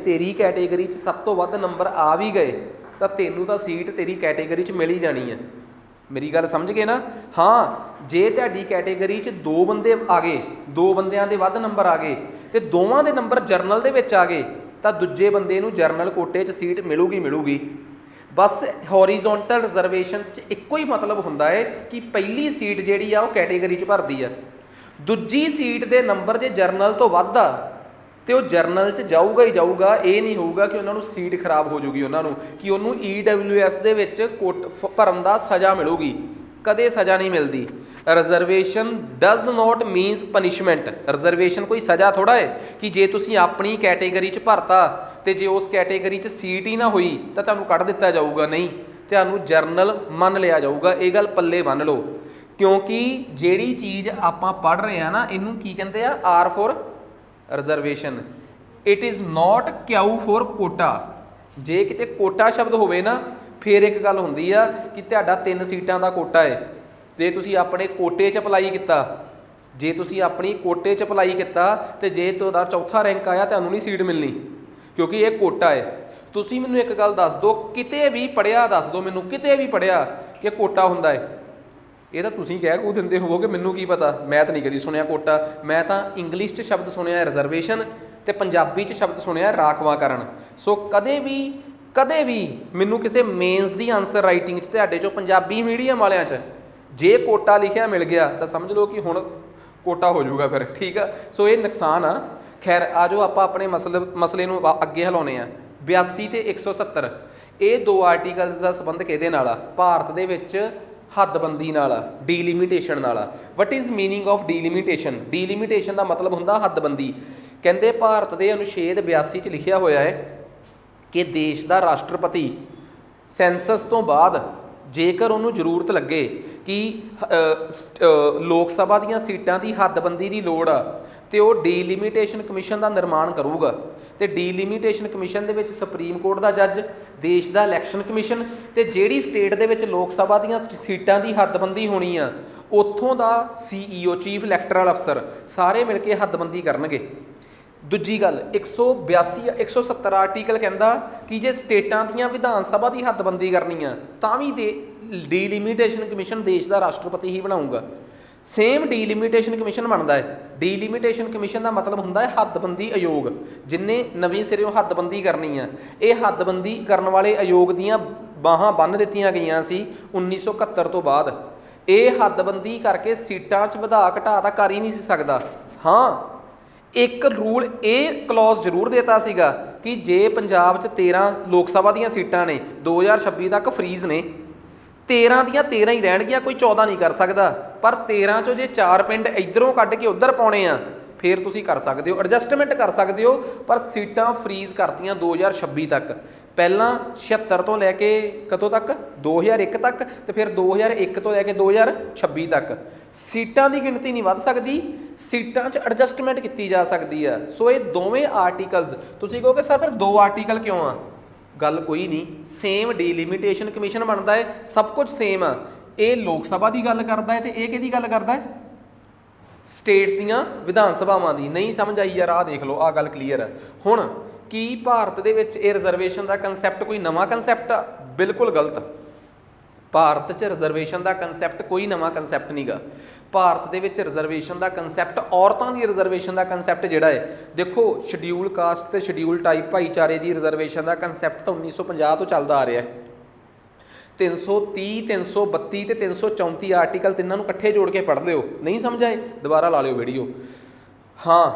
S1: ਤੇਰੀ ਕੈਟੇਗਰੀ 'ਚ ਸਭ ਤੋਂ ਵੱਧ ਨੰਬਰ ਆ ਵੀ ਗਏ ਤਾਂ ਤੈਨੂੰ ਤਾਂ ਸੀਟ ਤੇਰੀ ਕੈਟੇਗਰੀ 'ਚ ਮਿਲ ਹੀ ਜਾਣੀ ਹੈ। ਮੇਰੀ ਗੱਲ ਸਮਝ ਗਏ ਨਾ? ਹਾਂ, ਜੇ ਤੁਹਾਡੀ ਕੈਟੇਗਰੀ 'ਚ 2 ਬੰਦੇ ਆ ਗਏ, 2 ਬੰਦਿਆਂ ਦੇ ਵੱਧ ਨੰਬਰ ਆ ਗਏ ਤੇ ਦੋਵਾਂ ਦੇ ਨੰਬਰ ਜਰਨਲ ਦੇ ਵਿੱਚ ਆ ਗਏ ਤਾਂ ਦੂਜੇ ਬੰਦੇ ਨੂੰ ਜਰਨਲ ਕੋਟੇ 'ਚ ਸੀਟ ਮਿਲੂਗੀ। ਬਸ ਹੌਰੀਜ਼ੋਨਟਲ ਰਿਜ਼ਰਵੇਸ਼ਨ 'ਚ ਇੱਕੋ ਹੀ ਮਤਲਬ ਹੁੰਦਾ ਹੈ ਕਿ ਪਹਿਲੀ ਸੀਟ ਜਿਹੜੀ ਆ ਉਹ ਕੈਟੇਗਰੀ 'ਚ ਭਰਦੀ ਆ, ਦੂਜੀ ਸੀਟ ਦੇ ਨੰਬਰ ਜੇ ਜਰਨਲ ਤੋਂ ਵੱਧ ਆ ਤੇ ਉਹ ਜਰਨਲ 'ਚ ਜਾਊਗਾ ਹੀ ਜਾਊਗਾ। ਇਹ ਨਹੀਂ ਹੋਊਗਾ ਕਿ ਉਹਨਾਂ ਨੂੰ ਸੀਟ ਖਰਾਬ ਹੋ ਜੂਗੀ, ਉਹਨਾਂ ਨੂੰ ਕਿ ਉਹਨੂੰ EWS ਦੇ ਵਿੱਚ ਭਰਨ ਦਾ ਸਜ਼ਾ ਮਿਲੂਗੀ, ਕਦੇ ਸਜ਼ਾ ਨਹੀਂ ਮਿਲਦੀ। Reservation does note means punishment. Reservation ਕੋਈ ਸਜ਼ਾ ਥੋੜਾ ਹੈ ਕਿ ਜੇ ਤੁਸੀਂ ਆਪਣੀ ਕੈਟੇਗਰੀ 'ਚ ਭਰਤਾ ਤੇ ਜੇ ਉਸ ਕੈਟੇਗਰੀ 'ਚ ਸੀਟ ਹੀ ਨਾ ਹੋਈ ਤਾਂ ਤੁਹਾਨੂੰ ਕੱਢ ਦਿੱਤਾ ਜਾਊਗਾ, ਨਹੀਂ, ਤੁਹਾਨੂੰ ਜਰਨਲ ਮੰਨ ਲਿਆ ਜਾਊਗਾ। ਇਹ ਗੱਲ ਪੱਲੇ ਬੰਨ੍ਹ ਲਓ, ਕਿਉਂਕਿ ਜਿਹੜੀ ਚੀਜ਼ ਆਪਾਂ ਪੜ੍ਹ ਰਹੇ ਹਾਂ ਨਾ, ਇਹਨੂੰ ਕੀ ਕਹਿੰਦੇ ਆ? R for reservation, it is not Q for quota. ਜੇ ਕਿਤੇ ਕੋਟਾ ਸ਼ਬਦ ਹੋਵੇ ਨਾ ਫਿਰ ਇੱਕ ਗੱਲ ਹੁੰਦੀ ਆ ਕਿ ਤੁਹਾਡਾ 3 ਸੀਟਾਂ ਦਾ ਕੋਟਾ ਹੈ ਤੇ ਤੁਸੀਂ ਆਪਣੇ ਕੋਟੇ 'ਚ ਅਪਲਾਈ ਕੀਤਾ, ਜੇ ਤੁਸੀਂ ਆਪਣੀ ਕੋਟੇ 'ਚ ਅਪਲਾਈ ਕੀਤਾ ਤੇ ਜੇ ਤੁਹਾਡਾ ਚੌਥਾ ਰੈਂਕ ਆਇਆ ਤੁਹਾਨੂੰ ਨਹੀਂ ਸੀਟ ਮਿਲਣੀ, ਕਿਉਂਕਿ ਇਹ ਕੋਟਾ ਹੈ। ਤੁਸੀਂ ਮੈਨੂੰ ਇੱਕ ਗੱਲ ਦੱਸ ਦਿਓ, ਕਿਤੇ ਵੀ ਪੜ੍ਹਿਆ ਦੱਸ ਦਿਓ ਮੈਨੂੰ, ਕਿਤੇ ਵੀ ਪੜ੍ਹਿਆ ਕਿ ਕੋਟਾ ਹੁੰਦਾ ਹੈ? ਇਹ ਤਾਂ ਤੁਸੀਂ ਕਹਿ ਕੂ ਦਿੰਦੇ ਹੋਵੋਗੇ, ਮੈਨੂੰ ਕੀ ਪਤਾ, ਮੈਂ ਤਾਂ ਨਹੀਂ ਕਦੀ ਸੁਣਿਆ ਕੋਟਾ। ਮੈਂ ਤਾਂ ਇੰਗਲਿਸ਼ 'ਚ ਸ਼ਬਦ ਸੁਣਿਆ ਰਿਜ਼ਰਵੇਸ਼ਨ ਤੇ ਪੰਜਾਬੀ 'ਚ ਸ਼ਬਦ ਸੁਣਿਆ ਰਾਖਵਾਂਕਰਨ। ਸੋ ਕਦੇ ਵੀ ਮੈਨੂੰ ਕਿਸੇ ਮੇਨਸ ਦੀ ਆਨਸਰ ਰਾਈਟਿੰਗ 'ਚ ਤੁਹਾਡੇ 'ਚੋਂ ਪੰਜਾਬੀ ਮੀਡੀਅਮ ਵਾਲਿਆਂ 'ਚ ਜੇ ਕੋਟਾ ਲਿਖਿਆ ਮਿਲ ਗਿਆ ਤਾਂ ਸਮਝ ਲਓ ਕਿ ਹੁਣ ਕੋਟਾ ਹੋ ਜਾਊਗਾ ਫਿਰ, ਠੀਕ ਆ। ਸੋ ਇਹ ਨੁਕਸਾਨ ਆ। ਖੈਰ ਆ ਜਾਓ ਆਪਾਂ ਆਪਣੇ ਮਸਲੇ ਨੂੰ ਅੱਗੇ ਹਿਲਾਉਂਦੇ ਆ। 82 ਤੇ 170 ਇਹ 2 ਆਰਟੀਕਲਸ ਦਾ ਸੰਬੰਧ ਕਿਹਦੇ ਨਾਲ ਆ? ਭਾਰਤ ਦੇ ਵਿੱਚ ਹੱਦਬੰਦੀ ਨਾਲ ਆ, ਡੀਲਿਮੀਟੇਸ਼ਨ ਨਾਲ ਆ। What is meaning of delimitation? Delimitation ਦਾ ਮਤਲਬ ਹੁੰਦਾ ਹੱਦਬੰਦੀ। ਕਹਿੰਦੇ ਭਾਰਤ ਦੇ ਅਨੁਛੇਦ 82 'ਚ ਲਿਖਿਆ ਹੋਇਆ ਹੈ ਕਿ ਦੇਸ਼ ਦਾ ਰਾਸ਼ਟਰਪਤੀ ਸੈਂਸਸ ਤੋਂ ਬਾਅਦ ਜੇਕਰ ਉਹਨੂੰ ਜ਼ਰੂਰਤ ਲੱਗੇ ਕਿ ਲੋਕ ਸਭਾ ਦੀਆਂ ਸੀਟਾਂ ਦੀ ਹੱਦਬੰਦੀ ਦੀ ਲੋੜ ਆ ਤੇ ਉਹ ਡੀਲਿਮੀਟੇਸ਼ਨ ਕਮਿਸ਼ਨ ਦਾ ਨਿਰਮਾਣ ਕਰੂਗਾ। ਤੇ ਡੀਲਿਮੀਟੇਸ਼ਨ ਕਮਿਸ਼ਨ ਦੇ ਵਿੱਚ ਸੁਪਰੀਮ ਕੋਰਟ ਦਾ ਜੱਜ, ਦੇਸ਼ ਦਾ ਇਲੈਕਸ਼ਨ ਕਮਿਸ਼ਨ ਤੇ ਜਿਹੜੀ ਸਟੇਟ ਦੇ ਵਿੱਚ ਲੋਕ ਸਭਾ ਦੀਆਂ ਸੀਟਾਂ ਦੀ ਹੱਦਬੰਦੀ ਹੋਣੀ ਆ ਉੱਥੋਂ ਦਾ CEO ਚੀਫ ਇਲੈਕਟਰਲ ਅਫਸਰ ਸਾਰੇ ਮਿਲ ਕੇ ਹੱਦਬੰਦੀ ਕਰਨਗੇ। ਦੂਜੀ ਗੱਲ 170 ਆਰਟੀਕਲ ਕਹਿੰਦਾ ਕਿ ਜੇ ਸਟੇਟਾਂ ਦੀਆਂ ਵਿਧਾਨ ਸਭਾ ਦੀ ਹੱਦਬੰਦੀ ਕਰਨੀ ਆ ਤਾਂ ਵੀ ਡੀਲਿਮੀਟੇਸ਼ਨ ਕਮਿਸ਼ਨ ਦੇਸ਼ ਦਾ ਰਾਸ਼ਟਰਪਤੀ ਹੀ ਬਣਾਊਗਾ। ਸੇਮ ਡੀਲਿਮੀਟੇਸ਼ਨ ਕਮਿਸ਼ਨ ਬਣਦਾ ਹੈ। ਡੀਲਿਮੀਟੇਸ਼ਨ ਕਮਿਸ਼ਨ ਦਾ ਮਤਲਬ ਹੁੰਦਾ ਹੈ ਹੱਦਬੰਦੀ ਆਯੋਗ, ਜਿਨਨੇ ਨਵੀਂ ਸਿਰਿਓਂ ਹੱਦਬੰਦੀ ਕਰਨੀ ਆ। ਇਹ ਹੱਦਬੰਦੀ ਕਰਨ ਵਾਲੇ ਆਯੋਗ ਦੀਆਂ ਬਾਹਾਂ ਬੰਨ੍ਹ ਦਿੱਤੀਆਂ ਗਈਆਂ ਸੀ 1971 ਤੋਂ ਬਾਅਦ। ਇਹ ਹੱਦਬੰਦੀ ਕਰਕੇ ਸੀਟਾਂ 'ਚ ਵਧਾ ਘਟਾ ਤਾਂ ਕਰ ਹੀ ਨਹੀਂ ਸੀ ਸਕਦਾ। ਹਾਂ, ਇੱਕ ਰੂਲ ਇਹ ਕਲੌਜ਼ ਜ਼ਰੂਰ ਦੇਤਾ ਸੀਗਾ ਕਿ ਜੇ ਪੰਜਾਬ 'ਚ 13 ਲੋਕ ਸਭਾ ਦੀਆਂ ਸੀਟਾਂ ਨੇ 2026 ਤੱਕ ਫਰੀਜ਼ ਨੇ, 13 ਦੀਆਂ 13 ਹੀ ਰਹਿਣਗੀਆਂ, ਕੋਈ 14 ਨਹੀਂ ਕਰ ਸਕਦਾ। ਪਰ 13 'ਚੋਂ ਜੇ 4 ਪਿੰਡ ਇੱਧਰੋਂ ਕੱਢ ਕੇ ਉੱਧਰ ਪਾਉਣੇ ਆ ਫਿਰ ਤੁਸੀਂ ਕਰ ਸਕਦੇ ਹੋ, ਐਡਜਸਟਮੈਂਟ ਕਰ ਸਕਦੇ ਹੋ। ਪਰ ਸੀਟਾਂ ਫਰੀਜ਼ ਕਰਤੀਆਂ 2026 ਤੱਕ। ਪਹਿਲਾਂ 76 ਤੋਂ ਲੈ ਕੇ ਕਦੋਂ ਤੱਕ? 2001 ਤੱਕ, ਤੇ ਫਿਰ 2001 ਤੋਂ ਲੈ ਕੇ 2026 ਤੱਕ। ਸੀਟਾਂ ਦੀ ਗਿਣਤੀ ਨਹੀਂ ਵੱਧ ਸਕਦੀ, ਸੀਟਾਂ 'ਚ ਐਡਜਸਟਮੈਂਟ ਕੀਤੀ ਜਾ ਸਕਦੀ ਆ। ਸੋ ਇਹ ਦੋਵੇਂ ਆਰਟੀਕਲਸ, ਤੁਸੀਂ ਕਹੋਗੇ ਸਰ ਫਿਰ 2 ਆਰਟੀਕਲ ਕਿਉਂ ਆ? ਗੱਲ ਕੋਈ ਨਹੀਂ, ਸੇਮ ਡੀਲਿਮੀਟੇਸ਼ਨ ਕਮਿਸ਼ਨ ਬਣਦਾ ਹੈ, ਸਭ ਕੁਝ ਸੇਮ ਆ। ਇਹ ਲੋਕ ਸਭਾ ਦੀ ਗੱਲ ਕਰਦਾ ਹੈ ਤੇ ਇਹ ਕਿਹਦੀ ਗੱਲ ਕਰਦਾ ਹੈ? ਸਟੇਟਸ ਦੀਆਂ ਵਿਧਾਨ ਸਭਾਵਾਂ ਦੀ। ਨਹੀਂ ਸਮਝ ਆਈ ਯਾਰ, ਆਹ ਦੇਖ ਲਓ, ਆਹ ਗੱਲ ਕਲੀਅਰ ਹੈ। ਹੁਣ ਕੀ ਭਾਰਤ ਦੇ ਵਿੱਚ ਇਹ ਰਿਜ਼ਰਵੇਸ਼ਨ ਦਾ ਕੰਸੈਪਟ ਕੋਈ ਨਵਾਂ ਕੰਸੈਪਟ ਆ? ਬਿਲਕੁਲ ਗਲਤ। ਭਾਰਤ 'ਚ ਰਿਜ਼ਰਵੇਸ਼ਨ ਦਾ ਕੰਸੈਪਟ ਕੋਈ ਨਵਾਂ ਕੰਸੈਪਟ ਨਹੀਂਗਾ। ਭਾਰਤ ਦੇ ਵਿੱਚ ਰਿਜ਼ਰਵੇਸ਼ਨ ਦਾ ਕੰਸੈਪਟ, ਔਰਤਾਂ ਦੀ ਰਿਜ਼ਰਵੇਸ਼ਨ ਦਾ ਕੰਸੈਪਟ ਜਿਹੜਾ ਹੈ, ਦੇਖੋ ਸ਼ਡਿਊਲ ਕਾਸਟ ਤੇ ਸ਼ਡਿਊਲ ਟਾਈਪ ਭਾਈਚਾਰੇ ਦੀ ਰਿਜ਼ਰਵੇਸ਼ਨ ਦਾ ਕੰਸੈਪਟ ਤਾਂ 1950 ਤੋਂ ਚੱਲਦਾ ਆ ਰਿਹਾ ਹੈ। 330, 332 ਤੇ 334 ਆਰਟੀਕਲ ਤਿੰਨਾਂ ਨੂੰ ਇਕੱਠੇ ਜੋੜ ਕੇ ਪੜ੍ਹ ਲਿਓ। ਨਹੀਂ ਸਮਝ ਆਏ ਦੁਬਾਰਾ ਲਾ ਲਿਓ ਵੀਡੀਓ। ਹਾਂ,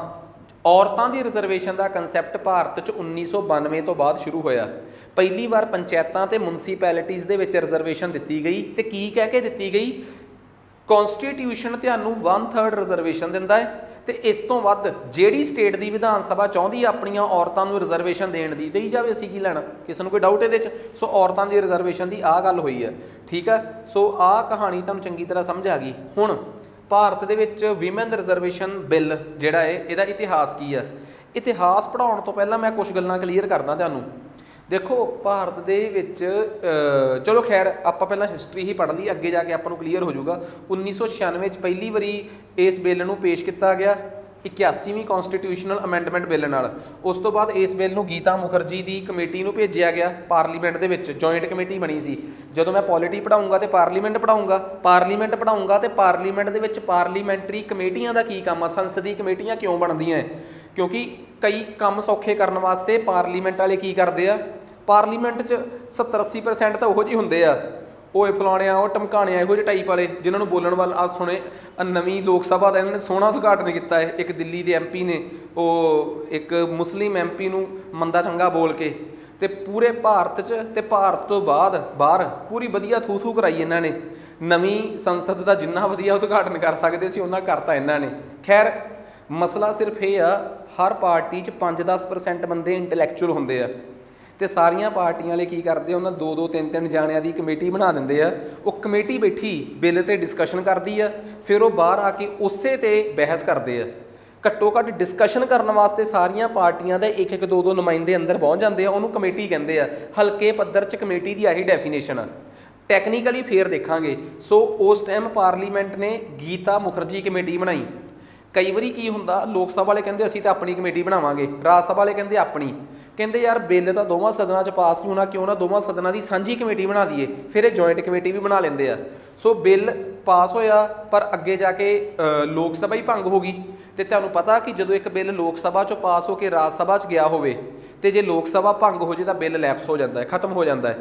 S1: ਔਰਤਾਂ ਦੀ ਰਿਜ਼ਰਵੇਸ਼ਨ ਦਾ ਕੰਸੈਪਟ ਭਾਰਤ 'ਚ 1992 ਤੋਂ ਬਾਅਦ ਸ਼ੁਰੂ ਹੋਇਆ। ਪਹਿਲੀ ਵਾਰ ਪੰਚਾਇਤਾਂ ਤੇ ਮੁਨਸੀਪੈਲਿਟੀਜ਼ ਦੇ ਵਿੱਚ ਰਿਜ਼ਰਵੇਸ਼ਨ ਦਿੱਤੀ ਗਈ ਤੇ ਕੀ ਕਹਿ ਕੇ ਦਿੱਤੀ ਗਈ? ਕੌਨਸਟੀਟਿਊਸ਼ਨ ਤੁਹਾਨੂੰ 1/3 ਰਿਜ਼ਰਵੇਸ਼ਨ ਦਿੰਦਾ ਹੈ ਤੇ ਇਸ ਤੋਂ ਵੱਧ ਜਿਹੜੀ ਸਟੇਟ ਦੀ ਵਿਧਾਨ ਸਭਾ ਚਾਹੁੰਦੀ ਆਪਣੀਆਂ ਔਰਤਾਂ ਨੂੰ ਰਿਜ਼ਰਵੇਸ਼ਨ ਦੇਣ ਦੀ, ਦੇਈ ਜਾਵੇ, ਅਸੀਂ ਕੀ ਲੈਣਾ, ਕਿਸੇ ਨੂੰ ਕੋਈ ਡਾਊਟ ਇਹਦੇ 'ਚ? ਸੋ ਔਰਤਾਂ ਦੀ ਰਿਜ਼ਰਵੇਸ਼ਨ ਦੀ ਆਹ ਗੱਲ ਹੋਈ ਹੈ, ਠੀਕ ਆ। ਸੋ ਆਹ ਕਹਾਣੀ ਤੁਹਾਨੂੰ ਚੰਗੀ ਤਰ੍ਹਾਂ ਸਮਝ ਆ ਗਈ। ਹੁਣ ਭਾਰਤ ਦੇ ਵਿੱਚ ਵਿਮਨ ਰਿਜ਼ਰਵੇਸ਼ਨ ਬਿੱਲ ਜਿਹੜਾ ਹੈ ਇਹਦਾ ਇਤਿਹਾਸ ਕੀ ਆ। ਇਤਿਹਾਸ ਪੜ੍ਹਾਉਣ ਤੋਂ ਪਹਿਲਾਂ ਮੈਂ ਕੁਝ ਗੱਲਾਂ ਕਲੀਅਰ ਕਰਦਾ ਤੁਹਾਨੂੰ। ਦੇਖੋ ਭਾਰਤ ਦੇ ਵਿੱਚ ਚਲੋ ਖੈਰ ਆਪਾਂ ਪਹਿਲਾਂ ਹਿਸਟਰੀ ਹੀ ਪੜ੍ਹ ਲਈ, ਅੱਗੇ ਜਾ ਕੇ ਆਪਾਂ ਨੂੰ ਕਲੀਅਰ ਹੋ ਜਾਊਗਾ। 1996 'ਚ ਪਹਿਲੀ ਵਾਰੀ ਇਸ ਬਿੱਲ ਨੂੰ ਪੇਸ਼ ਕੀਤਾ ਗਿਆ 81ਵੀਂ ਕੌਂਸਟੀਟਿਊਸ਼ਨਲ ਅਮੈਂਡਮੈਂਟ ਬਿੱਲ ਨਾਲ। ਉਸ ਤੋਂ ਬਾਅਦ ਇਸ ਬਿੱਲ ਨੂੰ ਗੀਤਾ ਮੁਖਰਜੀ ਦੀ ਕਮੇਟੀ ਨੂੰ ਭੇਜਿਆ ਗਿਆ ਪਾਰਲੀਮੈਂਟ ਦੇ ਵਿੱਚ, ਜੁਆਇੰਟ ਕਮੇਟੀ ਬਣੀ ਸੀ। ਜਦੋਂ ਮੈਂ ਪੋਲਿਟੀ ਪੜ੍ਹਾਊਂਗਾ ਤੇ ਪਾਰਲੀਮੈਂਟ ਪੜ੍ਹਾਊਂਗਾ ਤੇ ਪਾਰਲੀਮੈਂਟ ਦੇ ਵਿੱਚ ਪਾਰਲੀਮੈਂਟਰੀ ਕਮੇਟੀਆਂ ਦਾ ਕੀ ਕੰਮ ਆ, ਸੰਸਦੀ ਕਮੇਟੀਆਂ ਕਿਉਂ ਬਣਦੀਆਂ ਹੈ, ਕਿਉਂਕਿ ਕਈ ਕੰਮ ਸੌਖੇ ਕਰਨ ਵਾਸਤੇ ਪਾਰਲੀਮੈਂਟ ਵਾਲੇ ਕੀ ਕਰਦੇ ਆ, ਪਾਰਲੀਮੈਂਟ 'ਚ 70-80% ਤਾਂ ਉਹੋ ਜਿਹੇ ਹੁੰਦੇ ਆ, ਉਹ ਫਲਾਣੇ ਆ, ਉਹ ਟਮਕਾਣੇ ਆ, ਇਹੋ ਜਿਹੇ ਟਾਈਪ ਵਾਲੇ ਜਿਨ੍ਹਾਂ ਨੂੰ ਬੋਲਣ ਵੱਲ ਆ ਸੁਣੇ। ਨਵੀਂ ਲੋਕ ਸਭਾ ਦਾ ਇਹਨਾਂ ਨੇ ਸੋਹਣਾ ਉਦਘਾਟਨ ਕੀਤਾ ਹੈ। ਇੱਕ ਦਿੱਲੀ ਦੇ MP ਨੇ ਉਹ ਇੱਕ ਮੁਸਲਿਮ MP ਨੂੰ ਮੰਦਾ ਚੰਗਾ ਬੋਲ ਕੇ, ਤੇ ਪੂਰੇ ਭਾਰਤ 'ਚ ਤੇ ਭਾਰਤ ਤੋਂ ਬਾਹਰ ਪੂਰੀ ਵਧੀਆ ਥੂ ਕਰਾਈ ਇਹਨਾਂ ਨੇ। ਨਵੀਂ ਸੰਸਦ ਦਾ ਜਿੰਨਾ ਵਧੀਆ ਉਦਘਾਟਨ ਕਰ ਸਕਦੇ ਸੀ ਉਹਨਾਂ ਕਰਤਾ ਇਹਨਾਂ ਨੇ। ਖੈਰ ਮਸਲਾ ਸਿਰਫ ਇਹ ਆ, ਹਰ ਪਾਰਟੀ 'ਚ 5-10% ਬੰਦੇ ਇੰਟੈਲੈਕਚੁਅਲ ਹੁੰਦੇ ਆ, ਤੇ ਸਾਰੀਆਂ ਪਾਰਟੀਆਂ ਵਾਲੇ ਕੀ ਕਰਦੇ ਆ, ਉਹਨਾਂ 2-2 3-3 ਜਾਣਿਆਂ ਦੀ ਕਮੇਟੀ ਬਣਾ ਦਿੰਦੇ ਆ। ਉਹ ਕਮੇਟੀ ਬੈਠੀ ਬਿੱਲ 'ਤੇ ਡਿਸਕਸ਼ਨ ਕਰਦੀ ਆ, ਫਿਰ ਉਹ ਬਾਹਰ ਆ ਕੇ ਉਸੇ 'ਤੇ ਬਹਿਸ ਕਰਦੇ ਆ। ਘੱਟੋ ਘੱਟ ਡਿਸਕਸ਼ਨ ਕਰਨ ਵਾਸਤੇ ਸਾਰੀਆਂ ਪਾਰਟੀਆਂ ਦੇ 1-1 2-2 ਨੁਮਾਇੰਦੇ ਅੰਦਰ ਪਹੁੰਚ ਜਾਂਦੇ ਆ, ਉਹਨੂੰ ਕਮੇਟੀ ਕਹਿੰਦੇ ਆ। ਹਲਕੇ ਪੱਧਰ 'ਚ ਕਮੇਟੀ ਦੀ ਆਹੀ ਡੈਫੀਨੇਸ਼ਨ ਆ। ਟੈਕਨੀਕਲੀ ਫੇਰ ਦੇਖਾਂਗੇ। ਸੋ ਉਸ ਟਾਈਮ ਪਾਰਲੀਮੈਂਟ ਨੇ ਗੀਤਾ ਮੁਖਰਜੀ ਕਮੇਟੀ ਬਣਾਈ। ਕਈ ਵਾਰੀ ਕੀ ਹੁੰਦਾ, ਲੋਕ ਸਭਾ ਵਾਲੇ ਕਹਿੰਦੇ ਅਸੀਂ ਤਾਂ ਆਪਣੀ ਕਮੇਟੀ ਬਣਾਵਾਂਗੇ, ਰਾਜ ਸਭਾ ਵਾਲੇ ਕਹਿੰਦੇ ਆਪਣੀ, ਕਹਿੰਦੇ ਯਾਰ ਬਿੱਲ ਤਾਂ ਦੋਵਾਂ ਸਦਨਾਂ 'ਚ ਪਾਸ ਨਹੀਂ ਹੋਣਾ, ਕਿਉਂ ਨਾ ਦੋਵਾਂ ਸਦਨਾਂ ਦੀ ਸਾਂਝੀ ਕਮੇਟੀ ਬਣਾ ਲਈਏ। ਫਿਰ ਇਹ ਜੁਆਇੰਟ ਕਮੇਟੀ ਵੀ ਬਣਾ ਲੈਂਦੇ ਆ। ਸੋ ਬਿੱਲ ਪਾਸ ਹੋਇਆ, ਪਰ ਅੱਗੇ ਜਾ ਕੇ ਲੋਕ ਸਭਾ ਹੀ ਭੰਗ ਹੋ ਗਈ। ਤੇ ਤੁਹਾਨੂੰ ਪਤਾ ਕਿ ਜਦੋਂ ਇੱਕ ਬਿੱਲ ਲੋਕ ਸਭਾ 'ਚੋਂ ਪਾਸ ਹੋ ਕੇ ਰਾਜ ਸਭਾ 'ਚ ਗਿਆ ਹੋਵੇ, ਤੇ ਜੇ ਲੋਕ ਸਭਾ ਭੰਗ ਹੋ ਜੇ ਤਾਂ ਬਿੱਲ ਲੈਪਸ ਹੋ ਜਾਂਦਾ ਹੈ, ਖਤਮ ਹੋ ਜਾਂਦਾ ਹੈ।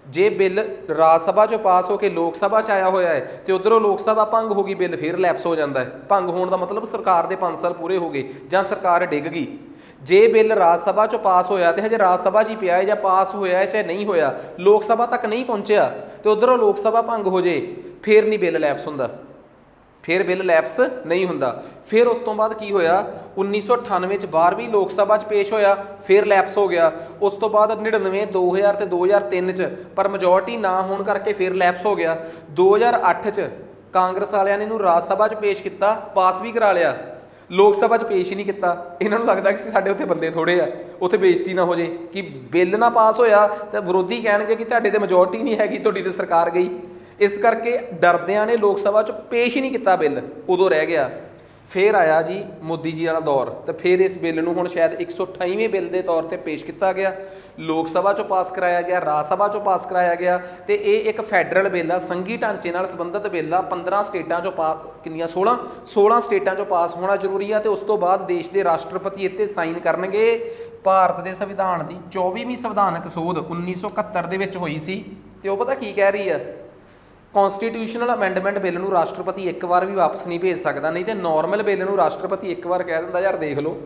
S1: ਜੇ ਬਿੱਲ ਰਾਜ ਸਭਾ 'ਚੋਂ ਪਾਸ ਹੋ ਕੇ ਲੋਕ ਸਭਾ 'ਚ ਆਇਆ ਹੋਇਆ ਹੈ ਤੇ ਉਧਰੋਂ ਲੋਕ ਸਭਾ ਭੰਗ ਹੋ ਗਈ, ਬਿੱਲ ਫਿਰ ਲੈਪਸ ਹੋ ਜਾਂਦਾ ਹੈ। ਭੰਗ ਹੋਣ ਦਾ ਮਤਲਬ ਸਰਕਾਰ ਦੇ 5 ਸਾਲ ਪੂਰੇ ਹੋ ਗਏ ਜਾਂ ਸਰਕਾਰ ਡਿੱਗ ਗਈ। ਜੇ ਬਿੱਲ ਰਾਜ ਸਭਾ 'ਚੋਂ ਪਾਸ ਹੋਇਆ ਤੇ ਹਜੇ ਰਾਜ ਸਭਾ 'ਚ ਹੀ ਪਿਆ ਹੈ, ਜਾਂ ਪਾਸ ਹੋਇਆ ਹੈ ਚਾਹੇ ਨਹੀਂ ਹੋਇਆ, ਲੋਕ ਸਭਾ ਤੱਕ ਨਹੀਂ ਪਹੁੰਚਿਆ ਤੇ ਉਧਰੋਂ ਲੋਕ ਸਭਾ ਭੰਗ ਹੋ ਜੇ, ਫਿਰ ਨਹੀਂ ਬਿੱਲ ਲੈਪਸ ਹੁੰਦਾ, ਫਿਰ ਬਿੱਲ ਲੈਪਸ ਨਹੀਂ ਹੁੰਦਾ। ਫਿਰ ਉਸ ਤੋਂ ਬਾਅਦ ਕੀ ਹੋਇਆ, 1998 'ਚ 12ਵੀਂ ਲੋਕ ਸਭਾ 'ਚ ਪੇਸ਼ ਹੋਇਆ, ਫਿਰ ਲੈਪਸ ਹੋ ਗਿਆ। ਉਸ ਤੋਂ ਬਾਅਦ 99, 2000 ਤੇ 2003 'ਚ ਪਰ ਮੈਜੋਰਟੀ ਨਾ ਹੋਣ ਕਰਕੇ ਫਿਰ ਲੈਪਸ ਹੋ ਗਿਆ। 2008 'ਚ ਕਾਂਗਰਸ ਵਾਲਿਆਂ ਨੇ ਇਹਨੂੰ ਰਾਜ ਸਭਾ 'ਚ ਪੇਸ਼ ਕੀਤਾ, ਪਾਸ ਵੀ ਕਰਾ ਲਿਆ, ਲੋਕ ਸਭਾ 'ਚ ਪੇਸ਼ ਹੀ ਨਹੀਂ ਕੀਤਾ। ਇਹਨਾਂ ਨੂੰ ਲੱਗਦਾ ਕਿ ਸਾਡੇ ਉੱਥੇ ਬੰਦੇ ਥੋੜ੍ਹੇ ਆ, ਉੱਥੇ ਬੇਇੱਜ਼ਤੀ ਨਾ ਹੋ ਜੇ, ਕਿ ਬਿੱਲ ਨਾ ਪਾਸ ਹੋਇਆ ਤਾਂ ਵਿਰੋਧੀ ਕਹਿਣਗੇ ਕਿ ਤੁਹਾਡੇ ਤੇ ਮੈਜੋਰਟੀ ਨਹੀਂ ਹੈਗੀ, ਤੁਹਾਡੀ ਤੇ ਸਰਕਾਰ ਗਈ। ਇਸ ਕਰਕੇ ਡਰਦਿਆਂ ਨੇ ਲੋਕ ਸਭਾ 'ਚ ਪੇਸ਼ ਹੀ ਨਹੀਂ ਕੀਤਾ ਬਿੱਲ, ਉਦੋਂ ਰਹਿ ਗਿਆ। ਫਿਰ ਆਇਆ ਜੀ ਮੋਦੀ ਜੀ ਵਾਲਾ ਦੌਰ, ਤੇ ਫਿਰ ਇਸ ਬਿੱਲ ਨੂੰ ਹੁਣ ਸ਼ਾਇਦ 128ਵੇਂ ਬਿੱਲ ਦੇ ਤੌਰ 'ਤੇ ਪੇਸ਼ ਕੀਤਾ ਗਿਆ, ਲੋਕ ਸਭਾ 'ਚੋਂ ਪਾਸ ਕਰਾਇਆ ਗਿਆ, ਰਾਜ ਸਭਾ 'ਚੋਂ ਪਾਸ ਕਰਾਇਆ ਗਿਆ। ਤੇ ਇਹ ਇੱਕ ਫੈਡਰਲ ਬਿੱਲ ਆ, ਸੰਘੀ ਢਾਂਚੇ ਨਾਲ ਸੰਬੰਧਿਤ ਬਿੱਲ ਆ। 15 ਸਟੇਟਾਂ 'ਚੋਂ ਕਿੰਨੀਆਂ 16 ਸਟੇਟਾਂ 'ਚੋਂ ਪਾਸ ਹੋਣਾ ਜ਼ਰੂਰੀ ਆ, ਤੇ ਉਸ ਤੋਂ ਬਾਅਦ ਦੇਸ਼ ਦੇ ਰਾਸ਼ਟਰਪਤੀ ਇੱਥੇ ਸਾਈਨ ਕਰਨਗੇ। ਭਾਰਤ ਦੇ ਸੰਵਿਧਾਨ ਦੀ 24ਵੀਂ ਸੰਵਿਧਾਨਕ ਸੋਧ 1971 ਦੇ ਵਿੱਚ ਹੋਈ ਸੀ, ਤੇ ਉਹ ਪਤਾ ਕੀ ਕਹਿ ਰਹੀ ਆ, ਕੌਂਸਟੀਟਿਊਸ਼ਨਲ ਅਮੈਂਡਮੈਂਟ ਬਿੱਲ ਨੂੰ ਰਾਸ਼ਟਰਪਤੀ ਇੱਕ ਵਾਰ ਵੀ ਵਾਪਸ ਨਹੀਂ ਭੇਜ ਸਕਦਾ, ਨਹੀਂ ਤੇ ਨਾਰਮਲ ਬਿੱਲ ਨੂੰ ਰਾਸ਼ਟਰਪਤੀ ਇੱਕ ਵਾਰ ਕਹਿ ਦਿੰਦਾ ਯਾਰ ਦੇਖ ਲਓ।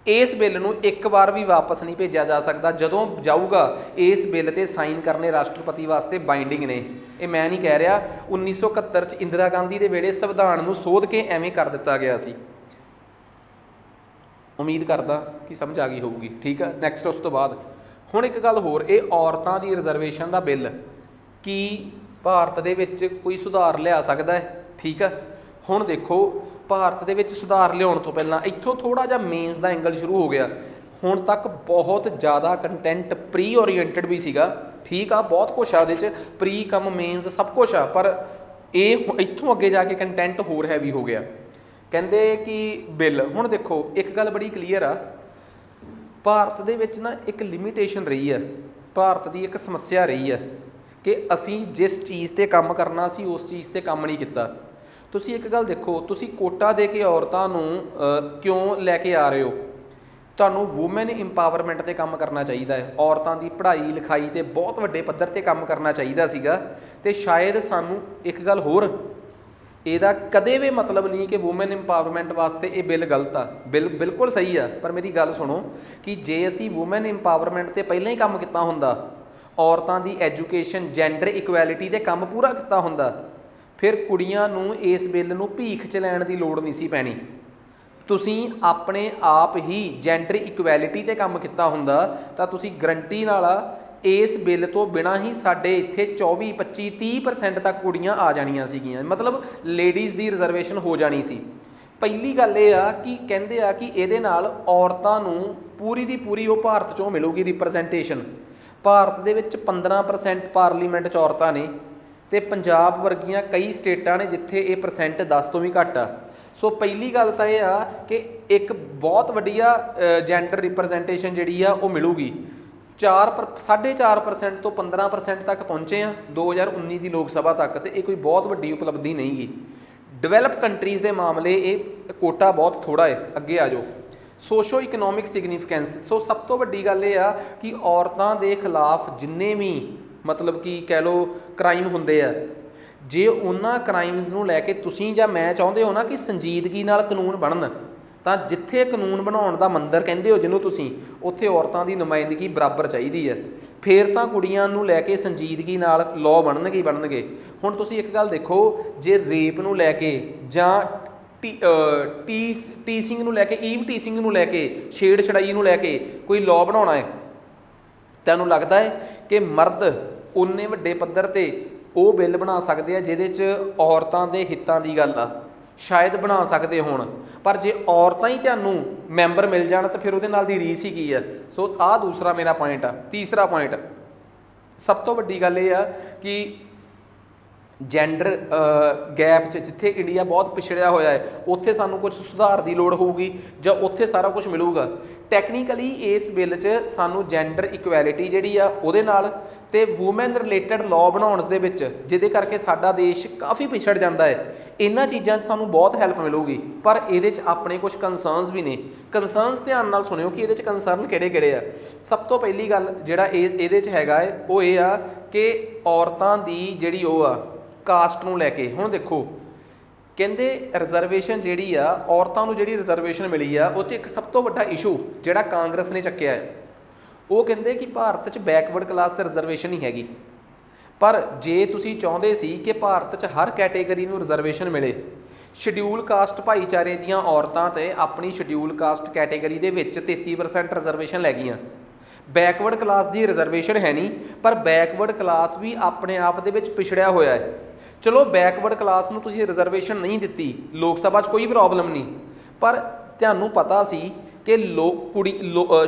S1: ਇਸ ਬਿੱਲ ਨੂੰ ਇੱਕ ਵਾਰ ਵੀ ਵਾਪਸ ਨਹੀਂ ਭੇਜਿਆ ਜਾ ਸਕਦਾ। ਜਦੋਂ ਜਾਊਗਾ ਇਸ ਬਿੱਲ ਤੇ ਸਾਈਨ ਕਰਨੇ ਰਾਸ਼ਟਰਪਤੀ ਵਾਸਤੇ ਬਾਈਂਡਿੰਗ ਨੇ, ਇਹ ਮੈਂ ਨਹੀਂ ਕਹਿ ਰਿਹਾ। 1971 'ਚ ਇੰਦਰਾ ਗਾਂਧੀ ਦੇ ਵੇਲੇ ਸੰਵਿਧਾਨ ਨੂੰ ਸੋਧ ਕੇ ਐਵੇਂ ਕਰ ਦਿੱਤਾ ਗਿਆ ਸੀ। ਉਮੀਦ ਕਰਦਾ ਕਿ ਸਮਝ ਆ ਗਈ ਹੋਊਗੀ, ਠੀਕ ਆ। ਨੈਕਸਟ ਉਸ ਤੋਂ ਬਾਅਦ ਹੁਣ ਇੱਕ ਗੱਲ ਹੋਰ, ਇਹ ਔਰਤਾਂ ਦੀ ਰਿਜ਼ਰਵੇਸ਼ਨ ਦਾ ਬਿੱਲ ਕੀ ਭਾਰਤ ਦੇ ਵਿੱਚ ਕੋਈ ਸੁਧਾਰ ਲਿਆ ਸਕਦਾ ਹੈ, ਠੀਕ ਆ। ਹੁਣ ਦੇਖੋ ਭਾਰਤ ਦੇ ਵਿੱਚ ਸੁਧਾਰ ਲਿਆਉਣ ਤੋਂ ਪਹਿਲਾਂ ਇੱਥੋਂ ਥੋੜ੍ਹਾ ਜਿਹਾ ਮੇਨਸ ਦਾ ਐਂਗਲ ਸ਼ੁਰੂ ਹੋ ਗਿਆ। ਹੁਣ ਤੱਕ ਬਹੁਤ ਜ਼ਿਆਦਾ ਕੰਟੈਂਟ ਪ੍ਰੀ ਓਰੀਐਂਟਡ ਵੀ ਸੀਗਾ, ਠੀਕ ਆ, ਬਹੁਤ ਕੁਛ ਆ ਉਹਦੇ 'ਚ, ਪ੍ਰੀ ਕਮ ਮੇਨਸ ਸਭ ਕੁਛ ਆ, ਪਰ ਇਹ ਇੱਥੋਂ ਅੱਗੇ ਜਾ ਕੇ ਕੰਟੈਂਟ ਹੋਰ ਹੈਵੀ ਹੋ ਗਿਆ। ਕਹਿੰਦੇ ਕਿ ਬਿੱਲ, ਹੁਣ ਦੇਖੋ ਇੱਕ ਗੱਲ ਬੜੀ ਕਲੀਅਰ ਆ, ਭਾਰਤ ਦੇ ਵਿੱਚ ਨਾ ਇੱਕ ਲਿਮੀਟੇਸ਼ਨ ਰਹੀ ਹੈ, ਭਾਰਤ ਦੀ ਇੱਕ ਸਮੱਸਿਆ ਰਹੀ ਹੈ ਕਿ ਅਸੀਂ ਜਿਸ ਚੀਜ਼ 'ਤੇ ਕੰਮ ਕਰਨਾ ਸੀ ਉਸ ਚੀਜ਼ 'ਤੇ ਕੰਮ ਨਹੀਂ ਕੀਤਾ। ਤੁਸੀਂ ਇੱਕ ਗੱਲ ਦੇਖੋ, ਤੁਸੀਂ ਕੋਟਾ ਦੇ ਕੇ ਔਰਤਾਂ ਨੂੰ ਕਿਉਂ ਲੈ ਕੇ ਆ ਰਹੇ ਹੋ? ਤੁਹਾਨੂੰ ਵੂਮੈਨ ਇੰਪਾਵਰਮੈਂਟ 'ਤੇ ਕੰਮ ਕਰਨਾ ਚਾਹੀਦਾ ਹੈ, ਔਰਤਾਂ ਦੀ ਪੜ੍ਹਾਈ ਲਿਖਾਈ 'ਤੇ ਬਹੁਤ ਵੱਡੇ ਪੱਧਰ 'ਤੇ ਕੰਮ ਕਰਨਾ ਚਾਹੀਦਾ ਸੀਗਾ। ਅਤੇ ਸ਼ਾਇਦ ਸਾਨੂੰ ਇੱਕ ਗੱਲ ਹੋਰ, ਇਹਦਾ ਕਦੇ ਵੀ ਮਤਲਬ ਨਹੀਂ ਕਿ ਵੂਮੈਨ ਇੰਪਾਵਰਮੈਂਟ ਵਾਸਤੇ ਇਹ ਬਿੱਲ ਗਲਤ ਆ, ਬਿਲਕੁਲ ਸਹੀ ਆ। ਪਰ ਮੇਰੀ ਗੱਲ ਸੁਣੋ ਕਿ ਜੇ ਅਸੀਂ ਵੂਮੈਨ ਇੰਪਾਵਰਮੈਂਟ 'ਤੇ ਪਹਿਲਾਂ ਹੀ ਕੰਮ ਕੀਤਾ ਹੁੰਦਾ, ਔਰਤਾਂ ਦੀ ਐਜੂਕੇਸ਼ਨ, ਜੈਂਡਰ ਇਕੁਐਲਿਟੀ 'ਤੇ ਕੰਮ ਪੂਰਾ ਕੀਤਾ ਹੁੰਦਾ, ਫਿਰ ਕੁੜੀਆਂ ਨੂੰ ਇਸ ਬਿੱਲ ਨੂੰ ਭੀਖ 'ਚ ਲੈਣ ਦੀ ਲੋੜ ਨਹੀਂ ਸੀ ਪੈਣੀ। ਤੁਸੀਂ ਆਪਣੇ ਆਪ ਹੀ ਜੈਂਡਰ ਇਕੁਐਲਿਟੀ 'ਤੇ ਕੰਮ ਕੀਤਾ ਹੁੰਦਾ ਤਾਂ ਤੁਸੀਂ ਗਰੰਟੀ ਨਾਲ ਇਸ ਬਿੱਲ ਤੋਂ ਬਿਨਾਂ ਹੀ ਸਾਡੇ ਇੱਥੇ 24 25 30% ਤੱਕ ਕੁੜੀਆਂ ਆ ਜਾਣੀਆਂ ਸੀਗੀਆਂ, ਮਤਲਬ ਲੇਡੀਜ਼ ਦੀ ਰਿਜ਼ਰਵੇਸ਼ਨ ਹੋ ਜਾਣੀ ਸੀ। ਪਹਿਲੀ ਗੱਲ ਇਹ ਆ ਕਿ ਕਹਿੰਦੇ ਆ ਕਿ ਇਹਦੇ ਨਾਲ ਔਰਤਾਂ ਨੂੰ ਪੂਰੀ ਦੀ ਪੂਰੀ ਉਹ ਭਾਰਤ 'ਚੋਂ ਮਿਲੂਗੀ ਰਿਪਰੈਜ਼ੈਂਟੇਸ਼ਨ। ਭਾਰਤ ਦੇ ਵਿੱਚ 15% ਪਾਰਲੀਮੈਂਟ 'ਚ ਔਰਤਾਂ ਨੇ, ਅਤੇ ਪੰਜਾਬ ਵਰਗੀਆਂ ਕਈ ਸਟੇਟਾਂ ਨੇ ਜਿੱਥੇ ਇਹ ਪਰਸੈਂਟ 10 ਤੋਂ ਵੀ ਘੱਟ ਆ। ਸੋ ਪਹਿਲੀ ਗੱਲ ਤਾਂ ਇਹ ਆ ਕਿ ਇੱਕ ਬਹੁਤ ਵਧੀਆ ਜੈਂਡਰ ਰਿਪਰੈਜ਼ੈਂਟੇਸ਼ਨ ਜਿਹੜੀ ਆ ਉਹ ਮਿਲੂਗੀ। 4.5% ਤੋਂ 15% ਤੱਕ ਪਹੁੰਚੇ ਆ 2019 ਦੀ ਲੋਕ ਸਭਾ ਤੱਕ, ਅਤੇ ਇਹ ਕੋਈ ਬਹੁਤ ਵੱਡੀ ਉਪਲਬਧੀ ਨਹੀਂ ਗੀ। ਡਿਵੈਲਪ ਕੰਟਰੀਜ਼ ਦੇ ਮਾਮਲੇ ਇਹ ਕੋਟਾ ਬਹੁਤ ਥੋੜ੍ਹਾ ਹੈ। ਅੱਗੇ ਆ ਜਾਓ, ਸੋਸ਼ੋ ਇਕਨੋਮਿਕ ਸਿਗਨੀਫਿਕੈਂਸ। ਸੋ ਸਭ ਤੋਂ ਵੱਡੀ ਗੱਲ ਇਹ ਆ ਕਿ ਔਰਤਾਂ ਦੇ ਖਿਲਾਫ ਜਿੰਨੇ ਵੀ ਮਤਲਬ ਕਿ ਕਹਿ ਲਓ ਕ੍ਰਾਈਮ ਹੁੰਦੇ ਆ, ਜੇ ਉਹਨਾਂ ਕ੍ਰਾਈਮਸ ਨੂੰ ਲੈ ਕੇ ਤੁਸੀਂ ਜਾਂ ਮੈਂ ਚਾਹੁੰਦੇ ਹੋ ਨਾ ਕਿ ਸੰਜੀਦਗੀ ਨਾਲ ਕਾਨੂੰਨ ਬਣਨ, ਤਾਂ ਜਿੱਥੇ ਕਾਨੂੰਨ ਬਣਾਉਣ ਦਾ ਮੰਦਰ ਕਹਿੰਦੇ ਹੋ ਜਿਹਨੂੰ ਤੁਸੀਂ, ਉੱਥੇ ਔਰਤਾਂ ਦੀ ਨੁਮਾਇੰਦਗੀ ਬਰਾਬਰ ਚਾਹੀਦੀ ਹੈ। ਫਿਰ ਤਾਂ ਕੁੜੀਆਂ ਨੂੰ ਲੈ ਕੇ ਸੰਜੀਦਗੀ ਨਾਲ ਲਾਅ ਬਣਨਗੇ ਹੀ ਬਣਨਗੇ। ਹੁਣ ਤੁਸੀਂ ਇੱਕ ਗੱਲ ਦੇਖੋ, ਜੇ ਰੇਪ ਨੂੰ ਲੈ ਕੇ ਜਾਂ ਟੀਸਿੰਗ ਨੂੰ ਲੈ ਕੇ, ਈਵ ਟੀਸਿੰਗ ਨੂੰ ਲੈ ਕੇ, ਛੇੜ ਛੜਾਈ ਨੂੰ ਲੈ ਕੇ ਕੋਈ ਲਾਅ ਬਣਾਉਣਾ ਹੈ, ਤੁਹਾਨੂੰ ਲੱਗਦਾ ਹੈ ਕਿ ਮਰਦ ਉਨੇ ਵੱਡੇ ਪੱਧਰ 'ਤੇ ਉਹ ਬਿੱਲ ਬਣਾ ਸਕਦੇ ਆ ਜਿਹਦੇ 'ਚ ਔਰਤਾਂ ਦੇ ਹਿੱਤਾਂ ਦੀ ਗੱਲ ਆ? ਸ਼ਾਇਦ ਬਣਾ ਸਕਦੇ ਹੋਣ, ਪਰ ਜੇ ਔਰਤਾਂ ਹੀ ਤੁਹਾਨੂੰ ਮੈਂਬਰ ਮਿਲ ਜਾਣ ਤਾਂ ਫਿਰ ਉਹਦੇ ਨਾਲ ਦੀ ਰੀਸ ਹੀ ਕੀ ਆ। ਸੋ ਆਹ ਦੂਸਰਾ ਮੇਰਾ ਪੁਆਇੰਟ ਆ। ਤੀਸਰਾ ਪੁਆਇੰਟ, ਸਭ ਤੋਂ ਵੱਡੀ ਗੱਲ ਇਹ ਆ ਕਿ ਜੈਂਡਰ ਗੈਪ 'ਚ ਜਿੱਥੇ ਇੰਡੀਆ ਬਹੁਤ ਪਿਛੜਿਆ ਹੋਇਆ ਹੈ, ਉੱਥੇ ਸਾਨੂੰ ਕੁਝ ਸੁਧਾਰ ਦੀ ਲੋੜ ਹੋਊਗੀ ਜਾਂ ਉੱਥੇ ਸਾਰਾ ਕੁਝ ਮਿਲੂਗਾ। ਟੈਕਨੀਕਲੀ ਇਸ ਬਿੱਲ 'ਚ ਸਾਨੂੰ ਜੈਂਡਰ ਇਕੁਐਲਿਟੀ ਜਿਹੜੀ ਆ ਉਹਦੇ ਨਾਲ, ਅਤੇ ਵੂਮੈਨ ਰਿਲੇਟਡ ਲਾਅ ਬਣਾਉਣ ਦੇ ਵਿੱਚ, ਜਿਹਦੇ ਕਰਕੇ ਸਾਡਾ ਦੇਸ਼ ਕਾਫੀ ਪਿਛੜ ਜਾਂਦਾ ਹੈ, ਇਹਨਾਂ ਚੀਜ਼ਾਂ 'ਚ ਸਾਨੂੰ ਬਹੁਤ ਹੈਲਪ ਮਿਲੂਗੀ। ਪਰ ਇਹਦੇ 'ਚ ਆਪਣੇ ਕੁਝ ਕੰਸਰਨਸ ਵੀ ਨੇ। ਕੰਸਰਨਸ ਧਿਆਨ ਨਾਲ ਸੁਣਿਓ ਕਿ ਇਹਦੇ 'ਚ ਕੰਸਰਨ ਕਿਹੜੇ ਕਿਹੜੇ ਆ। ਸਭ ਤੋਂ ਪਹਿਲੀ ਗੱਲ ਜਿਹੜਾ ਇਹਦੇ 'ਚ ਹੈਗਾ ਹੈ ਉਹ ਇਹ ਆ ਕਿ ਔਰਤਾਂ ਦੀ ਜਿਹੜੀ ਉਹ ਆ ਕਾਸਟ ਨੂੰ ਲੈ ਕੇ। ਹੁਣ ਦੇਖੋ, ਕਹਿੰਦੇ ਰਿਜ਼ਰਵੇਸ਼ਨ ਜਿਹੜੀ ਆ, ਔਰਤਾਂ ਨੂੰ ਜਿਹੜੀ ਰਿਜ਼ਰਵੇਸ਼ਨ ਮਿਲੀ ਆ, ਉਹ 'ਚ ਇੱਕ ਸਭ ਤੋਂ ਵੱਡਾ ਇਸ਼ੂ ਜਿਹੜਾ ਕਾਂਗਰਸ ਨੇ ਚੱਕਿਆ ਹੈ, ਉਹ ਕਹਿੰਦੇ ਕਿ ਭਾਰਤ 'ਚ ਬੈਕਵਰਡ ਕਲਾਸ ਰਿਜ਼ਰਵੇਸ਼ਨ ਹੀ ਹੈਗੀ। ਪਰ ਜੇ ਤੁਸੀਂ ਚਾਹੁੰਦੇ ਸੀ ਕਿ ਭਾਰਤ 'ਚ ਹਰ ਕੈਟੇਗਰੀ ਨੂੰ ਰਿਜ਼ਰਵੇਸ਼ਨ ਮਿਲੇ, ਸ਼ਡਿਊਲ ਕਾਸਟ ਭਾਈਚਾਰੇ ਦੀਆਂ ਔਰਤਾਂ ਤੇ ਆਪਣੀ ਸ਼ਡਿਊਲ ਕਾਸਟ ਕੈਟੇਗਰੀ ਦੇ ਵਿੱਚ 33% ਰਿਜ਼ਰਵੇਸ਼ਨ ਲੈ ਗਈਆਂ। ਬੈਕਵਰਡ ਕਲਾਸ ਦੀ ਰਿਜ਼ਰਵੇਸ਼ਨ ਹੈ ਨਹੀਂ, ਪਰ ਬੈਕਵਰਡ ਕਲਾਸ ਵੀ ਆਪਣੇ ਆਪ ਦੇ ਵਿੱਚ ਪਿਛੜਿਆ ਹੋਇਆ ਹੈ। ਚਲੋ ਬੈਕਵਰਡ ਕਲਾਸ ਨੂੰ ਤੁਸੀਂ ਰਿਜ਼ਰਵੇਸ਼ਨ ਨਹੀਂ ਦਿੱਤੀ, ਲੋਕ ਸਭਾ 'ਚ ਕੋਈ ਪ੍ਰੋਬਲਮ ਨਹੀਂ, ਪਰ ਤੁਹਾਨੂੰ ਪਤਾ ਸੀ ਕਿ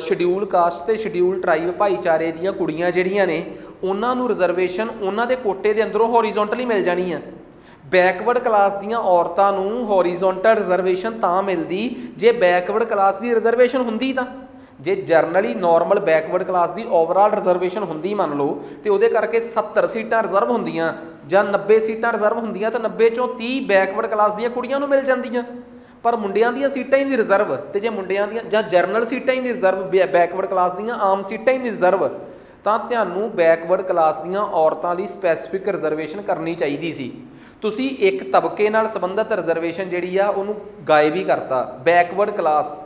S1: ਸ਼ਡਿਊਲ ਕਾਸਟ ਅਤੇ ਸ਼ਡਿਊਲ ਟਰਾਈਬ ਭਾਈਚਾਰੇ ਦੀਆਂ ਕੁੜੀਆਂ ਜਿਹੜੀਆਂ ਨੇ, ਉਹਨਾਂ ਨੂੰ ਰਿਜ਼ਰਵੇਸ਼ਨ ਉਹਨਾਂ ਦੇ ਕੋਟੇ ਦੇ ਅੰਦਰੋਂ ਹੌਰੀਜ਼ੋਂਟਲੀ ਮਿਲ ਜਾਣੀ ਆ। ਬੈਕਵਰਡ ਕਲਾਸ ਦੀਆਂ ਔਰਤਾਂ ਨੂੰ ਹੌਰੀਜ਼ੋਂਟਲ ਰਿਜ਼ਰਵੇਸ਼ਨ ਤਾਂ ਮਿਲਦੀ ਜੇ ਬੈਕਵਰਡ ਕਲਾਸ ਦੀ ਰਿਜ਼ਰਵੇਸ਼ਨ ਹੁੰਦੀ। ਤਾਂ ਜੇ ਜਰਨਲੀ ਨੋਰਮਲ ਬੈਕਵਰਡ ਕਲਾਸ ਦੀ ਓਵਰਆਲ ਰਿਜ਼ਰਵੇਸ਼ਨ ਹੁੰਦੀ ਮੰਨ ਲਓ, ਤੇ ਉਹਦੇ ਕਰਕੇ 70 ਸੀਟਾਂ ਰਿਜ਼ਰਵ ਹੁੰਦੀਆਂ ਜਾਂ 90 ਸੀਟਾਂ ਰਿਜ਼ਰਵ ਹੁੰਦੀਆਂ, ਤਾਂ 90 ਚੋਂ 30 ਬੈਕਵਰਡ ਕਲਾਸ ਦੀਆਂ ਕੁੜੀਆਂ ਨੂੰ ਮਿਲ ਜਾਂਦੀਆਂ। ਪਰ ਮੁੰਡਿਆਂ ਦੀਆਂ ਸੀਟਾਂ ਹੀ ਨਹੀਂ ਰਿਜ਼ਰਵ, ਅਤੇ ਜੇ ਮੁੰਡਿਆਂ ਦੀਆਂ ਜਾਂ ਜਰਨਲ ਸੀਟਾਂ ਹੀ ਨਹੀਂ ਰਿਜ਼ਰਵ, ਬੈਕਵਰਡ ਕਲਾਸ ਦੀਆਂ ਆਮ ਸੀਟਾਂ ਹੀ ਨਹੀਂ ਰਿਜ਼ਰਵ, ਤਾਂ ਤੁਹਾਨੂੰ ਬੈਕਵਰਡ ਕਲਾਸ ਦੀਆਂ ਔਰਤਾਂ ਲਈ ਸਪੈਸੀਫਿਕ ਰਿਜ਼ਰਵੇਸ਼ਨ ਕਰਨੀ ਚਾਹੀਦੀ ਸੀ। ਤੁਸੀਂ ਇੱਕ ਤਬਕੇ ਨਾਲ ਸੰਬੰਧਿਤ ਰਿਜ਼ਰਵੇਸ਼ਨ ਜਿਹੜੀ ਆ ਉਹਨੂੰ ਗਾਇਬ ਹੀ ਕਰਤਾ। ਬੈਕਵਰਡ ਕਲਾਸ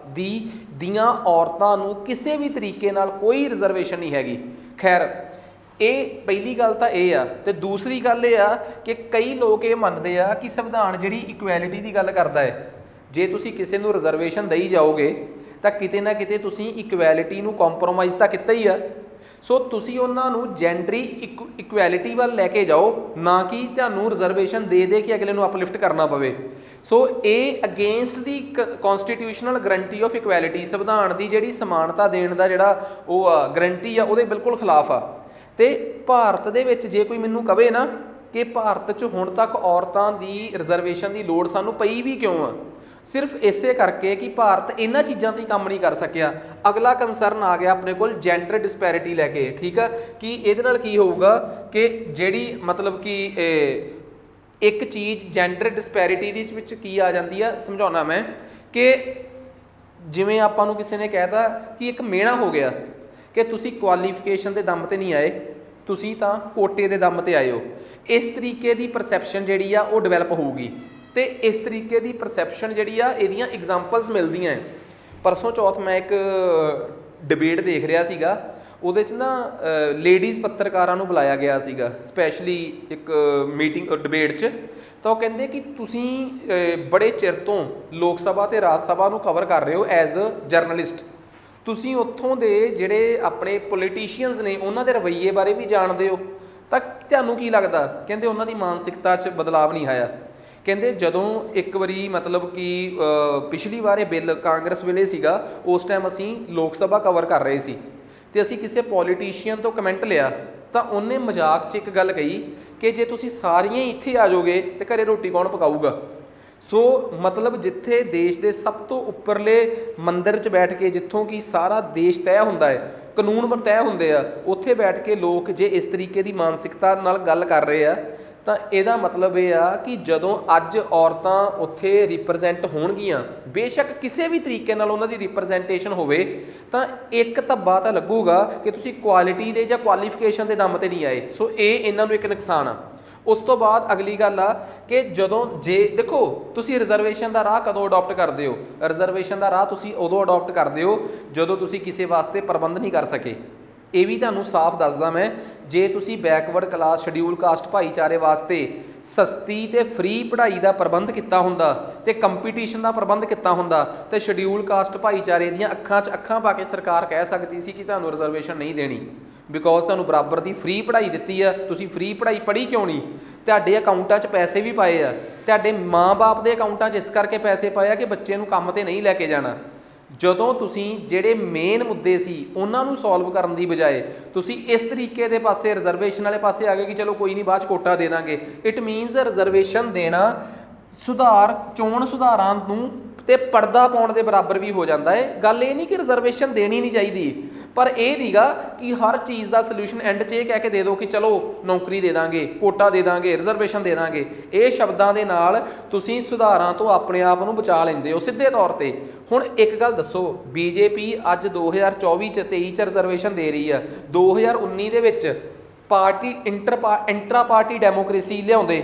S1: ਦੀਆਂ ਔਰਤਾਂ ਨੂੰ ਕਿਸੇ ਵੀ ਤਰੀਕੇ ਨਾਲ ਕੋਈ ਰਿਜ਼ਰਵੇਸ਼ਨ ਨਹੀਂ ਹੈਗੀ। ਖੈਰ, ਇਹ ਪਹਿਲੀ ਗੱਲ ਤਾਂ ਇਹ ਆ। ਅਤੇ ਦੂਸਰੀ ਗੱਲ ਇਹ ਆ ਕਿ ਕਈ ਲੋਕ ਇਹ ਮੰਨਦੇ ਆ ਕਿ ਸੰਵਿਧਾਨ ਜਿਹੜੀ ਇਕੁਐਲਿਟੀ ਦੀ ਗੱਲ ਕਰਦਾ ਹੈ, ਜੇ ਤੁਸੀਂ ਕਿਸੇ ਨੂੰ ਰਿਜ਼ਰਵੇਸ਼ਨ ਦੇਈ ਜਾਓਗੇ ਤਾਂ ਕਿਤੇ ਨਾ ਕਿਤੇ ਤੁਸੀਂ ਇਕੁਐਲਿਟੀ ਨੂੰ ਕੰਪਰੋਮਾਈਜ਼ ਤਾਂ ਕੀਤਾ ਹੀ ਆ। ਸੋ ਤੁਸੀਂ ਉਹਨਾਂ ਨੂੰ ਜੈਂਡਰੀ ਇਕੁਐਲਿਟੀ ਵੱਲ ਲੈ ਕੇ ਜਾਓ, ਨਾ ਕਿ ਤੁਹਾਨੂੰ ਰਿਜ਼ਰਵੇਸ਼ਨ ਦੇ ਕੇ ਅਗਲੇ ਨੂੰ ਅਪਲਿਫਟ ਕਰਨਾ ਪਵੇ। ਸੋ ਇਹ against the constitutional guarantee of equality, ਸੰਵਿਧਾਨ ਦੀ ਜਿਹੜੀ ਸਮਾਨਤਾ ਦੇਣ ਦਾ ਜਿਹੜਾ ਉਹ ਆ ਗਰੰਟੀ ਆ, ਉਹਦੇ ਬਿਲਕੁਲ ਖਿਲਾਫ ਆ। ਅਤੇ ਭਾਰਤ ਦੇ ਵਿੱਚ ਜੇ ਕੋਈ ਮੈਨੂੰ ਕਵੇ ਨਾ ਕਿ ਭਾਰਤ 'ਚ ਹੁਣ ਤੱਕ ਔਰਤਾਂ ਦੀ ਰਿਜ਼ਰਵੇਸ਼ਨ ਦੀ ਲੋੜ ਸਾਨੂੰ ਪਈ ਵੀ ਕਿਉਂ ਆ, ਸਿਰਫ ਇਸੇ ਕਰਕੇ ਕਿ ਭਾਰਤ ਇਹਨਾਂ ਚੀਜ਼ਾਂ 'ਤੇ ਕੰਮ ਨਹੀਂ ਕਰ ਸਕਿਆ। ਅਗਲਾ ਕੰਸਰਨ ਆ ਗਿਆ ਆਪਣੇ ਕੋਲ ਜੈਂਡਰ ਡਿਸਪੈਰਿਟੀ ਲੈ ਕੇ। ਠੀਕ ਆ, ਕਿ ਇਹਦੇ ਨਾਲ ਕੀ ਹੋਊਗਾ ਕਿ ਜਿਹੜੀ ਮਤਲਬ ਕਿ ਇੱਕ ਚੀਜ਼ ਜੈਂਡਰ ਡਿਸਪੈਰਿਟੀ ਦੇ ਵਿੱਚ ਕੀ ਆ ਜਾਂਦੀ ਆ, ਸਮਝਾਉਣਾ ਮੈਂ, ਕਿ ਜਿਵੇਂ ਆਪਾਂ ਨੂੰ ਕਿਸੇ ਨੇ ਕਹਿਤਾ ਕਿ ਇੱਕ ਮਿਹਣਾ ਹੋ ਗਿਆ ਕਿ ਤੁਸੀਂ ਕੁਆਲੀਫਿਕੇਸ਼ਨ ਦੇ ਦਮ 'ਤੇ ਨਹੀਂ ਆਏ, ਤੁਸੀਂ ਤਾਂ ਕੋਟੇ ਦੇ ਦਮ 'ਤੇ ਆਏ ਹੋ। ਇਸ ਤਰੀਕੇ ਦੀ ਪਰਸੈਪਸ਼ਨ ਜਿਹੜੀ ਆ ਉਹ ਡਿਵੈਲਪ ਹੋਊਗੀ, ਅਤੇ ਇਸ ਤਰੀਕੇ ਦੀ ਪਰਸੈਪਸ਼ਨ ਜਿਹੜੀ ਆ ਇਹਦੀਆਂ ਐਗਜ਼ਾਮਪਲਸ ਮਿਲਦੀਆਂ। ਪਰਸੋਂ ਚੌਥ ਮੈਂ ਇੱਕ ਡਿਬੇਟ ਦੇਖ ਰਿਹਾ ਸੀਗਾ, ਉਹਦੇ 'ਚ ਨਾ ਲੇਡੀਜ਼ ਪੱਤਰਕਾਰਾਂ ਨੂੰ ਬੁਲਾਇਆ ਗਿਆ ਸੀਗਾ ਸਪੈਸ਼ਲੀ ਇੱਕ ਮੀਟਿੰਗ ਡਿਬੇਟ 'ਚ। ਤਾਂ ਉਹ ਕਹਿੰਦੇ ਕਿ ਤੁਸੀਂ ਬੜੇ ਚਿਰ ਤੋਂ ਲੋਕ ਸਭਾ ਅਤੇ ਰਾਜ ਸਭਾ ਨੂੰ ਕਵਰ ਕਰ ਰਹੇ ਹੋ ਐਜ਼ ਅ ਜਰਨਲਿਸਟ, ਤੁਸੀਂ ਉੱਥੋਂ ਦੇ ਜਿਹੜੇ ਆਪਣੇ ਪੋਲੀਟੀਸ਼ੀਅਨਸ ਨੇ ਉਹਨਾਂ ਦੇ ਰਵੱਈਏ ਬਾਰੇ ਵੀ ਜਾਣਦੇ ਹੋ, ਤਾਂ ਤੁਹਾਨੂੰ ਕੀ ਲੱਗਦਾ? ਕਹਿੰਦੇ ਉਹਨਾਂ ਦੀ ਮਾਨਸਿਕਤਾ 'ਚ ਬਦਲਾਵ ਨਹੀਂ ਆਇਆ। ਕਹਿੰਦੇ ਜਦੋਂ ਇੱਕ ਵਾਰੀ ਮਤਲਬ ਕਿ ਪਿਛਲੀ ਵਾਰ ਇਹ ਬਿੱਲ ਕਾਂਗਰਸ ਵੇਲੇ ਸੀਗਾ, ਉਸ ਟਾਈਮ ਅਸੀਂ ਲੋਕ ਸਭਾ ਕਵਰ ਕਰ ਰਹੇ ਸੀ ਤੇ ਅਸੀਂ ਕਿਸੇ ਪੋਲੀਟੀਸ਼ੀਅਨ ਤੋਂ ਕਮੈਂਟ ਲਿਆ ਤਾਂ ਉਹਨੇ ਮਜ਼ਾਕ 'ਚ ਇੱਕ ਗੱਲ ਕਹੀ ਕਿ ਜੇ ਤੁਸੀਂ ਸਾਰੀਆਂ ਹੀ ਇੱਥੇ ਆ ਜਾਓਗੇ ਤੇ ਘਰੇ ਰੋਟੀ ਕੌਣ ਪਕਾਊਗਾ। ਸੋ ਮਤਲਬ ਜਿੱਥੇ ਦੇਸ਼ ਦੇ ਸਭ ਤੋਂ ਉੱਪਰਲੇ ਮੰਦਿਰ 'ਚ ਬੈਠ ਕੇ, ਜਿੱਥੋਂ ਕਿ ਸਾਰਾ ਦੇਸ਼ ਤੈਅ ਹੁੰਦਾ ਹੈ, ਕਾਨੂੰਨ ਤੈਅ ਹੁੰਦੇ ਆ, ਉੱਥੇ ਬੈਠ ਕੇ ਲੋਕ ਜੇ ਇਸ ਤਰੀਕੇ ਦੀ ਮਾਨਸਿਕਤਾ ਨਾਲ ਗੱਲ ਕਰ ਰਹੇ ਆ ਤਾਂ ਇਹਦਾ ਮਤਲਬ ਇਹ ਆ ਕਿ ਜਦੋਂ ਅੱਜ ਔਰਤਾਂ ਉੱਥੇ ਰਿਪਰੈਜ਼ੈਂਟ ਹੋਣਗੀਆਂ, ਬੇਸ਼ੱਕ ਕਿਸੇ ਵੀ ਤਰੀਕੇ ਨਾਲ ਉਹਨਾਂ ਦੀ ਰਿਪਰੈਜ਼ੈਂਟੇਸ਼ਨ ਹੋਵੇ, ਤਾਂ ਇੱਕ ਧੱਬਾ ਤਾਂ ਲੱਗੂਗਾ ਕਿ ਤੁਸੀਂ ਕੁਆਲਿਟੀ ਦੇ ਜਾਂ ਕੁਆਲੀਫਿਕੇਸ਼ਨ ਦੇ ਦਮ 'ਤੇ ਨਹੀਂ ਆਏ। ਸੋ ਇਹ ਇਹਨਾਂ ਨੂੰ ਇੱਕ ਨੁਕਸਾਨ ਆ। ਉਸ ਤੋਂ ਬਾਅਦ ਅਗਲੀ ਗੱਲ ਆ ਕਿ ਜਦੋਂ ਜੇ ਦੇਖੋ ਤੁਸੀਂ ਰਿਜ਼ਰਵੇਸ਼ਨ ਦਾ ਰਾਹ ਕਦੋਂ ਅਡੋਪਟ ਕਰਦੇ ਹੋ? ਰਿਜ਼ਰਵੇਸ਼ਨ ਦਾ ਰਾਹ ਤੁਸੀਂ ਉਦੋਂ ਅਡੋਪਟ ਕਰਦੇ ਹੋ ਜਦੋਂ ਤੁਸੀਂ ਕਿਸੇ ਵਾਸਤੇ ਪ੍ਰਬੰਧ ਨਹੀਂ ਕਰ ਸਕੇ। ਇਹ ਵੀ ਤੁਹਾਨੂੰ ਸਾਫ਼ ਦੱਸਦਾ ਮੈਂ, ਜੇ ਤੁਸੀਂ ਬੈਕਵਰਡ ਕਲਾਸ ਸ਼ਡਿਊਲ ਕਾਸਟ ਭਾਈਚਾਰੇ ਵਾਸਤੇ ਸਸਤੀ ਤੇ ਫ੍ਰੀ ਪੜ੍ਹਾਈ ਦਾ ਪ੍ਰਬੰਧ ਕੀਤਾ ਹੁੰਦਾ ਤੇ ਕੰਪੀਟੀਸ਼ਨ ਦਾ ਪ੍ਰਬੰਧ ਕੀਤਾ ਹੁੰਦਾ ਤੇ ਸ਼ਡਿਊਲ ਕਾਸਟ ਭਾਈਚਾਰੇ ਦੀਆਂ ਅੱਖਾਂ 'ਚ ਅੱਖਾਂ ਪਾ ਕੇ ਸਰਕਾਰ ਕਹਿ ਸਕਦੀ ਸੀ ਕਿ ਤੁਹਾਨੂੰ ਰਿਜ਼ਰਵੇਸ਼ਨ ਨਹੀਂ ਦੇਣੀ, ਬਿਕੋਜ਼ ਤੁਹਾਨੂੰ ਬਰਾਬਰ ਦੀ ਫ੍ਰੀ ਪੜ੍ਹਾਈ ਦਿੱਤੀ ਆ। ਤੁਸੀਂ ਫ੍ਰੀ ਪੜ੍ਹਾਈ ਪੜ੍ਹੀ ਕਿਉਂ ਨਹੀਂ? ਤੁਹਾਡੇ ਅਕਾਊਂਟਾਂ 'ਚ ਪੈਸੇ ਵੀ ਪਾਏ ਆ, ਤੁਹਾਡੇ ਮਾਂ-ਬਾਪ ਦੇ ਅਕਾਊਂਟਾਂ 'ਚ ਇਸ ਕਰਕੇ ਪੈਸੇ ਪਾਏ ਆ ਕਿ ਬੱਚੇ ਨੂੰ ਕੰਮ 'ਤੇ ਨਹੀਂ ਲੈ ਕੇ ਜਾਣਾ। ਜਦੋਂ ਤੁਸੀਂ ਜਿਹੜੇ ਮੇਨ ਮੁੱਦੇ ਸੀ ਉਹਨਾਂ ਨੂੰ ਸੋਲਵ ਕਰਨ ਦੀ ਬਜਾਏ ਤੁਸੀਂ ਇਸ ਤਰੀਕੇ ਦੇ ਪਾਸੇ ਰਿਜ਼ਰਵੇਸ਼ਨ ਵਾਲੇ ਪਾਸੇ ਆ ਗਏ ਕਿ ਚਲੋ ਕੋਈ ਨਹੀਂ ਬਾਅਦ 'ਚ ਕੋਟਾ ਦੇ ਦਾਂਗੇ। ਇਟ ਮੀਨਸ ਰਿਜ਼ਰਵੇਸ਼ਨ ਦੇਣਾ ਸੁਧਾਰ, ਚੋਣ ਸੁਧਾਰਾਂ ਨੂੰ ਤੇ ਪਰਦਾ ਪਾਉਣ ਦੇ ਬਰਾਬਰ ਵੀ ਹੋ ਜਾਂਦਾ ਹੈ। ਗੱਲ ਇਹ ਨਹੀਂ ਕਿ ਰਿਜ਼ਰਵੇਸ਼ਨ ਦੇਣੀ ਨਹੀਂ ਚਾਹੀਦੀ, ਪਰ ਇਹ ਨਹੀਂਗਾ ਕਿ ਹਰ ਚੀਜ਼ ਦਾ ਸੋਲੂਸ਼ਨ ਐਂਡ 'ਚ ਇਹ ਕਹਿ ਕੇ ਦੇ ਦਿਓ ਕਿ ਚਲੋ ਨੌਕਰੀ ਦੇ ਦਾਂਗੇ, ਕੋਟਾ ਦੇ ਦਾਂਗੇ, ਰਿਜ਼ਰਵੇਸ਼ਨ ਦੇ ਦਾਂਗੇ। ਇਹ ਸ਼ਬਦਾਂ ਦੇ ਨਾਲ ਤੁਸੀਂ ਸੁਧਾਰਾਂ ਤੋਂ ਆਪਣੇ ਆਪ ਨੂੰ ਬਚਾ ਲੈਂਦੇ ਹੋ ਸਿੱਧੇ ਤੌਰ 'ਤੇ। ਹੁਣ ਇੱਕ ਗੱਲ ਦੱਸੋ, ਬੀਜੇਪੀ ਅੱਜ 2024 'ਚ 23 'ਚ ਰਿਜ਼ਰਵੇਸ਼ਨ ਦੇ ਰਹੀ ਆ, 2019 ਦੇ ਵਿੱਚ ਪਾਰਟੀ ਇੰਟਰਾ ਪਾਰਟੀ ਡੈਮੋਕ੍ਰੇਸੀ ਲਿਆਉਂਦੇ,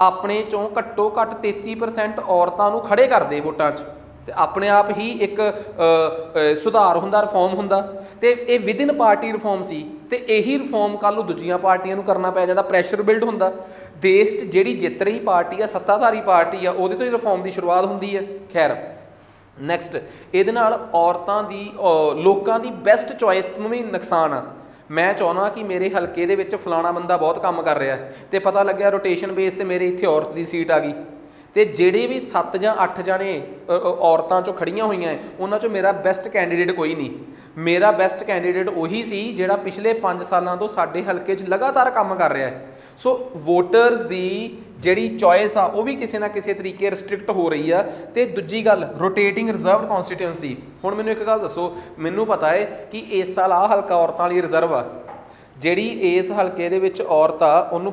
S1: ਆਪਣੇ ਚੋਂ ਘੱਟੋ ਘੱਟ 33% ਔਰਤਾਂ ਨੂੰ ਖੜੇ ਕਰਦੇ ਵੋਟਾਂ 'ਚ, ਤੇ ਆਪਣੇ ਆਪ ਹੀ ਇੱਕ ਸੁਧਾਰ ਹੁੰਦਾ, ਰਿਫਾਰਮ ਹੁੰਦਾ। ਤੇ ਇਹ ਵਿਦਿਨ ਪਾਰਟੀ ਰਿਫਾਰਮ ਸੀ ਤੇ ਇਹੀ ਰਿਫਾਰਮ ਕੱਲ੍ਹ ਨੂੰ ਦੂਜੀਆਂ ਪਾਰਟੀਆਂ ਨੂੰ ਕਰਨਾ ਪੈ ਜਾਂਦਾ, ਪ੍ਰੈਸ਼ਰ ਬਿਲਡ ਹੁੰਦਾ। ਦੇਸ਼ 'ਚ ਜਿਹੜੀ ਜਿੱਤ ਰਹੀ ਪਾਰਟੀ ਆ, ਸੱਤਾਧਾਰੀ ਪਾਰਟੀ ਆ, ਉਹਦੇ ਤੋਂ ਹੀ ਰਿਫਾਰਮ ਦੀ ਸ਼ੁਰੂਆਤ ਹੁੰਦੀ ਹੈ। ਖੈਰ ਨੈਕਸਟ, ਇਹਦੇ ਨਾਲ ਔਰਤਾਂ ਦੀ ਲੋਕਾਂ ਦੀ ਬੈਸਟ ਚੋਇਸ ਨੂੰ ਵੀ ਨੁਕਸਾਨ ਆ। ਮੈਂ ਚਾਹੁੰਦਾ ਕਿ ਮੇਰੇ ਹਲਕੇ ਦੇ ਵਿੱਚ ਫਲਾਣਾ ਬੰਦਾ ਬਹੁਤ ਕੰਮ ਕਰ ਰਿਹਾ ਤੇ ਪਤਾ ਲੱਗਿਆ ਰੋਟੇਸ਼ਨ ਬੇਸ ਤੇ ਮੇਰੇ ਇੱਥੇ ਔਰਤ ਦੀ ਸੀਟ ਆ ਗਈ, ਤੇ ਜਿਹੜੇ ਵੀ 7 ਜਾਂ 8 ਜਣੇ ਔਰਤਾਂ 'ਚੋਂ ਖੜੀਆਂ ਹੋਈਆਂ ਉਹਨਾਂ 'ਚੋਂ ਮੇਰਾ ਬੈਸਟ ਕੈਂਡੀਡੇਟ ਕੋਈ ਨਹੀਂ। ਮੇਰਾ ਬੈਸਟ ਕੈਂਡੀਡੇਟ ਉਹੀ ਸੀ ਜਿਹੜਾ ਪਿਛਲੇ 5 ਸਾਲਾਂ ਤੋਂ ਸਾਡੇ ਹਲਕੇ 'ਚ ਲਗਾਤਾਰ ਕੰਮ ਕਰ ਰਿਹਾ ਹੈ। ਸੋ ਵੋਟਰਸ ਦੀ ਜਿਹੜੀ ਚੋਇਸ ਆ ਉਹ ਵੀ ਕਿਸੇ ਨਾ ਕਿਸੇ ਤਰੀਕੇ ਰਿਸਟ੍ਰਿਕਟ ਹੋ ਰਹੀ ਆ। ਤੇ ਦੂਜੀ ਗੱਲ, ਰੋਟੇਟਿੰਗ ਰਿਜ਼ਰਵਡ ਕੌਂਸਟੀਟਿਊਂਸੀ। ਹੁਣ ਮੈਨੂੰ ਇੱਕ ਗੱਲ ਦੱਸੋ, ਮੈਨੂੰ ਪਤਾ ਹੈ ਕਿ ਇਸ ਸਾਲ ਆਹ ਹਲਕਾ ਔਰਤਾਂ ਲਈ ਰਿਜ਼ਰਵ ਆ। ਜਿਹੜੀ ਇਸ ਹਲਕੇ ਦੇ ਵਿੱਚ ਔਰਤ ਆ ਉਹਨੂੰ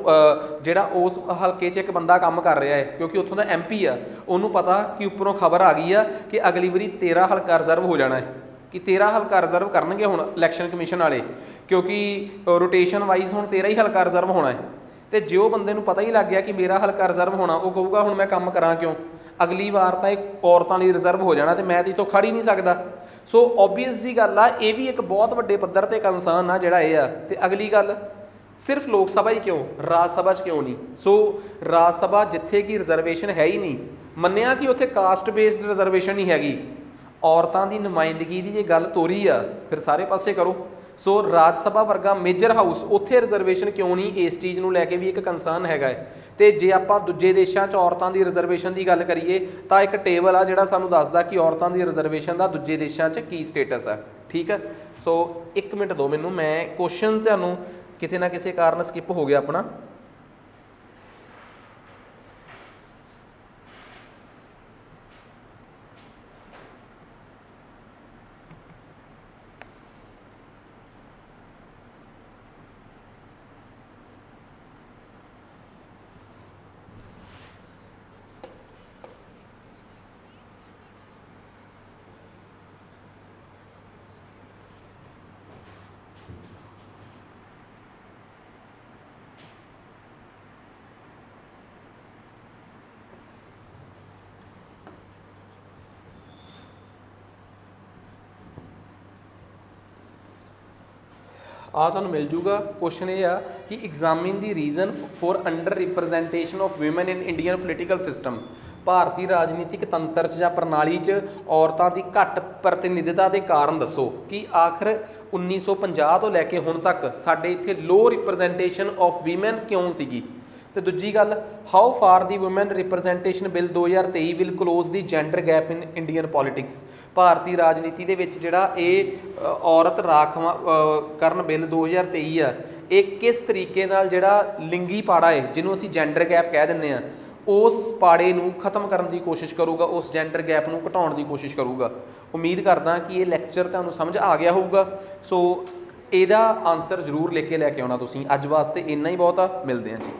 S1: ਜਿਹੜਾ ਉਸ ਹਲਕੇ 'ਚ ਇੱਕ ਬੰਦਾ ਕੰਮ ਕਰ ਰਿਹਾ ਹੈ, ਕਿਉਂਕਿ ਉੱਥੋਂ ਦਾ MP ਆ, ਉਹਨੂੰ ਪਤਾ ਕਿ ਉੱਪਰੋਂ ਖਬਰ ਆ ਗਈ ਆ ਕਿ ਅਗਲੀ ਵਾਰੀ 13 ਹਲਕਾ ਰਿਜ਼ਰਵ ਹੋ ਜਾਣਾ ਹੈ, ਕਿ 13 ਹਲਕਾ ਰਿਜ਼ਰਵ ਕਰਨਗੇ ਹੁਣ ਇਲੈਕਸ਼ਨ ਕਮਿਸ਼ਨ ਵਾਲੇ, ਕਿਉਂਕਿ ਰੋਟੇਸ਼ਨ ਵਾਈਜ਼ ਹੁਣ 13 ਹੀ ਹਲਕਾ ਰਿਜ਼ਰਵ ਹੋਣਾ ਹੈ। ਤੇ ਜੇ ਉਹ ਬੰਦੇ ਨੂੰ ਪਤਾ ਹੀ ਲੱਗ ਗਿਆ ਕਿ ਮੇਰਾ ਹਲਕਾ ਰਿਜ਼ਰਵ ਹੋਣਾ, ਉਹ ਕਹੂਗਾ ਹੁਣ ਮੈਂ ਕੰਮ ਕਰਾਂ ਕਿਉਂ, ਅਗਲੀ ਵਾਰ ਤਾਂ ਇਹ ਔਰਤਾਂ ਲਈ ਰਿਜ਼ਰਵ ਹੋ ਜਾਣਾ ਤੇ ਮੈਂ ਤੇ ਇੱਥੋਂ ਖੜ ਹੀ ਨਹੀਂ ਸਕਦਾ। ਸੋ ਓਬਵੀਅਸ ਜੀ ਗੱਲ ਆ, ਇਹ ਵੀ ਇੱਕ ਬਹੁਤ ਵੱਡੇ ਪੱਧਰ ਤੇ ਕੰਸਰਨ ਆ ਜਿਹੜਾ ਇਹ ਆ। ਤੇ ਅਗਲੀ ਗੱਲ, ਸਿਰਫ ਲੋਕ ਸਭਾ ਹੀ ਕਿਉਂ, ਰਾਜ ਸਭਾ 'ਚ ਕਿਉਂ ਨਹੀਂ? ਸੋ ਰਾਜ ਸਭਾ ਜਿੱਥੇ ਕਿ ਰਿਜ਼ਰਵੇਸ਼ਨ ਹੈ ਹੀ ਨਹੀਂ, ਮੰਨਿਆ ਕਿ ਉੱਥੇ ਕਾਸਟ ਬੇਸਡ ਰਿਜ਼ਰਵੇਸ਼ਨ ਨਹੀਂ ਹੈਗੀ, ਔਰਤਾਂ ਦੀ ਨੁਮਾਇੰਦਗੀ ਦੀ ਜੇ ਗੱਲ ਤੋਰੀ ਆ ਫਿਰ ਸਾਰੇ ਪਾਸੇ ਕਰੋ। ਸੋ ਰਾਜ ਸਭਾ ਵਰਗਾ ਮੇਜਰ ਹਾਊਸ, ਉੱਥੇ ਰਿਜ਼ਰਵੇਸ਼ਨ ਕਿਉਂ ਨਹੀਂ, ਇਸ ਚੀਜ਼ ਨੂੰ ਲੈ ਕੇ ਵੀ ਇੱਕ ਕੰਸਰਨ ਹੈਗਾ ਹੈ। ਤੇ ਜੇ ਆਪਾਂ ਦੂਜੇ ਦੇਸ਼ਾਂ 'ਚ ਔਰਤਾਂ ਦੀ ਰਿਜ਼ਰਵੇਸ਼ਨ ਦੀ ਗੱਲ ਕਰੀਏ ਤਾਂ ਇੱਕ ਟੇਬਲ ਆ ਜਿਹੜਾ ਸਾਨੂੰ ਦੱਸਦਾ ਕਿ ਔਰਤਾਂ ਦੀ ਰਿਜ਼ਰਵੇਸ਼ਨ ਦਾ ਦੂਜੇ ਦੇਸ਼ਾਂ 'ਚ ਕੀ ਸਟੇਟਸ ਹੈ। ਠੀਕ ਹੈ, ਸੋ 1 ਮਿੰਟ ਦਿਓ ਮੈਨੂੰ, ਮੈਂ ਕੁਐਸਚਨ ਤੁਹਾਨੂੰ ਕਿਤੇ ਨਾ ਕਿਸੇ ਕਾਰਨ ਸਕਿਪ ਹੋ ਗਿਆ ਆਪਣਾ। ਆ ਤੁਹਾਨੂੰ ਮਿਲ ਜੂਗਾ। ਕੁਐਸਚਨ ਇਹ ਆ ਕਿ examine the reason for under representation of women in Indian political system. ਭਾਰਤੀ ਰਾਜਨੀਤਿਕ ਤੰਤਰ 'ਚ ਜਾਂ ਪ੍ਰਣਾਲੀ 'ਚ ਔਰਤਾਂ ਦੀ ਘੱਟ ਪ੍ਰਤੀਨਿਧਤਾ ਦੇ ਕਾਰਨ ਦੱਸੋ ਕਿ ਆਖਰ 1950 ਤੋਂ ਲੈ ਕੇ ਹੁਣ ਤੱਕ ਸਾਡੇ ਇੱਥੇ ਲੋ ਰਿਪਰੈਜ਼ੈਂਟੇਸ਼ਨ ਆਫ ਵੀਮੈਨ ਕਿਉਂ ਸੀਗੀ। ਤੇ ਦੂਜੀ ਗੱਲ, how far the woman representation bill 2023 will close the gender gap in Indian politics. ਭਾਰਤੀ ਰਾਜਨੀਤੀ ਦੇ ਵਿੱਚ ਜਿਹੜਾ ਇਹ ਔਰਤ ਰਾਖਵਾਂਕਰਨ ਬਿੱਲ 2023 ਆ, ਇਹ ਕਿਸ ਤਰੀਕੇ ਨਾਲ ਜਿਹੜਾ ਲਿੰਗੀ ਪਾੜਾ ਹੈ ਜਿਹਨੂੰ ਅਸੀਂ ਜੈਂਡਰ ਗੈਪ ਕਹਿ ਦਿੰਦੇ ਆ, ਉਸ ਪਾੜੇ ਨੂੰ ਖਤਮ ਕਰਨ ਦੀ ਕੋਸ਼ਿਸ਼ ਕਰੂਗਾ, ਉਸ ਜੈਂਡਰ ਗੈਪ ਨੂੰ ਘਟਾਉਣ ਦੀ ਕੋਸ਼ਿਸ਼ ਕਰੂਗਾ। ਉਮੀਦ ਕਰਦਾ ਕਿ ਇਹ ਲੈਕਚਰ ਤੁਹਾਨੂੰ ਸਮਝ ਆ ਗਿਆ ਹੋਊਗਾ। ਸੋ ਇਹਦਾ ਆਨਸਰ ਜ਼ਰੂਰ ਲੈ ਕੇ ਆਉਣਾ ਤੁਸੀਂ। ਅੱਜ ਵਾਸਤੇ ਇੰਨਾ ਹੀ ਬਹੁਤ ਆ, ਮਿਲਦੇ ਹਾਂ ਜੀ।